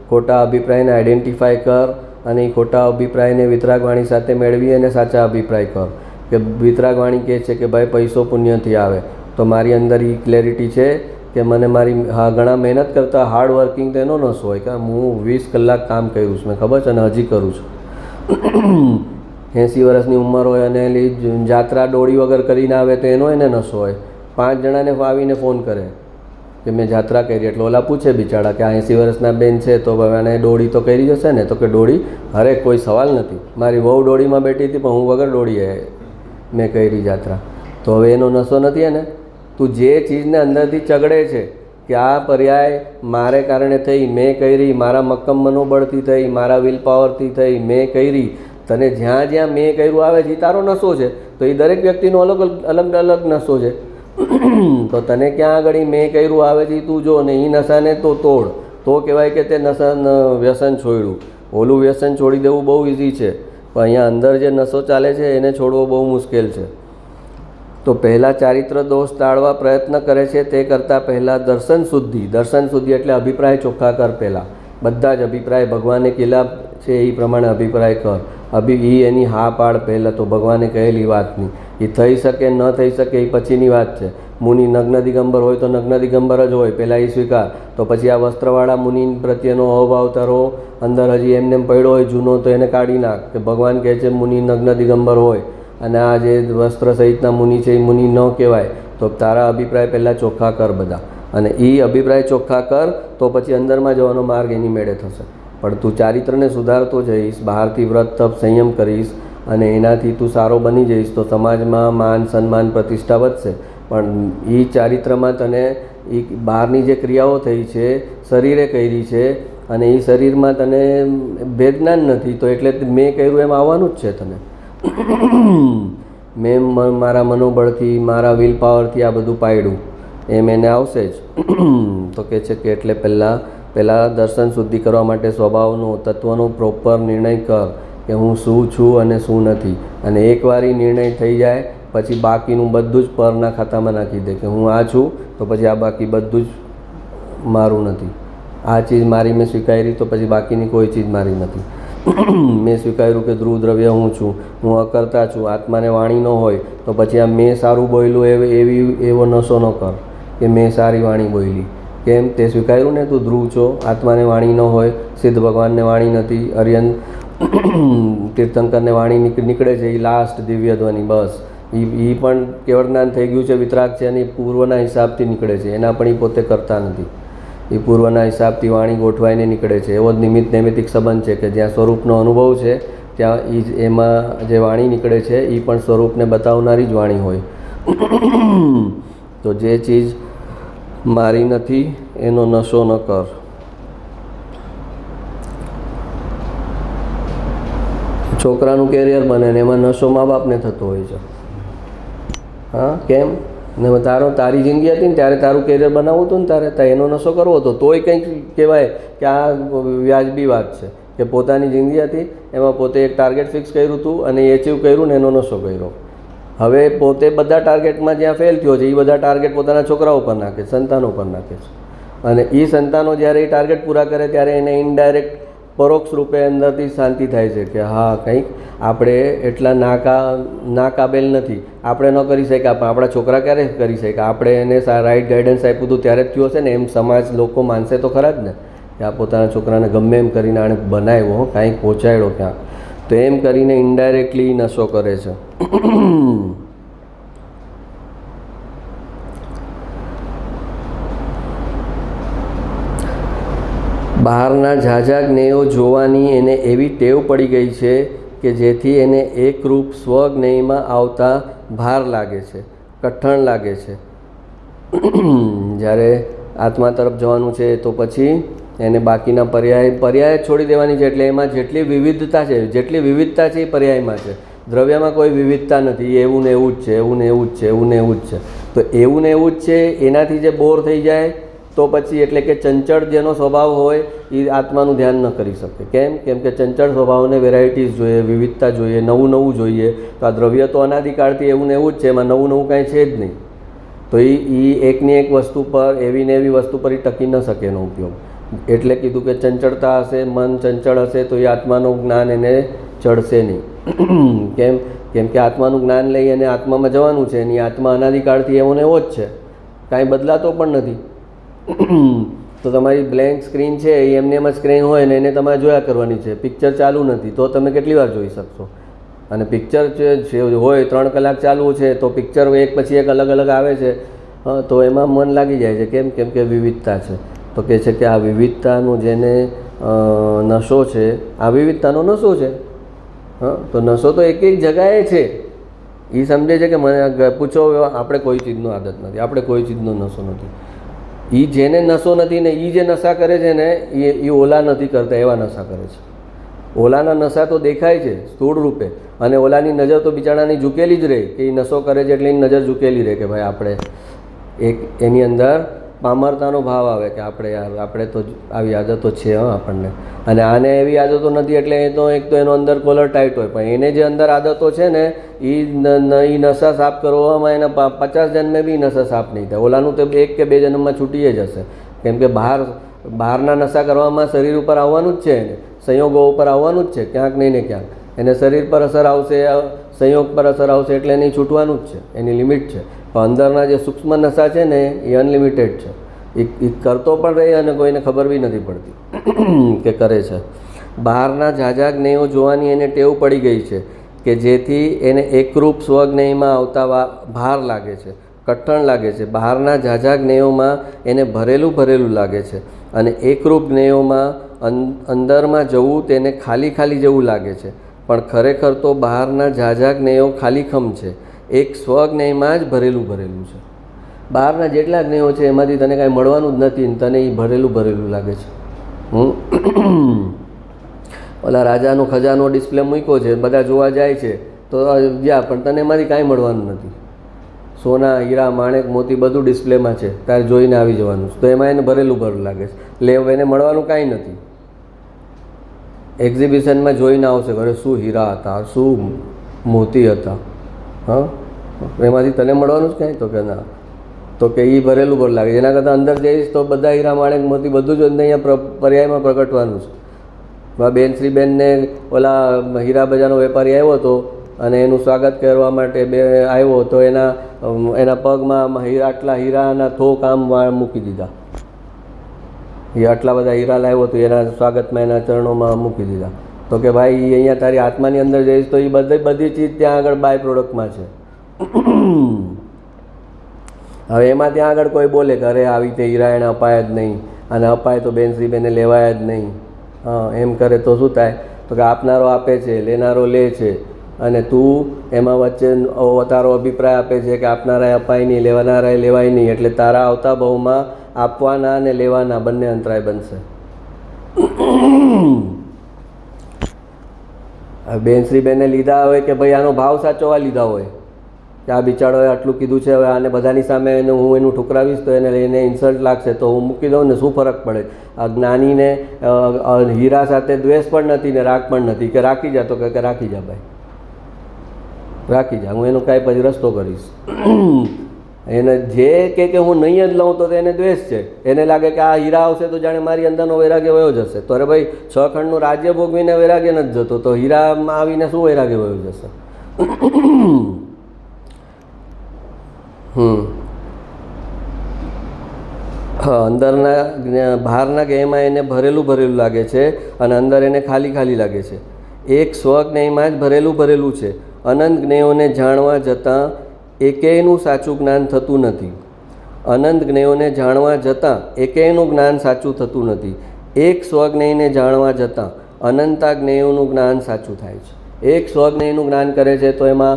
ખોટા અભિપ્રાયને આઈડેન્ટિફાય કર, અને એ ખોટા અભિપ્રાયને વિતરાગવાણી સાથે મેળવી અને સાચા અભિપ્રાય કર. કે વિતરાગવાણી કહે છે કે ભાઈ પૈસો પુણ્યથી આવે, તો મારી અંદર એ ક્લેરિટી છે કે મને મારી ઘણા મહેનત કરતાં હાર્ડ વર્કિંગ તો એનો નશો હોય કે હું 20 કલાક કામ કર્યું છું, મેં ખબર છે, અને હજી કરું છું. 80 વર્ષની ઉંમર હોય અને જાત્રા દોડી વગર કરીને આવે તો એનો એને નશો હોય. 5 જણાને આવીને ફોન કરે કે મેં જાત્રા કરી, એટલે ઓલા પૂછે બિચારા કે 80 વર્ષના બેન છે તો એને દોડી તો કરી જશે ને, તો કે દોડી હરેક કોઈ સવાલ નથી, મારી વહુ દોડીમાં બેઠી હતી પણ હું વગર દોડીએ મેં કરી જાત્રા. તો હવે એનો નશો નથી. એને તું જે ચીજને અંદરથી ચગડે છે કે આ પર્યાય મારે કારણે થઈ, મેં કરી, મારા મક્કમ મનોબળથી થઈ, મારા વિલ પાવરથી થઈ, મેં કરી. તને જ્યાં જ્યાં મેં કર્યું આવે છે એ તારો નશો છે. તો એ દરેક વ્યક્તિનો અલગ અલગ અલગ નશો છે. તો તને ક્યાં આગળ મેં કર્યું આવે છે તું જો ને એ નશાને તો તોડ, તો કહેવાય કે તે વ્યસન છોડ્યું. ઓલું વ્યસન છોડી દેવું બહુ ઇઝી છે, પણ અહીંયા અંદર જે નશો ચાલે છે એને છોડવો બહુ મુશ્કેલ છે. તો પહેલાં ચારિત્ર દોષ ટાળવા પ્રયત્ન કરે છે તે કરતાં પહેલાં દર્શન શુદ્ધિ એટલે અભિપ્રાય ચોખ્ખા કર. પહેલાં બધા જ અભિપ્રાય ભગવાને કીધા છે એ પ્રમાણે અભિપ્રાય કર. એની હા પાડ પહેલાં તો ભગવાને કહેલી વાતની. એ થઈ શકે ન થઈ શકે એ પછીની વાત છે. મુનિ નગ્ન દિગંબર હોય તો નગ્ન દિગંબર જ હોય, પહેલાં એ સ્વીકાર. તો પછી આ વસ્ત્રવાળા મુનિ પ્રત્યેનો અભાવ તારો અંદર હજી એમને પડ્યો હોય જૂનો તો એને કાઢી નાખ. કે ભગવાન કહે છે મુનિ નગ્ન દિગંબર હોય અને આ જે વસ્ત્ર સહિતના મુનિ છે એ મુનિ ન કહેવાય. તો તારા અભિપ્રાય પહેલાં ચોખ્ખા કર બધા, અને એ અભિપ્રાય ચોખ્ખા કર તો પછી અંદરમાં જવાનો માર્ગ એની મેળે થશે. પણ તું ચારિત્રને સુધારતો જઈશ, બહારથી વ્રત તપ સંયમ કરીશ અને એનાથી તું સારો બની જઈશ તો સમાજમાં માન સન્માન પ્રતિષ્ઠા વધશે. પણ એ ચારિત્રમાં તને એ બહારની જે ક્રિયાઓ થઈ છે શરીરે કરી છે અને એ શરીરમાં તને ભેદજ્ઞાન નથી, તો એટલે મેં કર્યું એમ આવવાનું જ છે તને. મેં મારા મનોબળથી મારા વિલ પાવરથી આ બધું પાડ્યું એમ એને આવશે જ. તો કહે છે કે એટલે પહેલાં દર્શન શુદ્ધિ કરવા માટે સ્વભાવનો તત્વનો પ્રોપર નિર્ણય કર કે હું શું છું અને શું નથી. અને એકવાર એ નિર્ણય થઈ જાય પછી બાકીનું બધું જ પરના ખાતામાં નાખી દે કે હું આ છું તો પછી આ બાકી બધું જ મારું નથી. આ ચીજ મારી મેં સ્વીકારી તો પછી બાકીની કોઈ ચીજ મારી નથી. મેં સ્વીકાર્યું કે ધ્રુવ દ્રવ્ય હું છું, હું અકર્તા છું, આત્માને વાણી ન હોય તો પછી આ મેં સારું બોલ્યું એવો નશો ન કર કે મેં સારી વાણી બોલી. કેમ? તે સ્વીકાર્યું ને તું ધ્રુવ છો, આત્માને વાણી ન હોય, સિદ્ધ ભગવાનને વાણી નથી, અર્યન તીર્થંકરને વાણી નીકળે છે એ લાસ્ટ દિવ્ય ધ્વનિ, બસ એ પણ કેવળ જ્ઞાન થઈ ગયું છે, વિતરાગ છે અને પૂર્વના હિસાબથી નીકળે છે, એના પણ એ પોતે કરતા નથી. એ પૂર્વના હિસાબથી વાણી ગોઠવાઈને નીકળે છે. એવો જ નૈમિતિક સંબંધ છે કે જ્યાં સ્વરૂપનો અનુભવ છે ત્યાં એમાં જે વાણી નીકળે છે એ પણ સ્વરૂપને બતાવનારી જ વાણી હોય. તો જે ચીજ મારી નથી એનો નશો ન કર. છોકરાનું કેરિયર બને ને એમાં નશો મા બાપને થતો હોય છે. હા, કેમ? ને તારી જિંદગી હતી ને ત્યારે તારું કેરિયર બનાવવું હતું ને તારે એનો નશો કરવો હતો તોય કંઈક કહેવાય કે આ વ્યાજબી વાત છે કે પોતાની જિંદગી હતી એમાં પોતે એક ટાર્ગેટ ફિક્સ કર્યું હતું અને એ અચીવ કર્યું ને એનો નશો કર્યો. હવે પોતે બધા ટાર્ગેટમાં જ્યાં ફેલ થયો છે એ બધા ટાર્ગેટ પોતાના છોકરાઓ પર નાખે છે, સંતાનો પર નાખે છે. અને એ સંતાનો જ્યારે એ ટાર્ગેટ પૂરા કરે ત્યારે એને ઇનડાયરેક્ટ પરોક્ષ રૂપે અંદરથી શાંતિ થાય છે કે હા કંઈક આપણે એટલા નાકાબેલ નથી, આપણે ન કરી શક્યા પણ આપણા છોકરા ક્યારે કરી શક્યા, આપણે એને રાઈટ ગાઈડન્સ આપ્યું હતું ત્યારે જ થયું હશે ને. એમ સમાજ લોકો માનશે તો ખરા જ ને કે આ પોતાના છોકરાને ગમે એમ કરીને આણે બનાવ્યો, કાંઈક પહોંચાડ્યો ક્યાંક. તો એમ કરીને ઇનડાયરેક્ટલી નશો કરે છે. બહારના ઝાઝા જ્ઞેયો જોવાની એને એવી ટેવ પડી ગઈ છે કે જેથી એને એકરૂપ સ્વજ્ઞેયમાં આવતા ભાર લાગે છે, કઠણ લાગે છે. જ્યારે આત્મા તરફ જવાનું છે તો પછી એને બાકીના પર્યાય છોડી દેવાની છે. એટલે એમાં જેટલી વિવિધતા છે એ પર્યાયમાં છે. દ્રવ્યમાં કોઈ વિવિધતા નથી. એવું ને એવું જ છે, એવું ને એવું જ છે, એવું ને એવું જ છે. તો એવું ને એવું જ છે એનાથી જે બોર થઈ જાય તો પછી એટલે કે ચંચળ જેનો સ્વભાવ હોય એ આત્માનું ધ્યાન ન કરી શકે. કેમ કે ચંચળ સ્વભાવને વેરાયટીઝ જોઈએ, વિવિધતા જોઈએ, નવું નવું જોઈએ. તો આ દ્રવ્ય તો અનાદિકાળથી એવું ને એવું જ છે, એમાં નવું નવું કાંઈ છે જ નહીં. તો એ એકની એક વસ્તુ પર એવી ને એવી વસ્તુ પર એ ટકી ન શકે એનો ઉપયોગ. એટલે કીધું કે ચંચળતા હશે, મન ચંચળ હશે તો એ આત્માનું જ્ઞાન એને ચડશે નહીં. કેમ કે આત્માનું જ્ઞાન લઈ અને આત્મામાં જવાનું છે. એની આત્મા અનાદિકાળથી એવો ને એવો જ છે, કાંઈ બદલાતો પણ નથી. તો તમારી બ્લેન્ક સ્ક્રીન છે એ એમને એમ જ સ્ક્રીન હોય ને એને તમારે જોયા કરવાની છે. પિક્ચર ચાલુ નથી તો તમે કેટલી વાર જોઈ શકશો? અને પિક્ચર જે હોય 3 કલાક ચાલુ છે તો પિક્ચર એક પછી એક અલગ અલગ આવે છે તો એમાં મન લાગી જાય છે. કેમ કે વિવિધતા છે. તો કહે છે કે આ વિવિધતાનો જેને નશો છે, આ વિવિધતાનો નશો છે. તો નશો તો એક જગાએ છે. એ સમજે છે કે મને પૂછો આપણે કોઈ ચીજનો આદત નથી, આપણે કોઈ ચીજનો નશો નથી. એ જેને નશો નથી ને એ જે નશા કરે છે ને એ ઓલા નથી કરતા એવા નશા કરે છે. ઓલાના નશા તો દેખાય છે સ્થૂળ રૂપે, અને ઓલાની નજર તો બિચારાની ઝૂકેલી જ રહે કે એ નશો કરે છે એટલે એની નજર ઝૂકેલી રહે કે ભાઈ આપણે એની અંદર પામરતાનો ભાવ આવે કે આપણે તો આવી આદતો છે આપણને, અને આને એવી આદતો નથી એટલે એ તો એક તો એનો અંદર કોલર ટાઈટ હોય, પણ એને જે અંદર આદતો છે ને એ નશા સાફ કરવામાં એના 50 જન્મે બી નશા સાફ નહીં થાય. ઓલાનું તો 1 કે 2 જન્મમાં છૂટી જ હશે, કેમ કે બહારના નશા કરવામાં શરીર ઉપર આવવાનું જ છે, એને સંયોગો ઉપર આવવાનું જ છે, ક્યાંક નહીં ને ક્યાંક એને શરીર પર અસર આવશે, સંયોગ પર અસર આવશે, એટલે એને છૂટવાનું જ છે, એની લિમિટ છે. પણ અંદરના જે સૂક્ષ્મ નશા છે ને એ અનલિમિટેડ છે, એ કરતો પણ રહે અને કોઈને ખબર બી નથી પડતી કે કરે છે. બહારના ઝાઝા જ્ઞેયો જોવાની એને ટેવ પડી ગઈ છે કે જેથી એને એકરૂપ સ્વજ્ઞેયમાં આવતા ભાર લાગે છે, કઠણ લાગે છે. બહારના ઝાઝા જ્ઞેયોમાં એને ભરેલું લાગે છે, અને એકરૂપ જ્ઞેયોમાં અંદરમાં જવું તેને ખાલી જેવું લાગે છે. પણ ખરેખર તો બહારના ઝાઝા જ્ઞેયો ખાલીખમ છે, એક સ્વજ્ઞેયમાં જ ભરેલું છે. બહારના જેટલા જ્ઞેયો છે એમાંથી તને કાંઈ મળવાનું જ નથી, તને એ ભરેલું લાગે છે. ઓલા રાજાનો ખજાનો ડિસ્પ્લે મૂક્યો છે, બધા જોવા જાય છે તો જ્યાં પણ તને એમાંથી કાંઈ મળવાનું નથી. સોના, હીરા, માણેક, મોતી બધું ડિસ્પ્લેમાં છે, તારે જોઈને આવી જવાનું, તો એમાં એને ભરેલું લાગે છે. એને મળવાનું કાંઈ નથી. એક્ઝિબિશનમાં જોઈને આવશે ઘરે શું હીરા હતા, શું મોતી હતા, હા, એમાંથી તને મળવાનું જ કાંઈ, તો કે ના, તો કે એ ભરેલું લાગે. એના કરતાં અંદર જઈશ તો બધા હીરા, માણેક, મોતી બધું જ અહીંયા પર્યાયમાં પ્રગટવાનું છે. શ્રી બેનને ઓલા હીરા બજારનો વેપારી આવ્યો હતો અને એનું સ્વાગત કરવા માટે આવ્યો તો એના પગમાં આટલા હીરાના થોક આમ મૂકી દીધા. એ આટલા બધા હીરા લાવ્યો તો એના સ્વાગતમાં એના ચરણોમાં મૂકી દીધા. તો કે ભાઈ અહીંયા તારી આત્માની અંદર જઈશ તો એ બધી ચીજ ત્યાં આગળ બાય પ્રોડક્ટમાં છે. હવે એમાં ત્યાં આગળ કોઈ બોલે કે અરે આવી રીતે હીરા એને અપાય જ નહીં, અને અપાય તો શ્રી બેને લેવાય જ નહીં, હા, એમ કરે તો શું થાય? તો કે આપનારો આપે છે, લેનારો લે છે, અને તું એમાં વચ્ચે તારો અભિપ્રાય આપે છે કે આપનારાએ અપાય નહીં, લેવાનારાએ લેવાય નહીં, એટલે તારા આવતા ભાવમાં આપવાના અને લેવાના બંને અંતરાય બનશે. શ્રી બેને લીધા હોય કે ભાઈ આનો ભાવ સાચવવા લીધા હોય કે આ બિચારોએ આટલું કીધું છે, હવે આને બધાની સામે હું એનું ઠુકરાવીશ તો એને ઇન્સલ્ટ લાગશે, તો હું મૂકી દઉં ને શું ફરક પડે? આ જ્ઞાનીને હીરા સાથે દ્વેષ પણ નથી ને રાગ પણ નથી કે રાખી જા, તો કે રાખી જા ભાઈ, રાખી જા, હું એનો કાંઈ પછી રસ્તો કરીશ. એને જે કે હું નહીં જ લઉં તો એને દ્વેષ છે, એને લાગે કે આ હીરા આવશે તો જાણે મારી અંદરનો વૈરાગ્ય વયો જશે. તો અરે ભાઈ 6 ખંડનું રાજ્ય ભોગવીને વૈરાગ્ય નથી જતો, તો હીરામાં આવીને શું વૈરાગ્ય વયો જશે? હા, અંદરના બહારના જ્ઞેયમાં એને ભરેલું લાગે છે, અને અંદર એને ખાલી લાગે છે. એક સ્વજ્ઞેયમાં જ ભરેલું છે. અનંત જ્ઞેયોને જાણવા જતાં એકેયનું સાચું જ્ઞાન થતું નથી. અનંત જ્ઞેયોને જાણવા જતાં એકેયનું જ્ઞાન સાચું થતું નથી. એક સ્વજ્ઞેયને જાણવા જતાં અનંતા જ્ઞેયોનું જ્ઞાન સાચું થાય છે. એક સ્વજ્ઞેયનું જ્ઞાન કરે છે તો એમાં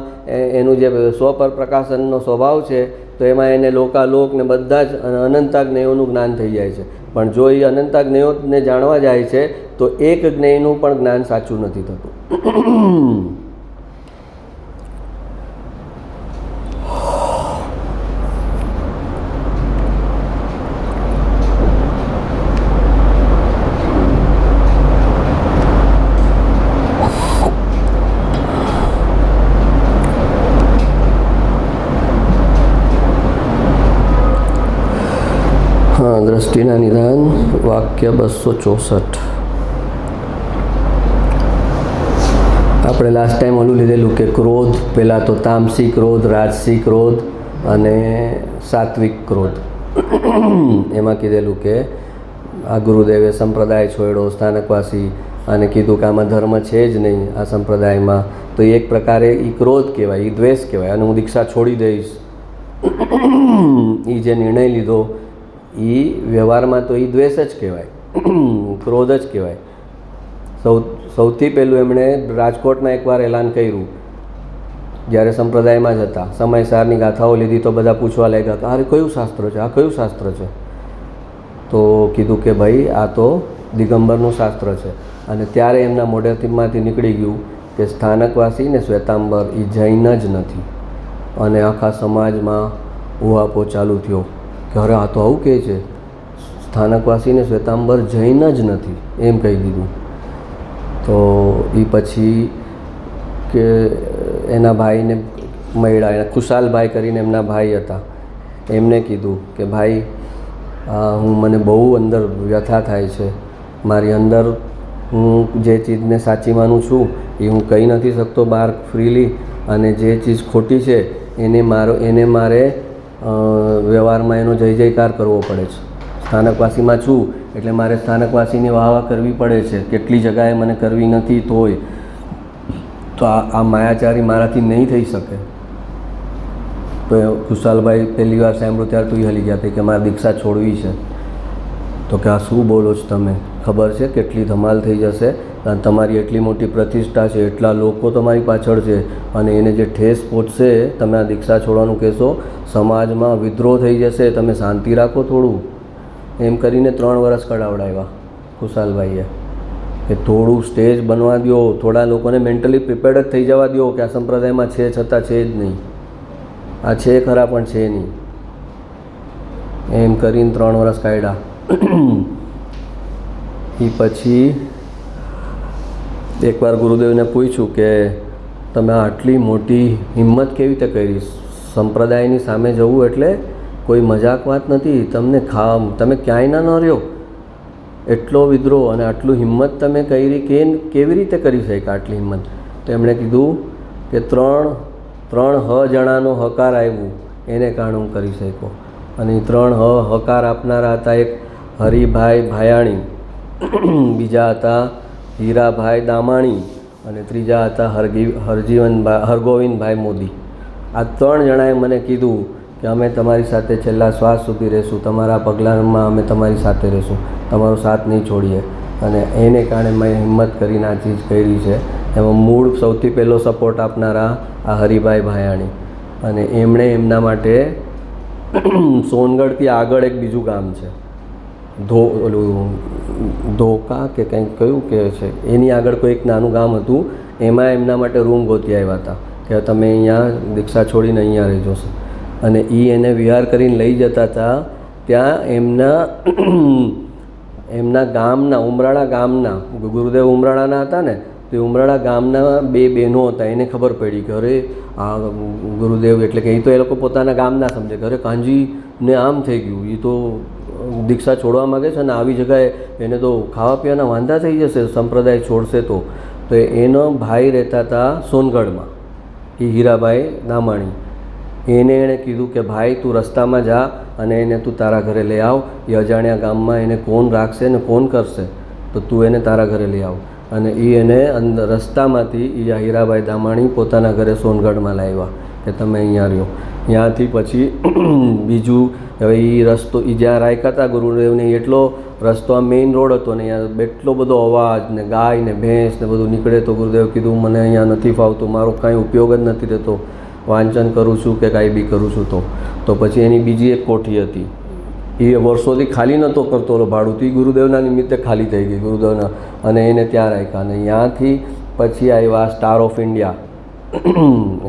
એનું જે સ્વપર પ્રકાશનનો સ્વભાવ છે તો એમાં એને લોકાલોક ને બધા જ અનંતા જ્ઞેયોનું જ્ઞાન થઈ જાય છે. પણ જો એ અનંતા જ્ઞેયોને જાણવા જાય છે તો એક જ્ઞેયનું પણ જ્ઞાન સાચું નથી થતું. દ્રષ્ટિના નિદાન વાક્ય 264. આપણે લાસ્ટ ટાઈમ ઓલું લીધેલું કે ક્રોધ, પહેલાં તો તામસી ક્રોધ, રાજસી ક્રોધ અને સાત્વિક ક્રોધ. એમાં કીધેલું કે આ ગુરુદેવે સંપ્રદાય છોડ્યો સ્થાનકવાસી અને કીધું કે આમાં ધર્મ છે જ નહીં આ સંપ્રદાયમાં, તો એક પ્રકારે એ ક્રોધ કહેવાય, એ દ્વેષ કહેવાય, અને હું દીક્ષા છોડી દઈશ એ જે નિર્ણય લીધો એ વ્યવહારમાં તો એ દ્વેષ જ કહેવાય, ક્રોધ જ કહેવાય. સૌથી પહેલું એમણે રાજકોટમાં એકવાર એલાન કર્યું જ્યારે સંપ્રદાયમાં જ હતા. સમયસારની ગાથાઓ લીધી તો બધા પૂછવા લાગ્યા કે અરે કયું શાસ્ત્ર છે, આ કયું શાસ્ત્ર છે? તો કીધું કે ભાઈ આ તો દિગંબરનું શાસ્ત્ર છે. અને ત્યારે એમના મોઢેમાંથી નીકળી ગયું કે સ્થાનકવાસી ને શ્વેતાંબર એ જૈન જ નથી. અને આખા સમાજમાં ઉહાપો ચાલુ થયો કે અરે આ તો આવું કહે છે, સ્થાનકવાસી ને શ્વેતાંબર જૈન જ નથી એમ કહી દીધું. તો એ પછી કે એના ભાઈને મળ્યા, એના ખુશાલભાઈ કરીને એમના ભાઈ હતા, એમને કીધું કે ભાઈ મને બહુ અંદર વ્યથા થાય છે, મારી અંદર હું જે ચીજને સાચી માનું છું એ હું કહી નથી શકતો બહાર ફ્રીલી, અને જે ચીજ ખોટી છે એને મારે વ્યવહારમાં એનો જય જયકાર કરવો પડે છે. સ્થાનકવાસીમાં છું એટલે મારે સ્થાનકવાસીની વાહ કરવી પડે છે, કેટલી જગાએ મને કરવી નથી તોય. તો આ માયાચારી મારાથી નહીં થઈ શકે. તો ખુશાલભાઈ પહેલી વાર સાંભળ્યું ત્યારે તું હલી ગયા કે મારે દીક્ષા છોડવી છે. તો કે આ શું બોલો છો તમે, ખબર છે કેટલી ધમાલ થઈ જશે, અને તમારી એટલી મોટી પ્રતિષ્ઠા છે, એટલા લોકો તમારી પાછળ છે, અને એને જે ઠેસ પહોંચશે તમે આ દીક્ષા છોડવાનું કહેશો, સમાજમાં વિદ્રોહ થઈ જશે, તમે શાંતિ રાખો થોડું. એમ કરીને 3 વર્ષ કઢાવડાવ્યા ખુશાલભાઈએ કે થોડું સ્ટેજ બનવા દો, થોડા લોકોને મેન્ટલી પ્રિપેર્ડ જ થઈ જવા દો કે આ સંપ્રદાયમાં છે છતાં છે જ નહીં, આ છે ખરા પણ છે નહીં. એમ કરીને 3 વર્ષ કાઢ્યા. એ પછી એકવાર ગુરુદેવને પૂછ્યું કે તમે આટલી મોટી હિંમત કેવી રીતે કરી, સંપ્રદાયની સામે જવું એટલે કોઈ મજાક વાત નથી, તમે ક્યાંય ન રહ્યો, એટલો વિદ્રોહ અને આટલું હિંમત તમે કેવી રીતે કરી શક્યા આટલી હિંમત. તો એમણે કીધું કે ત્રણ જણાનો હકાર આવ્યું એને કારણે હું કરી શક્યો. અને એ 3 હકાર આપનારા હતા, એક હરિભાઈ ભાયાણી, બીજા હતા હીરાભાઈ દામાણી, અને ત્રીજા હતા હરગોવિંદભાઈ મોદી. આ 3 જણાએ મને કીધું કે અમે તમારી સાથે છેલ્લા શ્વાસ સુધી રહીશું, તમારા પગલાંમાં અમે તમારી સાથે રહીશું, તમારો સાથ નહીં છોડીએ. અને એને કારણે મેં હિંમત કરીને આ ચીજ કરી છે. એમાં મૂળ સૌથી પહેલો સપોર્ટ આપનારા આ હરિભાઈ ભાયાણી, અને એમણે એમના માટે સોનગઢથી આગળ એક બીજું ગામ છે, ધોકા કે કંઈક કયું કે છે, એની આગળ કોઈ એક નાનું ગામ હતું, એમાં એમના માટે રૂમ ગોતી આવ્યા હતા કે તમે અહીંયા દીક્ષા છોડીને અહીંયા રહેજો. અને એ એને વિહાર કરીને લઈ જતા હતા. ત્યાં એમના ગામના ઉમરાળા ગામના ગુરુદેવ ઉમરાળાના હતા ને, તો ઉમરાળા ગામના 2 બહેનો હતા. એને ખબર પડી કે અરે આ ગુરુદેવ એટલે કે એ તો એ લોકો પોતાના ગામના સમજે કે અરે કાંજીને આમ થઈ ગયું, એ તો દીક્ષા છોડવા માગે છે અને આવી જગ્યાએ એને તો ખાવા પીવાના વાંધા થઈ જશે સંપ્રદાય છોડશે તો. તો એનો ભાઈ રહેતા હતા સોનગઢમાં, એ હીરાભાઈ દામાણી. એણે કીધું કે ભાઈ તું રસ્તામાં જા અને એને તું તારા ઘરે લઈ આવ, એ અજાણ્યા ગામમાં એને કોણ રાખશે ને કોણ કરશે, તો તું એને તારા ઘરે લઈ આવ. અને એને રસ્તામાંથી એ હીરાભાઈ દામાણી પોતાના ઘરે સોનગઢમાં લાવ્યા કે તમે અહીંયા રહ્યો. ત્યાંથી પછી બીજું હવે એ રસ્તો એ જ્યાં રાખ્યા હતા ગુરુદેવને, એટલો રસ્તો આ મેઇન રોડ હતો ને, અહીંયા એટલો બધો અવાજ ને ગાય ને ભેંસ ને બધું નીકળે. તો ગુરુદેવ કીધું મને અહીંયા નથી ફાવતું, મારો કાંઈ ઉપયોગ જ નથી રહેતો, વાંચન કરું છું કે કાંઈ બી કરું છું. તો પછી એની બીજી એક કોઠી હતી, એ વર્ષોથી ખાલી નહોતો કરતો ભાડું, એ ગુરુદેવના નિમિત્તે ખાલી થઈ ગઈ ગુરુદેવના, અને એને ત્યાં રાખ્યા. અને ત્યાંથી પછી આવ્યા star of India.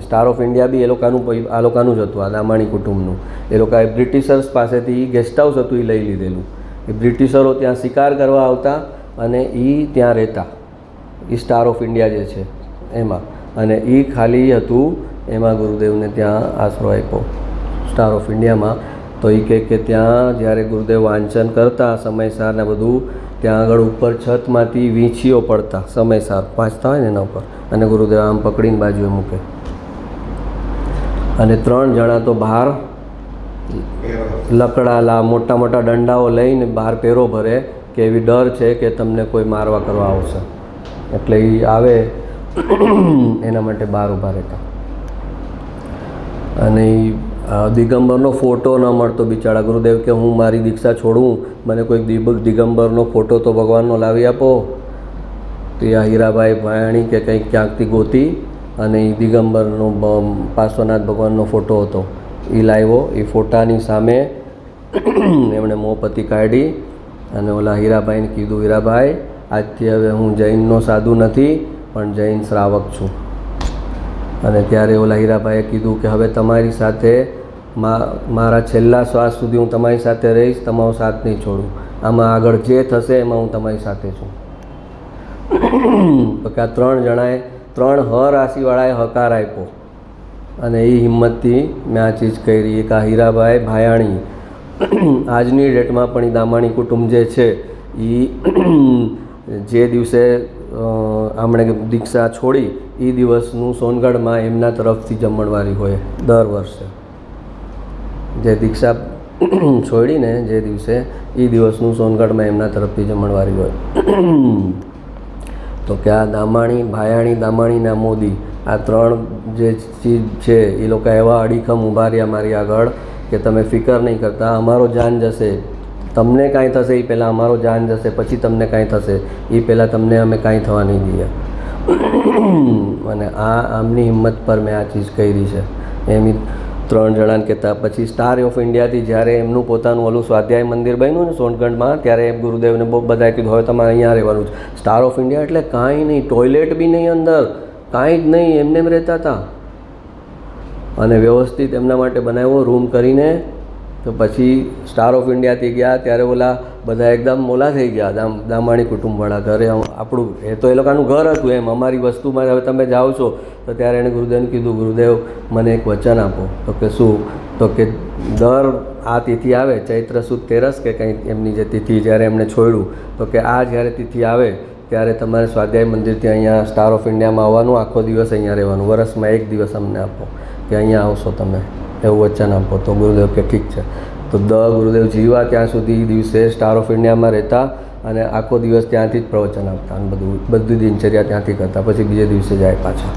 Star of India બી આ લોકોનું જ હતું, આ દામાણી કુટુંબનું. એ લોકોએ બ્રિટિશર્સ પાસેથી ગેસ્ટ હાઉસ હતું એ લઈ લીધેલું. એ બ્રિટિશરો ત્યાં શિકાર કરવા આવતા અને એ ત્યાં રહેતા, એ સ્ટાર ઓફ ઇન્ડિયા જે છે એમાં. અને એ ખાલી હતું, એમાં ગુરુદેવને ત્યાં આશરો આપ્યો સ્ટાર ઓફ ઇન્ડિયામાં. તો એ કહે કે ત્યાં જ્યારે ગુરુદેવ વાંચન કરતા સમયસાર ને બધું, ત્યાં આગળ ઉપર છતમાંથી વીંછીઓ પડતા સમયસાર વાંચતા હોય ને એના ઉપર, અને ગુરુદેવ આમ પકડીને બાજુએ મૂકે. અને 3 જણા તો બહાર લકડા મોટા મોટા દંડાઓ લઈને બહાર પેરો ભરે કે એવી ડર છે કે તમને કોઈ મારવા કરવા આવશે, એટલે એ આવે એના માટે બહાર ઊભા રહેતા. અને દિગંબરનો ફોટો ન મળતો બિચારા. ગુરુદેવ કે હું મારી દીક્ષા છોડું, મને કોઈ દિગંબરનો ફોટો તો ભગવાનનો લાવી આપો. તો આ હીરાભાઈ ભાયાણી કે કંઈક ક્યાંકથી ગોતી અને એ દિગંબરનો પાર્શ્વનાથ ભગવાનનો ફોટો હતો, એ લાવ્યો. એ ફોટાની સામે એમણે મોમબત્તી કાઢી અને ઓલા હીરાભાઈને કીધું, હીરાભાઈ આજથી હવે હું જૈનનો સાધુ નથી પણ જૈન શ્રાવક છું. અને ત્યારે ઓલા હીરાભાઈએ કીધું કે હવે તમારી સાથે મારા છેલ્લા શ્વાસ સુધી હું તમારી સાથે રહીશ, તમારો સાથ નહીં છોડું. આમાં આગળ જે થશે એમાં હું તમારી સાથે છું. તો કે આ 3 જણાએ 3 રાશિવાળાએ હકાર આપ્યો અને એ હિંમતથી મેં આ ચીજ કરી. એક આ હીરાભાઈ ભાયાણી, આજની ડેટમાં પણ એ દામાણી કુટુંબ જે છે એ જે દિવસે આમણે દીક્ષા છોડી એ દિવસનું સોનગઢમાં એમના તરફથી જમણવારી હોય દર વર્ષે. જે દીક્ષા છોડીને જે દિવસે એ દિવસનું સોનગઢમાં એમના તરફથી જમણવારી હોય. તો કે આ દામાણી, ભાયાણી, દામાણી ને મોદી, આ 3 જે ચીજ છે એ લોકો એવા અડીખમ ઊભા રહ્યા મારી આગળ કે તમે ફિકર નહીં કરતા, અમારો જાન જશે, તમને કાંઈ થશે એ પહેલાં અમારો જાન જશે, પછી તમને કાંઈ થશે એ પહેલાં તમને અમે કાંઈ થવા નહીં દઈએ. અને આમની હિંમત પર મેં આ ચીજ કરી છે એમ 3 જણાને કહેતા. પછી સ્ટાર ઓફ ઇન્ડિયાથી જ્યારે એમનું પોતાનું ઓલું સ્વાધ્યાય મંદિર બન્યું ને સોનગઢમાં, ત્યારે ગુરુદેવને બહુ બધાએ કીધું હવે તમારે અહીંયા રહેવાનું છે. સ્ટાર ઓફ ઇન્ડિયા એટલે કાંઈ નહીં, ટોયલેટ બી નહીં અંદર, કાંઈ જ નહીં, એમને એમ રહેતા હતા. અને વ્યવસ્થિત એમના માટે બનાવ્યો રૂમ કરીને. તો પછી સ્ટાર ઓફ ઇન્ડિયાથી ગયા ત્યારે ઓલા બધા એકદમ મોલા થઈ ગયા, દામાણી કુટુંબવાળા. ઘરે આપણું એ તો એ લોકોનું ઘર હતું એમ, અમારી વસ્તુમાં હવે તમે જાઓ છો. તો ત્યારે એણે ગુરુદેવને કીધું, ગુરુદેવ મને એક વચન આપો. તો કે શું? તો કે દર આ તિથિ આવે, ચૈત્ર સુદ 13 કે કંઈ એમની જે તિથિ જ્યારે એમણે છોડ્યું, તો કે આ જ્યારે તિથિ આવે ત્યારે તમારે સ્વાધ્યાય મંદિરથી અહીંયા સ્ટાર ઓફ ઇન્ડિયામાં આવવાનું, આખો દિવસ અહીંયા રહેવાનું, વર્ષમાં 1 દિવસ અમને આપો કે અહીંયા આવશો તમે, એવું વચન આપો. તો ગુરુદેવ કે ઠીક છે. તો ગુરુદેવ જીવા ત્યાં સુધી દિવસે સ્ટાર ઓફ ઇન્ડિયામાં રહેતા અને આખો દિવસ ત્યાંથી જ પ્રવચન આપતા અને બધી દિનચર્યા ત્યાંથી કરતા. પછી બીજે દિવસે જાય પાછા.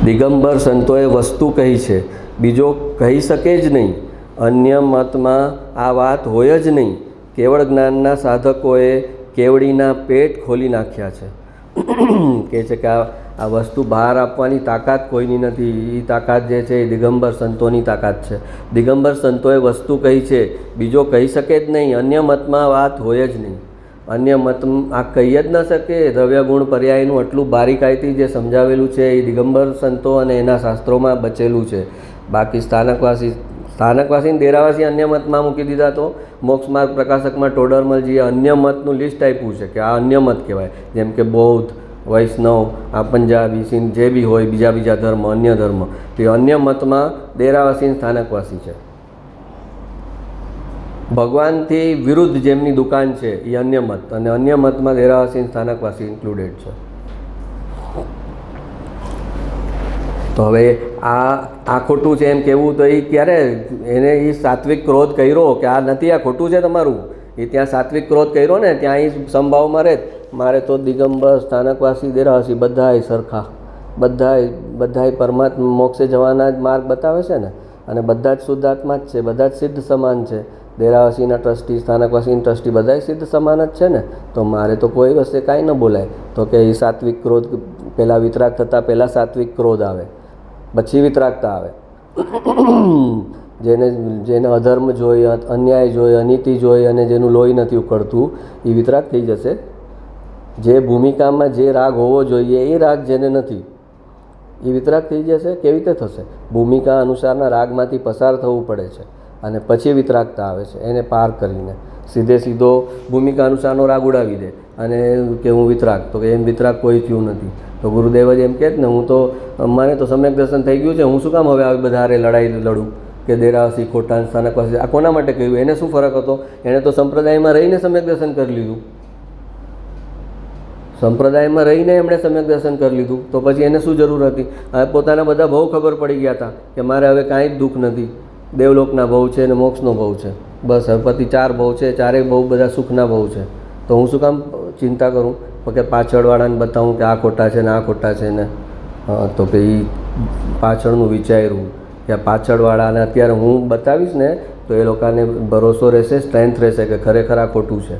દિગંબર સંતોએ વસ્તુ કહી છે, બીજો કહી શકે જ નહીં. અન્ય મતમાં આ વાત હોય જ નહીં. કેવળ જ્ઞાનના સાધકોએ કેવડીના પેટ ખોલી નાખ્યા છે. કહે છે કે આ વસ્તુ બહાર આપવાની તાકાત કોઈની નથી. એ તાકાત જે છે એ દિગંબર સંતોની તાકાત છે. દિગંબર સંતોએ વસ્તુ કહી છે, બીજો કહી શકે જ નહીં. અન્ય મતમાં વાત હોય જ નહીં. અન્ય મત આ કહી જ ન શકે. દ્રવ્ય ગુણ પર્યાયનું આટલું બારીકાઈથી જે સમજાવેલું છે એ દિગંબર સંતો અને એના શાસ્ત્રોમાં બચેલું છે. બાકી સ્થાનકવાસી દેરાવાસી અન્ય મતમાં મૂકી દીધા. તો મોક્ષ માર્ગ પ્રકાશકમાં ટોડરમલજીએ અન્ય મતનું લિસ્ટ આપ્યું છે કે આ અન્ય મત કહેવાય. જેમ કે બૌદ્ધ, વૈષ્ણવ, આ પંજાબી, સિંધ જે બી હોય બીજા ધર્મ, અન્ય ધર્મ, તે અન્ય મતમાં દેરાવાસી સ્થાનકવાસી છે. ભગવાનથી વિરુદ્ધ જેમની દુકાન છે એ અન્ય મત, અને અન્ય મતમાં દેરાવાસી સ્થાનકવાસી ઇન્ક્લુડેડ છે. તો હવે આ ખોટું છે એમ કહેવું તો એ ક્યારે એને એ સાત્વિક ક્રોધ કર્યો કે આ નથી, આ ખોટું છે તમારું, એ ત્યાં સાત્વિક ક્રોધ કર્યો ને ત્યાં એ સંભાવમાં રહે. મારે તો દિગંબર, સ્થાનકવાસી, દેરાવાસી બધાય સરખા, બધાય પરમાત્મા મોક્ષે જવાના જ માર્ગ બતાવે છે ને, અને બધા જ શુદ્ધાત્મા જ છે, બધા જ સિદ્ધ સમાન છે. દેરાવાસીના ટ્રસ્ટી, સ્થાનકવાસીના ટ્રસ્ટી બધાય સિદ્ધ સમાન જ છે ને. તો મારે તો કોઈ વસ્તુ કાંઈ ન બોલાય. તો કે એ સાત્વિક ક્રોધ પહેલાં વિતરાગ થતાં પહેલાં સાત્વિક ક્રોધ આવે, પછી વિતરાગતા આવે. જેને અધર્મ જોઈએ, અન્યાય જોઈએ, અનીતિ જોઈએ અને જેનું લોહી નથી ઉકળતું એ વિતરાગ થઈ જશે. જે ભૂમિકામાં જે રાગ હોવો જોઈએ એ રાગ જેને નથી એ વિતરાગ થઈ જશે. કેવી રીતે થશે? ભૂમિકા અનુસારના રાગમાંથી પસાર થવું પડે છે અને પછી વિતરાગતા આવે છે. એને પાર કરીને સીધો ભૂમિકા અનુસારનો રાગ ઉડાવી દે અને કે હું વિતરાગ, તો એમ વિતરાગ કોઈ થયું નથી. તો ગુરુદેવ જ એમ કહે ને, હું તો મને તો સમ્યક દર્શન થઈ ગયું છે, હું શું કામ હવે આવી બધા લડાઈ લડું કે દેરાવાસી ખોટા, સ્થાનકવાસી, આ કોના માટે કહ્યું? એને શું ફરક હતો? એણે તો સંપ્રદાયમાં રહીને સમ્યક દર્શન કરી લીધું. સંપ્રદાયમાં રહીને એમણે સમ્યક દર્શન કરી લીધું. તો પછી એને શું જરૂર હતી? હવે પોતાના બધા બહુ ખબર પડી ગયા હતા કે મારે હવે કાંઈ જ દુઃખ નથી, દેવલોકના ભવ છે અને મોક્ષનો ભવ છે, બસ હવે પછી 4 ભવ છે, ચારેય બહુ બધા સુખના ભવ છે. તો હું શું કામ ચિંતા કરું કે પાછળવાળાને બતાવું કે આ ખોટા છે ને આ ખોટા છે ને? તો કે એ પાછળનું વિચાર્યું કે પાછળવાળાને અત્યારે હું બતાવીશ ને તો એ લોકોને ભરોસો રહેશે, સ્ટ્રેન્થ રહેશે કે ખરેખર આ ખોટું છે.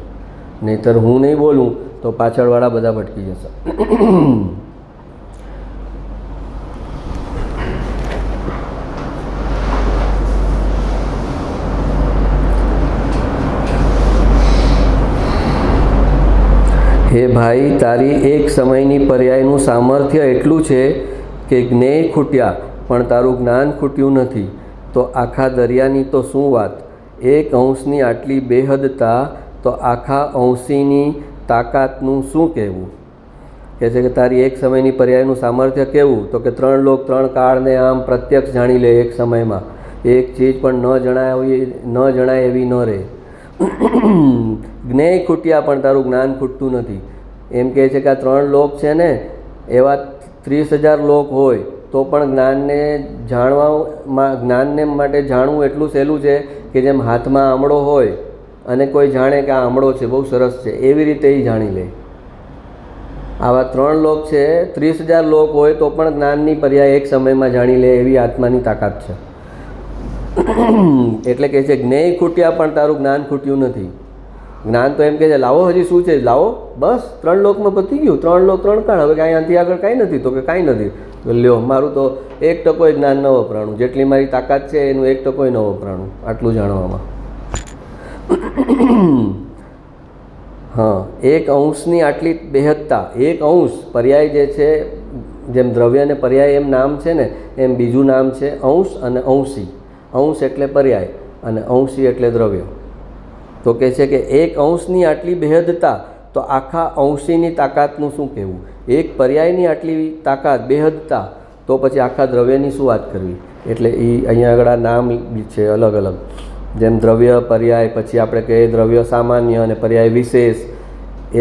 નહીંતર હું નહીં બોલું તો પાછળવાળા બધા ભટકી જશે. હે ભાઈ, તારી એક સમયની પર્યાયનું સામર્થ્ય એટલું છે કે જ્ઞેય ખૂટ્યા પણ તારું જ્ઞાન ખૂટ્યું નથી. તો આખા દરિયાની તો શું વાત, એક અંશની આટલી બેહદતા તો આખા અંશીની તાકાતનું શું કહેવું. કહે છે કે તારી એક સમયની પર્યાયનું સામર્થ્ય કેવું, તો કે 3 લોક 3 કાળને આમ પ્રત્યક્ષ જાણી લે એક સમયમાં. એક ચીજ પણ ન જણાય એવી ન રહે. જ્ઞેય ખૂટ્યા પણ તારું જ્ઞાન ખૂટતું નથી. એમ કહે છે કે આ 3 લોક છે ને, એવા 30,000 લોક હોય તો પણ જ્ઞાનને માટે જાણવું એટલું સહેલું છે કે જેમ હાથમાં આમળો હોય અને કોઈ જાણે કે આ આમળો છે, બહુ સરસ છે, એવી રીતે એ જાણી લે. આવા 3 લોક છે, 30,000 લોક હોય તો પણ જ્ઞાનની પર્યાય એક સમયમાં જાણી લે એવી આત્માની તાકાત છે. એટલે કહે છે જ્ઞેય ખૂટ્યા પણ તારું જ્ઞાન ખૂટ્યું નથી. જ્ઞાન તો એમ કહે છે લાવો, હજી શું છે, લાવો, બસ 3 લોકમાં પતી ગયું, 3 લોક 3 કાળ, હવે કાંઈ આનાથી આગળ કાંઈ નથી. તો કે કાંઈ નથી. લ્યો, મારું તો 1% જ્ઞાન ન વપરાણું, જેટલી મારી તાકાત છે એનું 1% ન વપરાણું આટલું જાણવામાં. હા, એક અંશની આટલી બેહદતા, એક અંશ પર્યાય જે છે, જેમ દ્રવ્ય અને પર્યાય એમ નામ છે ને, એમ બીજું નામ છે અંશ અને અંશી. અંશ એટલે પર્યાય અને અંશી એટલે દ્રવ્ય. તો કહે છે કે એક અંશની આટલી બેહદતા તો આખા અંશીની તાકાતનું શું કહેવું. એક પર્યાયની આટલી તાકાત, બેહદતા, તો પછી આખા દ્રવ્યની શું વાત કરવી. એટલે એ અહીંયા આગળ આ નામ છે અલગ અલગ, જેમ દ્રવ્ય, પર્યાય, પછી આપણે કહીએ દ્રવ્ય સામાન્ય અને પર્યાય વિશેષ.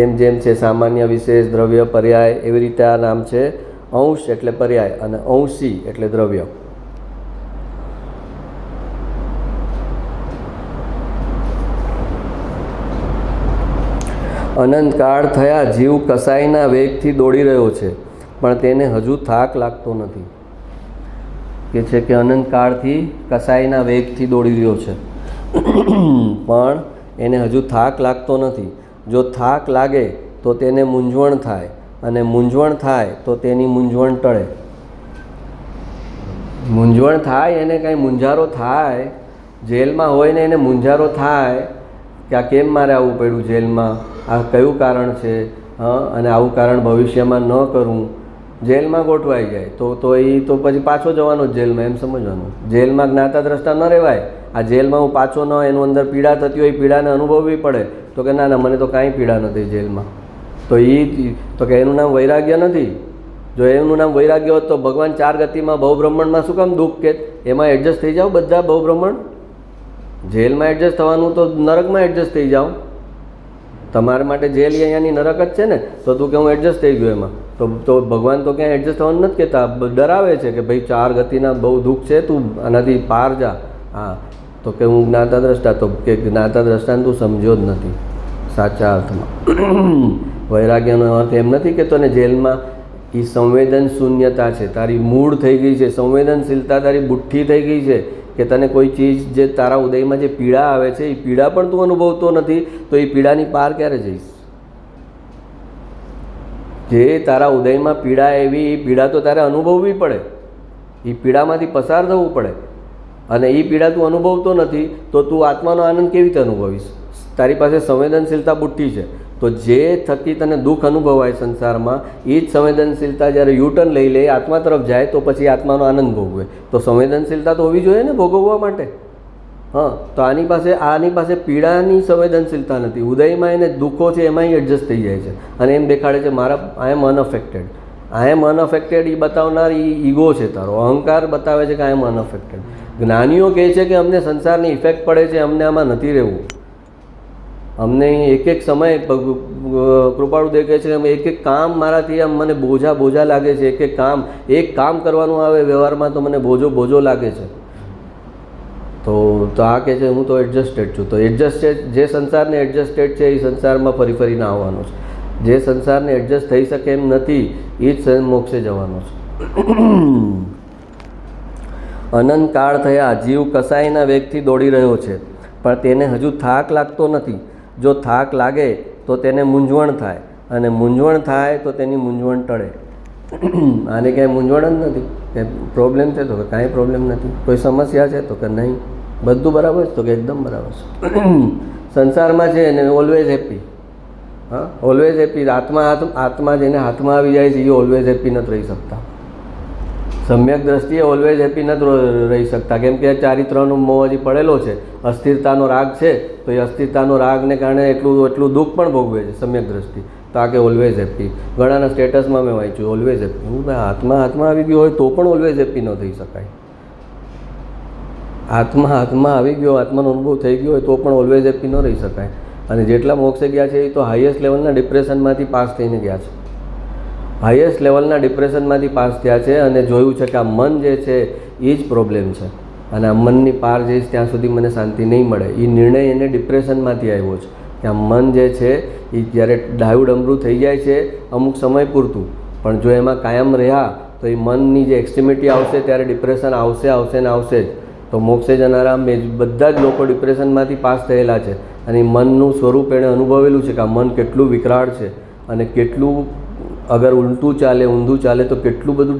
એમ જેમ છે સામાન્ય, વિશેષ, દ્રવ્ય, પર્યાય, એવી રીતે આ નામ છે અંશ એટલે પર્યાય અને અંશી એટલે દ્રવ્ય. અનંતકાળ થયા જીવ કસાઈના વેગથી દોડી રહ્યો છે પણ તેને હજુ થાક લાગતો નથી. કે છે કે અનંતકાળથી કસાઈના વેગથી દોડી રહ્યો છે પણ એને હજુ થાક લાગતો નથી. જો થાક લાગે તો તેને મૂંઝવણ થાય અને મૂંઝવણ થાય તો તેની મૂંઝવણ ટળે. મૂંઝવણ થાય, એને કાંઈ મૂંઝારો થાય, જેલમાં હોય ને એને મૂંઝારો થાય કે આ કેમ મારે આવવું પડ્યું જેલમાં, આ કયું કારણ છે, અને આવું કારણ ભવિષ્યમાં ન કરું. જેલમાં ગોઠવાઈ જાય તો એ તો પછી પાછો જવાનો જ જેલમાં, એમ સમજવાનું. જેલમાં જ્ઞાતા દ્રષ્ટા ન રહેવાય. આ જેલમાં હું પાછો ન, એનું અંદર પીડા થતી હોય, પીડાને અનુભવવી પડે. તો કે ના ના, મને તો કાંઈ પીડા નથી જેલમાં. તો કે એનું નામ વૈરાગ્ય નથી. જો એનું નામ વૈરાગ્ય હોત તો ભગવાન 4 ગતિમાં બહુબ્રહ્માંડમાં શું કામ દુઃખ કે, એમાં એડજસ્ટ થઈ જાઓ બધા બહુબ્રહ્માંડ. જેલમાં એડજસ્ટ થવાનું તો નરકમાં એડજસ્ટ થઈ જાઓ. તમારા માટે જેલ અહીંયાની નરક જ છે ને, તો તું કે હું એડજસ્ટ થઈ ગયો એમાં. તો ભગવાન તો ક્યાંય એડજસ્ટ થવાનું નથી કહેતા, ડરાવે છે કે ભાઈ 4 ગતિના બહુ દુઃખ છે, તું આનાથી પાર જા. હા, તો કે હું જ્ઞાતા દ્રષ્ટા, તો કે જ્ઞાતા દ્રષ્ટાને તું સમજ્યો જ નથી સાચા અર્થમાં. વૈરાગ્યનો અર્થ એમ નથી કે તને જેલમાં એ સંવેદન શૂન્યતા છે, તારી મૂળ થઈ ગઈ છે, સંવેદનશીલતા તારી બુઠ્ઠી થઈ ગઈ છે કે તને કોઈ ચીજ જે તારા ઉદયમાં જે પીડા આવે છે એ પીડા પણ તું અનુભવતો નથી. તો એ પીડાની પાર ક્યારે જઈશ? જે તારા ઉદયમાં પીડા એવી, એ પીડા તો તારે અનુભવવી પડે, એ પીડામાંથી પસાર થવું પડે. અને એ પીડા તું અનુભવતો નથી તો તું આત્માનો આનંદ કેવી રીતે અનુભવીશ? તારી પાસે સંવેદનશીલતા બુઠ્ઠી છે. તો જે થકી તને દુઃખ અનુભવાય સંસારમાં, એ જ સંવેદનશીલતા જ્યારે યુટર્ન લઈ લે, આત્મા તરફ જાય, તો પછી આત્માનો આનંદ ભોગવે. તો સંવેદનશીલતા તો હોવી જોઈએ ને ભોગવવા માટે. હા, તો આની પાસે પીડાની સંવેદનશીલતા નથી. ઉદયમાં એને દુઃખો છે એમાં એડજસ્ટ થઈ જાય છે અને એમ દેખાડે છે મારા આઈ એમ અનઅફેક્ટેડ. આઈ એમ અનઅફેક્ટેડ એ બતાવનાર એ ઈગો છે તારો, અહંકાર બતાવે છે કે આઈ એમ અનઅફેક્ટેડ. જ્ઞાનીઓ કહે છે કે અમને સંસારની ઇફેક્ટ પડે છે, અમને આમાં નથી રહેવું. અમને એક સમય કૃપાળુ દેખે છે, એક કામ મારાથી આમ મને બોજા લાગે છે. એક કામ કરવાનું આવે વ્યવહારમાં તો મને બોજો લાગે છે. તો આ કહે છે હું તો એડજસ્ટેડ છું. તો એડજસ્ટેડ, જે સંસારને એડજસ્ટેડ છે એ સંસારમાં ફરીને આવવાનો છે. જે સંસારને એડજસ્ટ થઈ શકે એમ નથી એ જ મોક્ષે જવાનો છે. અનંતકાળ થયા જીવ કસાઈના વેગથી દોડી રહ્યો છે પણ તેને હજુ થાક લાગતો નથી. જો થાક લાગે તો તેને મૂંઝવણ થાય અને મૂંઝવણ થાય તો તેની મૂંઝવણ ટળે. આને ક્યાંય મૂંઝવણ જ નથી કે પ્રોબ્લેમ છે, તો કે કાંઈ પ્રોબ્લેમ નથી. કોઈ સમસ્યા છે તો કે નહીં, બધું બરાબર છે, તો કે એકદમ બરાબર છે. સંસારમાં છે એને ઓલવેઝ હેપી. હા, ઓલવેઝ હેપી. આત્મા જેને હાથમાં આવી જાય છે એ ઓલવેઝ હેપી નથી રહી શકતા. સમ્યક દ્રષ્ટિએ ઓલવેઝ હેપી નથી રહી શકતા, કેમ કે ચારિત્રનો મોહ હજી પડેલો છે. અસ્થિરતાનો રાગ છે, તો એ અસ્થિરતાનો રાગને કારણે એટલું દુઃખ પણ ભોગવે છે સમ્યક દ્રષ્ટિ. તો આ કે ઓલવેઝ હેપી. ઘણાના સ્ટેટસમાં મેં વાંચ્યું ઓલવેઝ હેપી. હું હાથમાં આવી ગયો હોય તો પણ ઓલવેઝ હેપી ન થઈ શકાય. હાથમાં આવી ગયો, આત્માનો અનુભવ થઈ ગયો હોય તો પણ ઓલવેઝ હેપી ન રહી શકાય. અને જેટલા મોક્ષે ગયા છે એ તો હાઈએસ્ટ લેવલના ડિપ્રેશનમાંથી પાસ થઈને ગયા છે. હાઈએસ્ટ લેવલના ડિપ્રેશનમાંથી પાસ થયા છે અને જોયું છે કે આ મન જે છે એ જ પ્રોબ્લેમ છે. અને આ મનની પાર જઈશ ત્યાં સુધી મને શાંતિ નહીં મળે. એ નિર્ણય એને ડિપ્રેશનમાંથી આવ્યો છે કે આ મન જે છે એ જ્યારે ડાયું ડમરું થઈ જાય છે અમુક સમય પૂરતું, પણ જો એમાં કાયમ રહ્યા તો એ મનની જે એક્સ્ટ્રીમિટી આવશે ત્યારે ડિપ્રેશન આવશે ને આવશે જ. તો મોક્ષે જનારા બધા જ લોકો ડિપ્રેશનમાંથી પાસ થયેલા છે અને એ મનનું સ્વરૂપ એણે અનુભવેલું છે કે આ મન કેટલું વિકરાળ છે અને કેટલું અગર ઊંધું ચાલે તો કેટલું બધું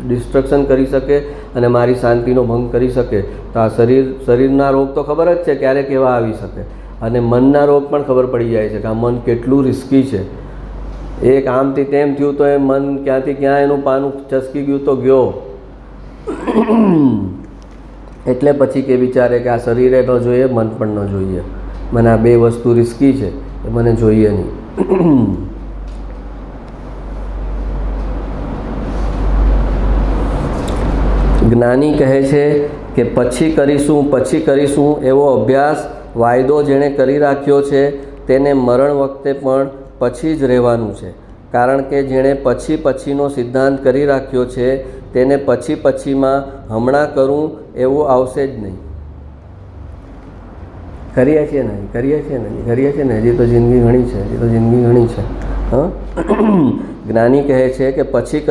ડિસ્ટ્રક્શન કરી શકે અને મારી શાંતિનો ભંગ કરી શકે. તો આ શરીરના રોગ તો ખબર જ છે ક્યારે કેવા આવી શકે, અને મનના રોગ પણ ખબર પડી જાય છે કે આ મન કેટલું રિસ્કી છે. એક આમથી તેમ થયું તો એ મન ક્યાંથી ક્યાં એનું પાનું ચસકી ગયું તો ગયો. એટલે પછી કે વિચારે કે આ શરીરે ન જોઈએ, મન પણ ન જોઈએ. મને આ બે વસ્તુ રિસ્કી છે, એ મને જોઈએ નહીં. જ્ઞાની કહે છે કે પછી કરીશું એવો અભ્યાસ વાયદો જેણે કરી રાખ્યો છે તેને મરણ વખતે પણ પછી જ રહેવાનું છે. કારણ કે જેણે પછીનો સિદ્ધાંત કરી રાખ્યો છે તેને પછીમાં હમણાં કરું એવું આવશે જ નહીં. કરીએ છીએ ને હજી તો જિંદગી ઘણી છે. હા, જ્ઞાની કહે છે કે પછી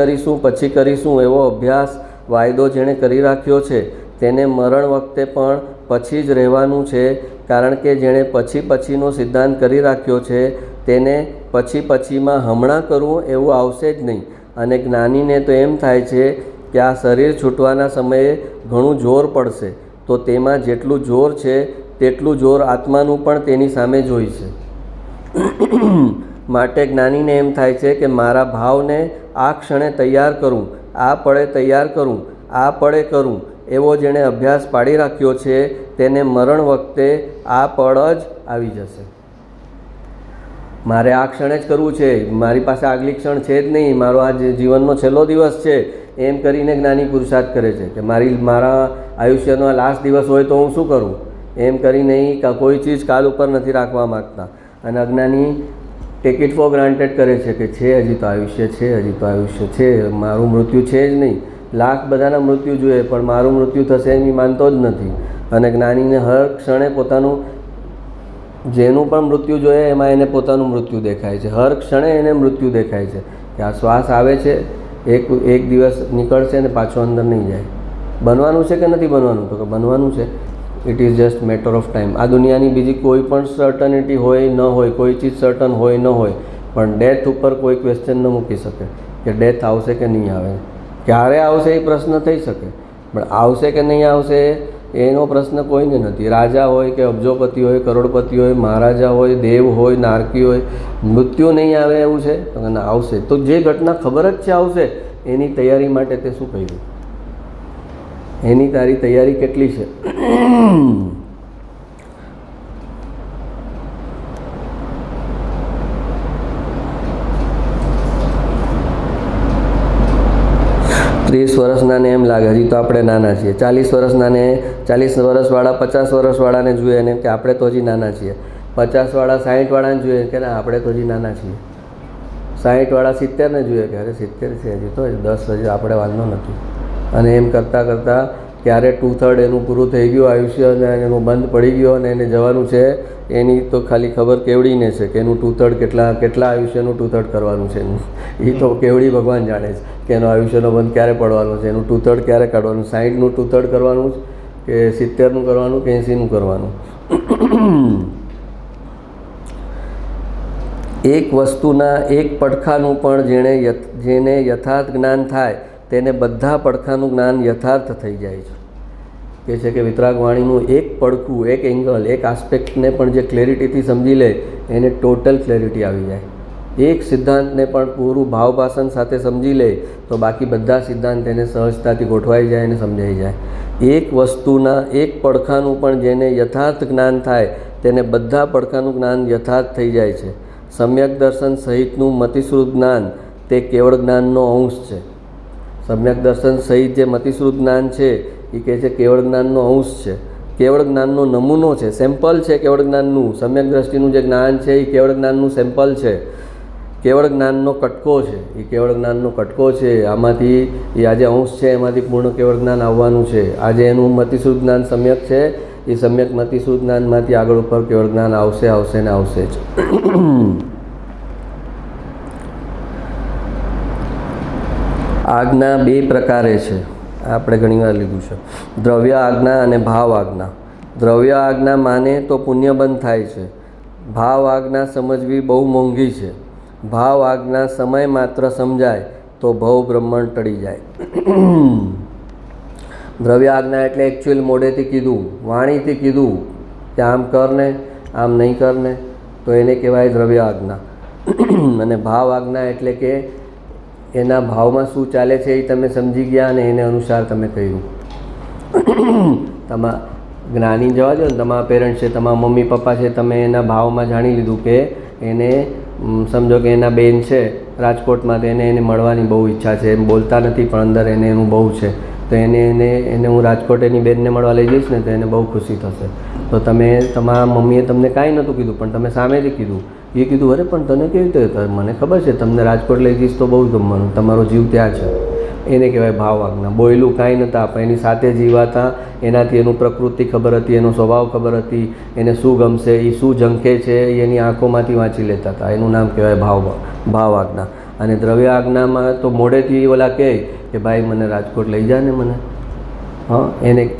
કરીશું એવો અભ્યાસ વાયદો જેણે કરી રાખ્યો છે તેને મરણ વખતે પણ પછી જ રહેવાનું છે. કારણ કે જેણે પછીનો સિદ્ધાંત કરી રાખ્યો છે તેને પછીમાં હમણાં કરવું એવું આવશે જ નહીં. અને જ્ઞાનીને તો એમ થાય છે કે આ શરીર છૂટવાના સમયે ઘણું જોર પડશે, તો તેમાં જેટલું જોર છે તેટલું જોર આત્માનું પણ તેની સામે જ હોય છે. માટે જ્ઞાનીને એમ થાય છે કે મારા ભાવને આ ક્ષણે તૈયાર કરું, આ પળે તૈયાર કરું, આ પળે કરું એવો જેણે અભ્યાસ પાડી રાખ્યો છે તેને મરણ વખતે આ પળ જ આવી જશે. મારે આ ક્ષણે જ કરવું છે, મારી પાસે આગલી ક્ષણ છે જ નહીં, મારો આ જીવનનો છેલ્લો દિવસ છે એમ કરીને જ્ઞાની પુરુષાર્થ કરે છે કે મારા આયુષ્યનો આ લાસ્ટ દિવસ હોય તો હું શું કરું એમ કરીને કોઈ ચીજ કાલ ઉપર નથી રાખવા માગતા. અને અજ્ઞાની ટેક ઇટ ફોર ગ્રાન્ટેડ કરે છે કે હજી તો આયુષ્ય છે, મારું મૃત્યુ છે જ નહીં. લાખ બધાના મૃત્યુ જોઈએ પણ મારું મૃત્યુ થશે એમ માનતો જ નથી. અને જ્ઞાનીને હર ક્ષણે પોતાનું જેનું પણ મૃત્યુ જોઈએ એમાં એને પોતાનું મૃત્યુ દેખાય છે. હર ક્ષણે એને મૃત્યુ દેખાય છે કે આ શ્વાસ આવે છે, એક દિવસ નીકળશે ને પાછો અંદર નહીં જાય. બનવાનું છે કે નથી બનવાનું? તો કે બનવાનું છે. It is just matter of time. આ દુનિયાની બીજી કોઈ પણ સર્ટનિટી હોય ન હોય, કોઈ ચીજ સર્ટન હોય ન હોય, પણ ડેથ ઉપર કોઈ ક્વેશ્ચન ન મૂકી શકે કે ડેથ આવશે કે નહીં આવે. ક્યારે આવશે એ પ્રશ્ન થઈ શકે, પણ આવશે કે નહીં આવશે એનો પ્રશ્ન કોઈને નથી. રાજા હોય કે અબજોપતિ હોય, કરોડપતિ હોય, મહારાજા હોય, દેવ હોય, નારકી હોય, મૃત્યુ નહીં આવે એવું છે તો કે ના આવશે. તો જે ઘટના ખબર જ છે આવશે એની તૈયારી માટે તે શું કહ્યું? એની તારી તૈયારી કેટલી છે? ત્રીસ વર્ષના ને એમ લાગે હજી તો આપણે નાના છીએ. 40 વર્ષના ને 40 વર્ષવાળા 50 વર્ષવાળાને જોઈએ ને કે આપણે તો હજી નાના છીએ. 50વાળા 60વાળાને જોઈએ કે ના આપણે તો હજી નાના છીએ. 60વાળા 70ને જોઈએ કે અરે 70 છે હજી તો 10 હજી આપણે વાંધો નથી. અને એમ કરતાં ક્યારે 2/3 એનું પૂરું થઈ ગયું આયુષ્ય અને એનું બંધ પડી ગયો અને એને જવાનું છે એની તો ખાલી ખબર કેવડીને છે કે એનું 2/3 કેટલા આયુષ્યનું 2/3 કરવાનું છે. એ તો કેવડી ભગવાન જાણે છે કે એનો આયુષ્યનો બંધ ક્યારે પડવાનો છે, એનું 2/3 ક્યારે કાઢવાનું, 60નું 2/3 કરવાનું કે 70નું કરવાનું કે 80નું કરવાનું. એક વસ્તુના એક પડખાનું પણ જેને યથાર્થ જ્ઞાન થાય તેને બધા પડખાનું જ્ઞાન યથાર્થ થઈ જાય છે. કે છે કે વિતરાગ વાણીનું એક પડખું, એક એંગલ, એક આસ્પેક્ટને પણ જે ક્લેરિટીથી સમજી લે એને ટોટલ ક્લેરિટી આવી જાય. એક સિદ્ધાંતને પણ પૂરું ભાવભાષણ સાથે સમજી લે તો બાકી બધા સિદ્ધાંત એને સહજતાથી ગોઠવાઈ જાય અને સમજાઈ જાય. એક વસ્તુના એક પડખાનું પણ જેને યથાર્થ જ્ઞાન થાય તેને બધા પડખાનું જ્ઞાન યથાર્થ થઈ જાય છે. સમ્યક દર્શન સહિતનું મતિશ્રુત જ્ઞાન તે કેવળ જ્ઞાનનો અંશ છે. સમ્યક દર્શન સહિત જે મતિશ્રુત જ્ઞાન છે એ કહે છે કેવળ જ્ઞાનનો અંશ છે, કેવળ જ્ઞાનનો નમૂનો છે, સેમ્પલ છે કેવળ જ્ઞાનનું. સમ્યક દ્રષ્ટિનું જે જ્ઞાન છે એ કેવળ જ્ઞાનનું સેમ્પલ છે, કેવળ જ્ઞાનનો કટકો છે. એ કેવળ જ્ઞાનનો કટકો છે. આમાંથી એ આજે અંશ છે, એમાંથી પૂર્ણ કેવળ જ્ઞાન આવવાનું છે. આજે એનું મતિશ્રુત જ્ઞાન સમ્યક છે, એ સમ્યક મતિશ્રુત જ્ઞાનમાંથી આગળ ઉપર કેવળ જ્ઞાન આવશે આવશે ને આવશે જ. આજ્ઞા બે પ્રકારે છે, આપણે ઘણીવાર લીધું છે. દ્રવ્ય આજ્ઞા અને ભાવ આજ્ઞા. દ્રવ્ય આજ્ઞા માને તો પુણ્ય બંધ થાય છે. ભાવ આજ્ઞા સમજવી બહુ મોંઘી છે. ભાવ આજ્ઞા સમય માત્ર સમજાય તો ભવ બ્રહ્માંડ ટળી જાય. દ્રવ્ય આજ્ઞા એટલે એકચ્યુઅલ મોઢેથી કીધું, વાણીથી કીધું કે આમ કર ને આમ નહીં કર ને, તો એને કહેવાય દ્રવ્ય આજ્ઞા. અને ભાવ આજ્ઞા એટલે કે એના ભાવમાં શું ચાલે છે એ તમે સમજી ગયા અને એને અનુસાર તમે કહ્યું. તમારા જ્ઞાની જવા દો ને, તમારા પેરેન્ટ્સ છે, તમારા મમ્મી પપ્પા છે, તમે એના ભાવમાં જાણી લીધું કે એને સમજો કે એના બેન છે રાજકોટમાં, તો એને મળવાની બહુ ઈચ્છા છે. એમ બોલતા નથી પણ અંદર એને એનું બહુ છે, તો એને હું રાજકોટ એની બેનને મળવા લઈ જઈશ ને તો એને બહુ ખુશી થશે. તો તમે, તમારા મમ્મીએ તમને કાંઈ નહોતું કીધું પણ તમે સામેથી કીધું. એ કીધું અરે પણ તને કેવી રીતે, મને ખબર છે તમને રાજકોટ લઈ જઈશ તો બહુ ગમવાનું, તમારો જીવ ત્યાં છે. એને કહેવાય ભાવ આજ્ઞા. બોયલું કાંઈ નહોતા પણ એની સાથે જીવાતા, એનાથી એનું પ્રકૃતિ ખબર હતી, એનો સ્વભાવ ખબર હતી, એને શું ગમશે, એ શું ઝંખે છે એ એની આંખોમાંથી વાંચી લેતા હતા. એનું નામ કહેવાય ભાવ આજ્ઞા. અને દ્રવ્ય આજ્ઞામાં તો મોઢેથી ઓલા કહે કે ભાઈ મને રાજકોટ લઈ જા ને મને, હા,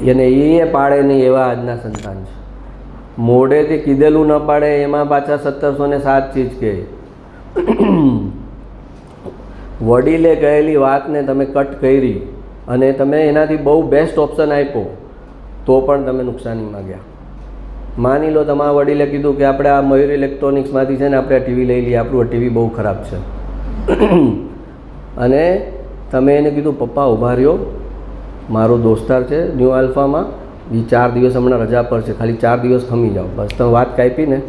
એને એ પાડે નહીં એવા આજના સંતાન છે. મોઢેથી કીધેલું ન પાડે એમાં પાછા 1707 ચીજ કહે. વડીલે કહેલી વાતને તમે કટ કરી અને તમે એનાથી બહુ બેસ્ટ ઓપ્શન આપ્યો તો પણ તમે નુકસાનીમાં ગયા. માની લો તમારા વડીલે કીધું કે આપણે આ મયુર ઇલેક્ટ્રોનિક્સમાંથી છે ને આપણે આ ટીવી લઈ લઈએ, આપણું ટીવી બહુ ખરાબ છે. અને તમે એને કીધું પપ્પા ઊભા રહ્યો, મારો દોસ્તાર છે ન્યૂ આલ્ફામાં, એ 4 દિવસ હમણાં રજા પર છે, ખાલી 4 દિવસ ખમી જાઓ, બસ તમે વાત કાપી ને.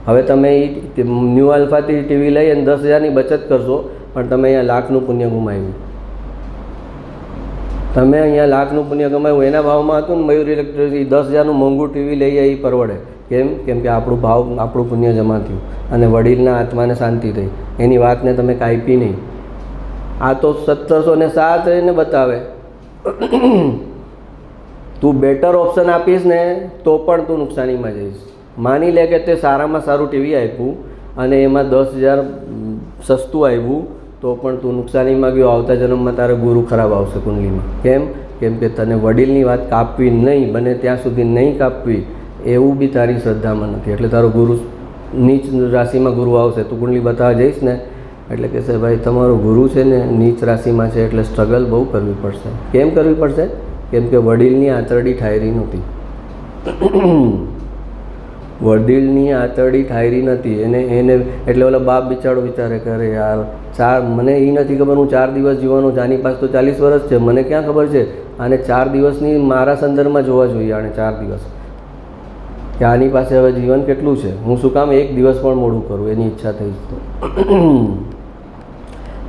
હવે તમે એ ન્યૂ આલ્ફાથી ટીવી લઈ અને 10,000ની બચત કરશો પણ તમે અહીંયા લાખનું પુણ્ય ગુમાવ્યું. તમે અહીંયા લાખનું પુણ્ય કમાયું. એના ભાવમાં હતું ને મયુર ઇલેક્ટ્રોનિક્સ, 10,000નું મોંઘું ટીવી લઈએ એ પરવડે. કેમ કે આપણું પુણ્ય જમા થયું અને વડીલના આત્માને શાંતિ થઈ. એની વાતને તમે કાપી નહીં. આ તો 1707 એને બતાવે. તું બેટર ઓપ્શન આપીશ ને તો પણ તું નુકસાનીમાં જઈશ. માની લે કે તે સારામાં સારું ટીવી આપ્યું અને એમાં 10,000 સસ્તું આવ્યું તો પણ તું નુકસાનીમાં ગયો. આવતા જન્મમાં તારે ગુરુ ખરાબ આવશે કુંડલીમાં. કેમ કે તને વડીલની વાત કાપવી નહીં, બને ત્યાં સુધી નહીં કાપવી, એવું બી તારી શ્રદ્ધામાં નથી. એટલે તારો ગુરુ નીચ રાશિમાં ગુરુ આવશે, તું કુંડલી બતાવવા જઈશ ને એટલે કહેશે ભાઈ તમારો ગુરુ છે ને નીચ રાશિમાં છે એટલે સ્ટ્રગલ બહુ કરવી પડશે. કેમ કરવી પડશે? કેમ કે વડીલની આંતરડી ઠાયરી નહોતી. વડીલની આંતરડી ઠાયરી નથી. એને એટલે ઓલા બાપ બિચારો વિચારે કરે યાર મને એ નથી ખબર હું 4 દિવસ જીવવાનો, આની પાસે તો 40 વર્ષ છે, મને ક્યાં ખબર છે. આને 4 દિવસની મારા સંદર્ભમાં જોવા જોઈએ. આને 4 દિવસ કે આની પાસે હવે જીવન કેટલું છે, હું શું કામ 1 દિવસ પણ મોડું કરું. એની ઈચ્છા થઈ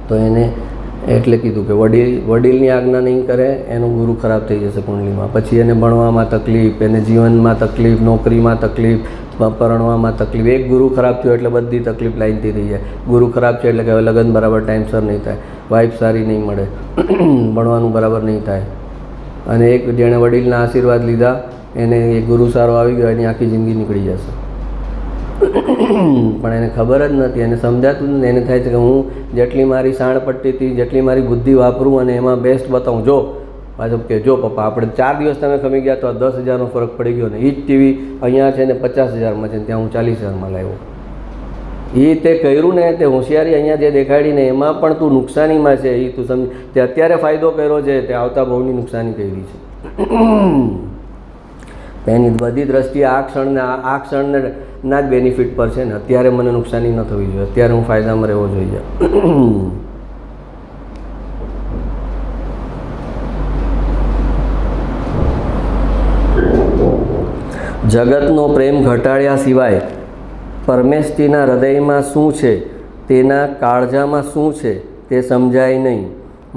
તો એને એટલે કીધું કે વડીલની આજ્ઞા નહીં કરે એનો ગુરુ ખરાબ થઈ જશે કુંડલીમાં. પછી એને ભણવામાં તકલીફ, એને જીવનમાં તકલીફ, નોકરીમાં તકલીફ, પરણવામાં તકલીફ. એક ગુરુ ખરાબ થયો એટલે બધી તકલીફ લાઈનથી થઈ જાય. ગુરુ ખરાબ છે એટલે કે હવે લગ્ન બરાબર ટાઈમસર નહીં થાય, વાઈફ સારી નહીં મળે, ભણવાનું બરાબર નહીં થાય. અને એક જેણે વડીલના આશીર્વાદ લીધા એને એ ગુરુ સારો આવી ગયો, એની આખી જિંદગી નીકળી જશે. પણ એને ખબર જ નથી, એને સમજાતું નથી. એને થાય છે કે હું જેટલી મારી શાણપટ્ટીથી, જેટલી મારી બુદ્ધિ વાપરું અને એમાં બેસ્ટ બતાવું. જો પાછું કે જો પપ્પા આપણે 4 દિવસ તમે ખમી ગયા તો 10,000નો ફરક પડી ગયો ને એ જ ટીવી અહીંયા છે ને 50,000માં છે ને ત્યાં હું 40,000માં લાવ્યો. એ તે કર્યું ને તે હોશિયારી અહીંયા જે દેખાડીને એમાં પણ તું નુકસાનીમાં છે. એ તું સમજ, તે અત્યારે ફાયદો કર્યો છે, તે આવતા બહુની નુકસાની કરી છે. એની બધી દ્રષ્ટિએ આ ક્ષણને ના જ બેનિફિટ પર છે ને. અત્યારે મને નુકસાની ન થવી જોઈએ, અત્યારે હું ફાયદામાં રહેવો જોઈએ. જગતનો પ્રેમ ઘટાડ્યા સિવાય પરમેષ્ઠીના હૃદયમાં શું છે, તેના કાળજામાં શું છે તે સમજાય નહીં.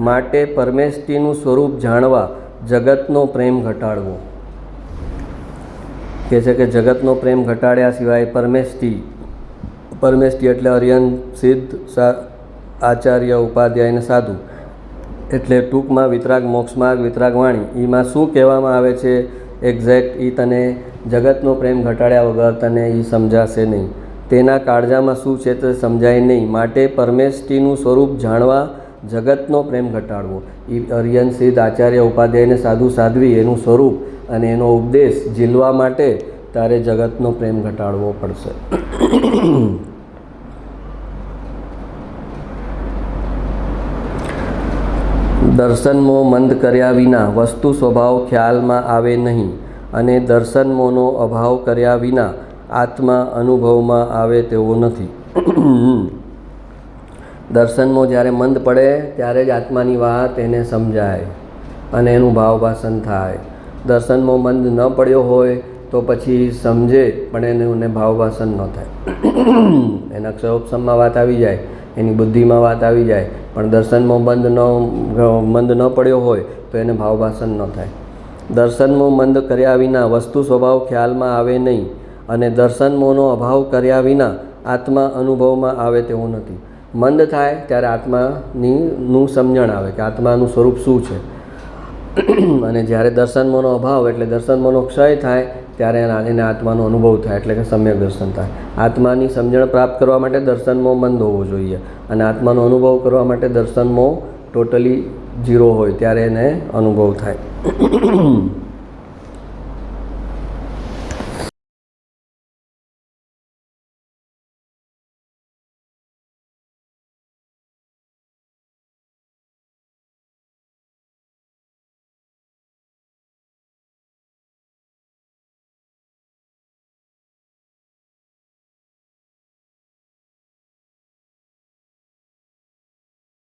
માટે પરમેષ્ઠીનું સ્વરૂપ જાણવા જગતનો પ્રેમ ઘટાડવો. કહે છે કે જગતનો પ્રેમ ઘટાડ્યા સિવાય પરમેષ્ઠી એટલે અરિયન, સિદ્ધ, આચાર્ય, ઉપાધ્યાય અને સાધુ, એટલે ટૂંકમાં વિતરાગ મોક્ષમાર્ગ, વિતરાગ વાણી, એમાં શું કહેવામાં આવે છે એક્ઝેક્ટ એ તને જગતનો પ્રેમ ઘટાડ્યા વગર તને એ સમજાશે નહીં. તેના કાળજામાં શું છે તે સમજાય નહીં. માટે પરમેષ્ઠીનું સ્વરૂપ જાણવા જગતનો પ્રેમ ઘટાડવો. એ અરિયન, સિદ્ધ, આચાર્ય, ઉપાધ્યાય અને સાધુ સાધ્વી એનું સ્વરૂપ અને એનો ઉપદેશ ઝીલવા માટે તારે જગતનો પ્રેમ ઘટાડવો પડશે. દર્શનમોહ મંદ કર્યા વિના વસ્તુ સ્વભાવ ખ્યાલમાં આવે નહીં, અને દર્શનમોહનો અભાવ કર્યા વિના આત્મા અનુભવમાં આવે તેવો નથી. દર્શનમોહ જ્યારે મંદ પડે ત્યારે જ આત્માની વાત એને સમજાય અને એનું ભાવભાષણ થાય. દર્શનમોહ મંદ ન પડ્યો હોય તો પછી સમજે પણ એને ભાવભાષણ ન થાય. એના અક્ષરોપસમમાં વાત આવી જાય, એની બુદ્ધિમાં વાત આવી જાય, પણ દર્શનમોહ મંદ ન પડ્યો હોય તો એને ભાવભાષણ ન થાય. દર્શનમોહ મંદ કર્યા વિના વસ્તુ સ્વભાવ ખ્યાલમાં આવે નહીં, અને દર્શનમોહનો અભાવ કર્યા વિના આત્મા અનુભવમાં આવે તેવું નથી. મંદ થાય ત્યારે આત્માનું સમજણ આવે કે આત્માનું સ્વરૂપ શું છે, અને જ્યારે દર્શનમોહનો અભાવ એટલે દર્શનમોહનો ક્ષય થાય ત્યારે એને આત્માનો અનુભવ થાય, એટલે કે સમ્યક દર્શન થાય. આત્માની સમજણ પ્રાપ્ત કરવા માટે દર્શનમોહ મંદ હોવો જોઈએ, અને આત્માનો અનુભવ કરવા માટે દર્શનમોહ ટોટલી ઝીરો હોય ત્યારે એને અનુભવ થાય.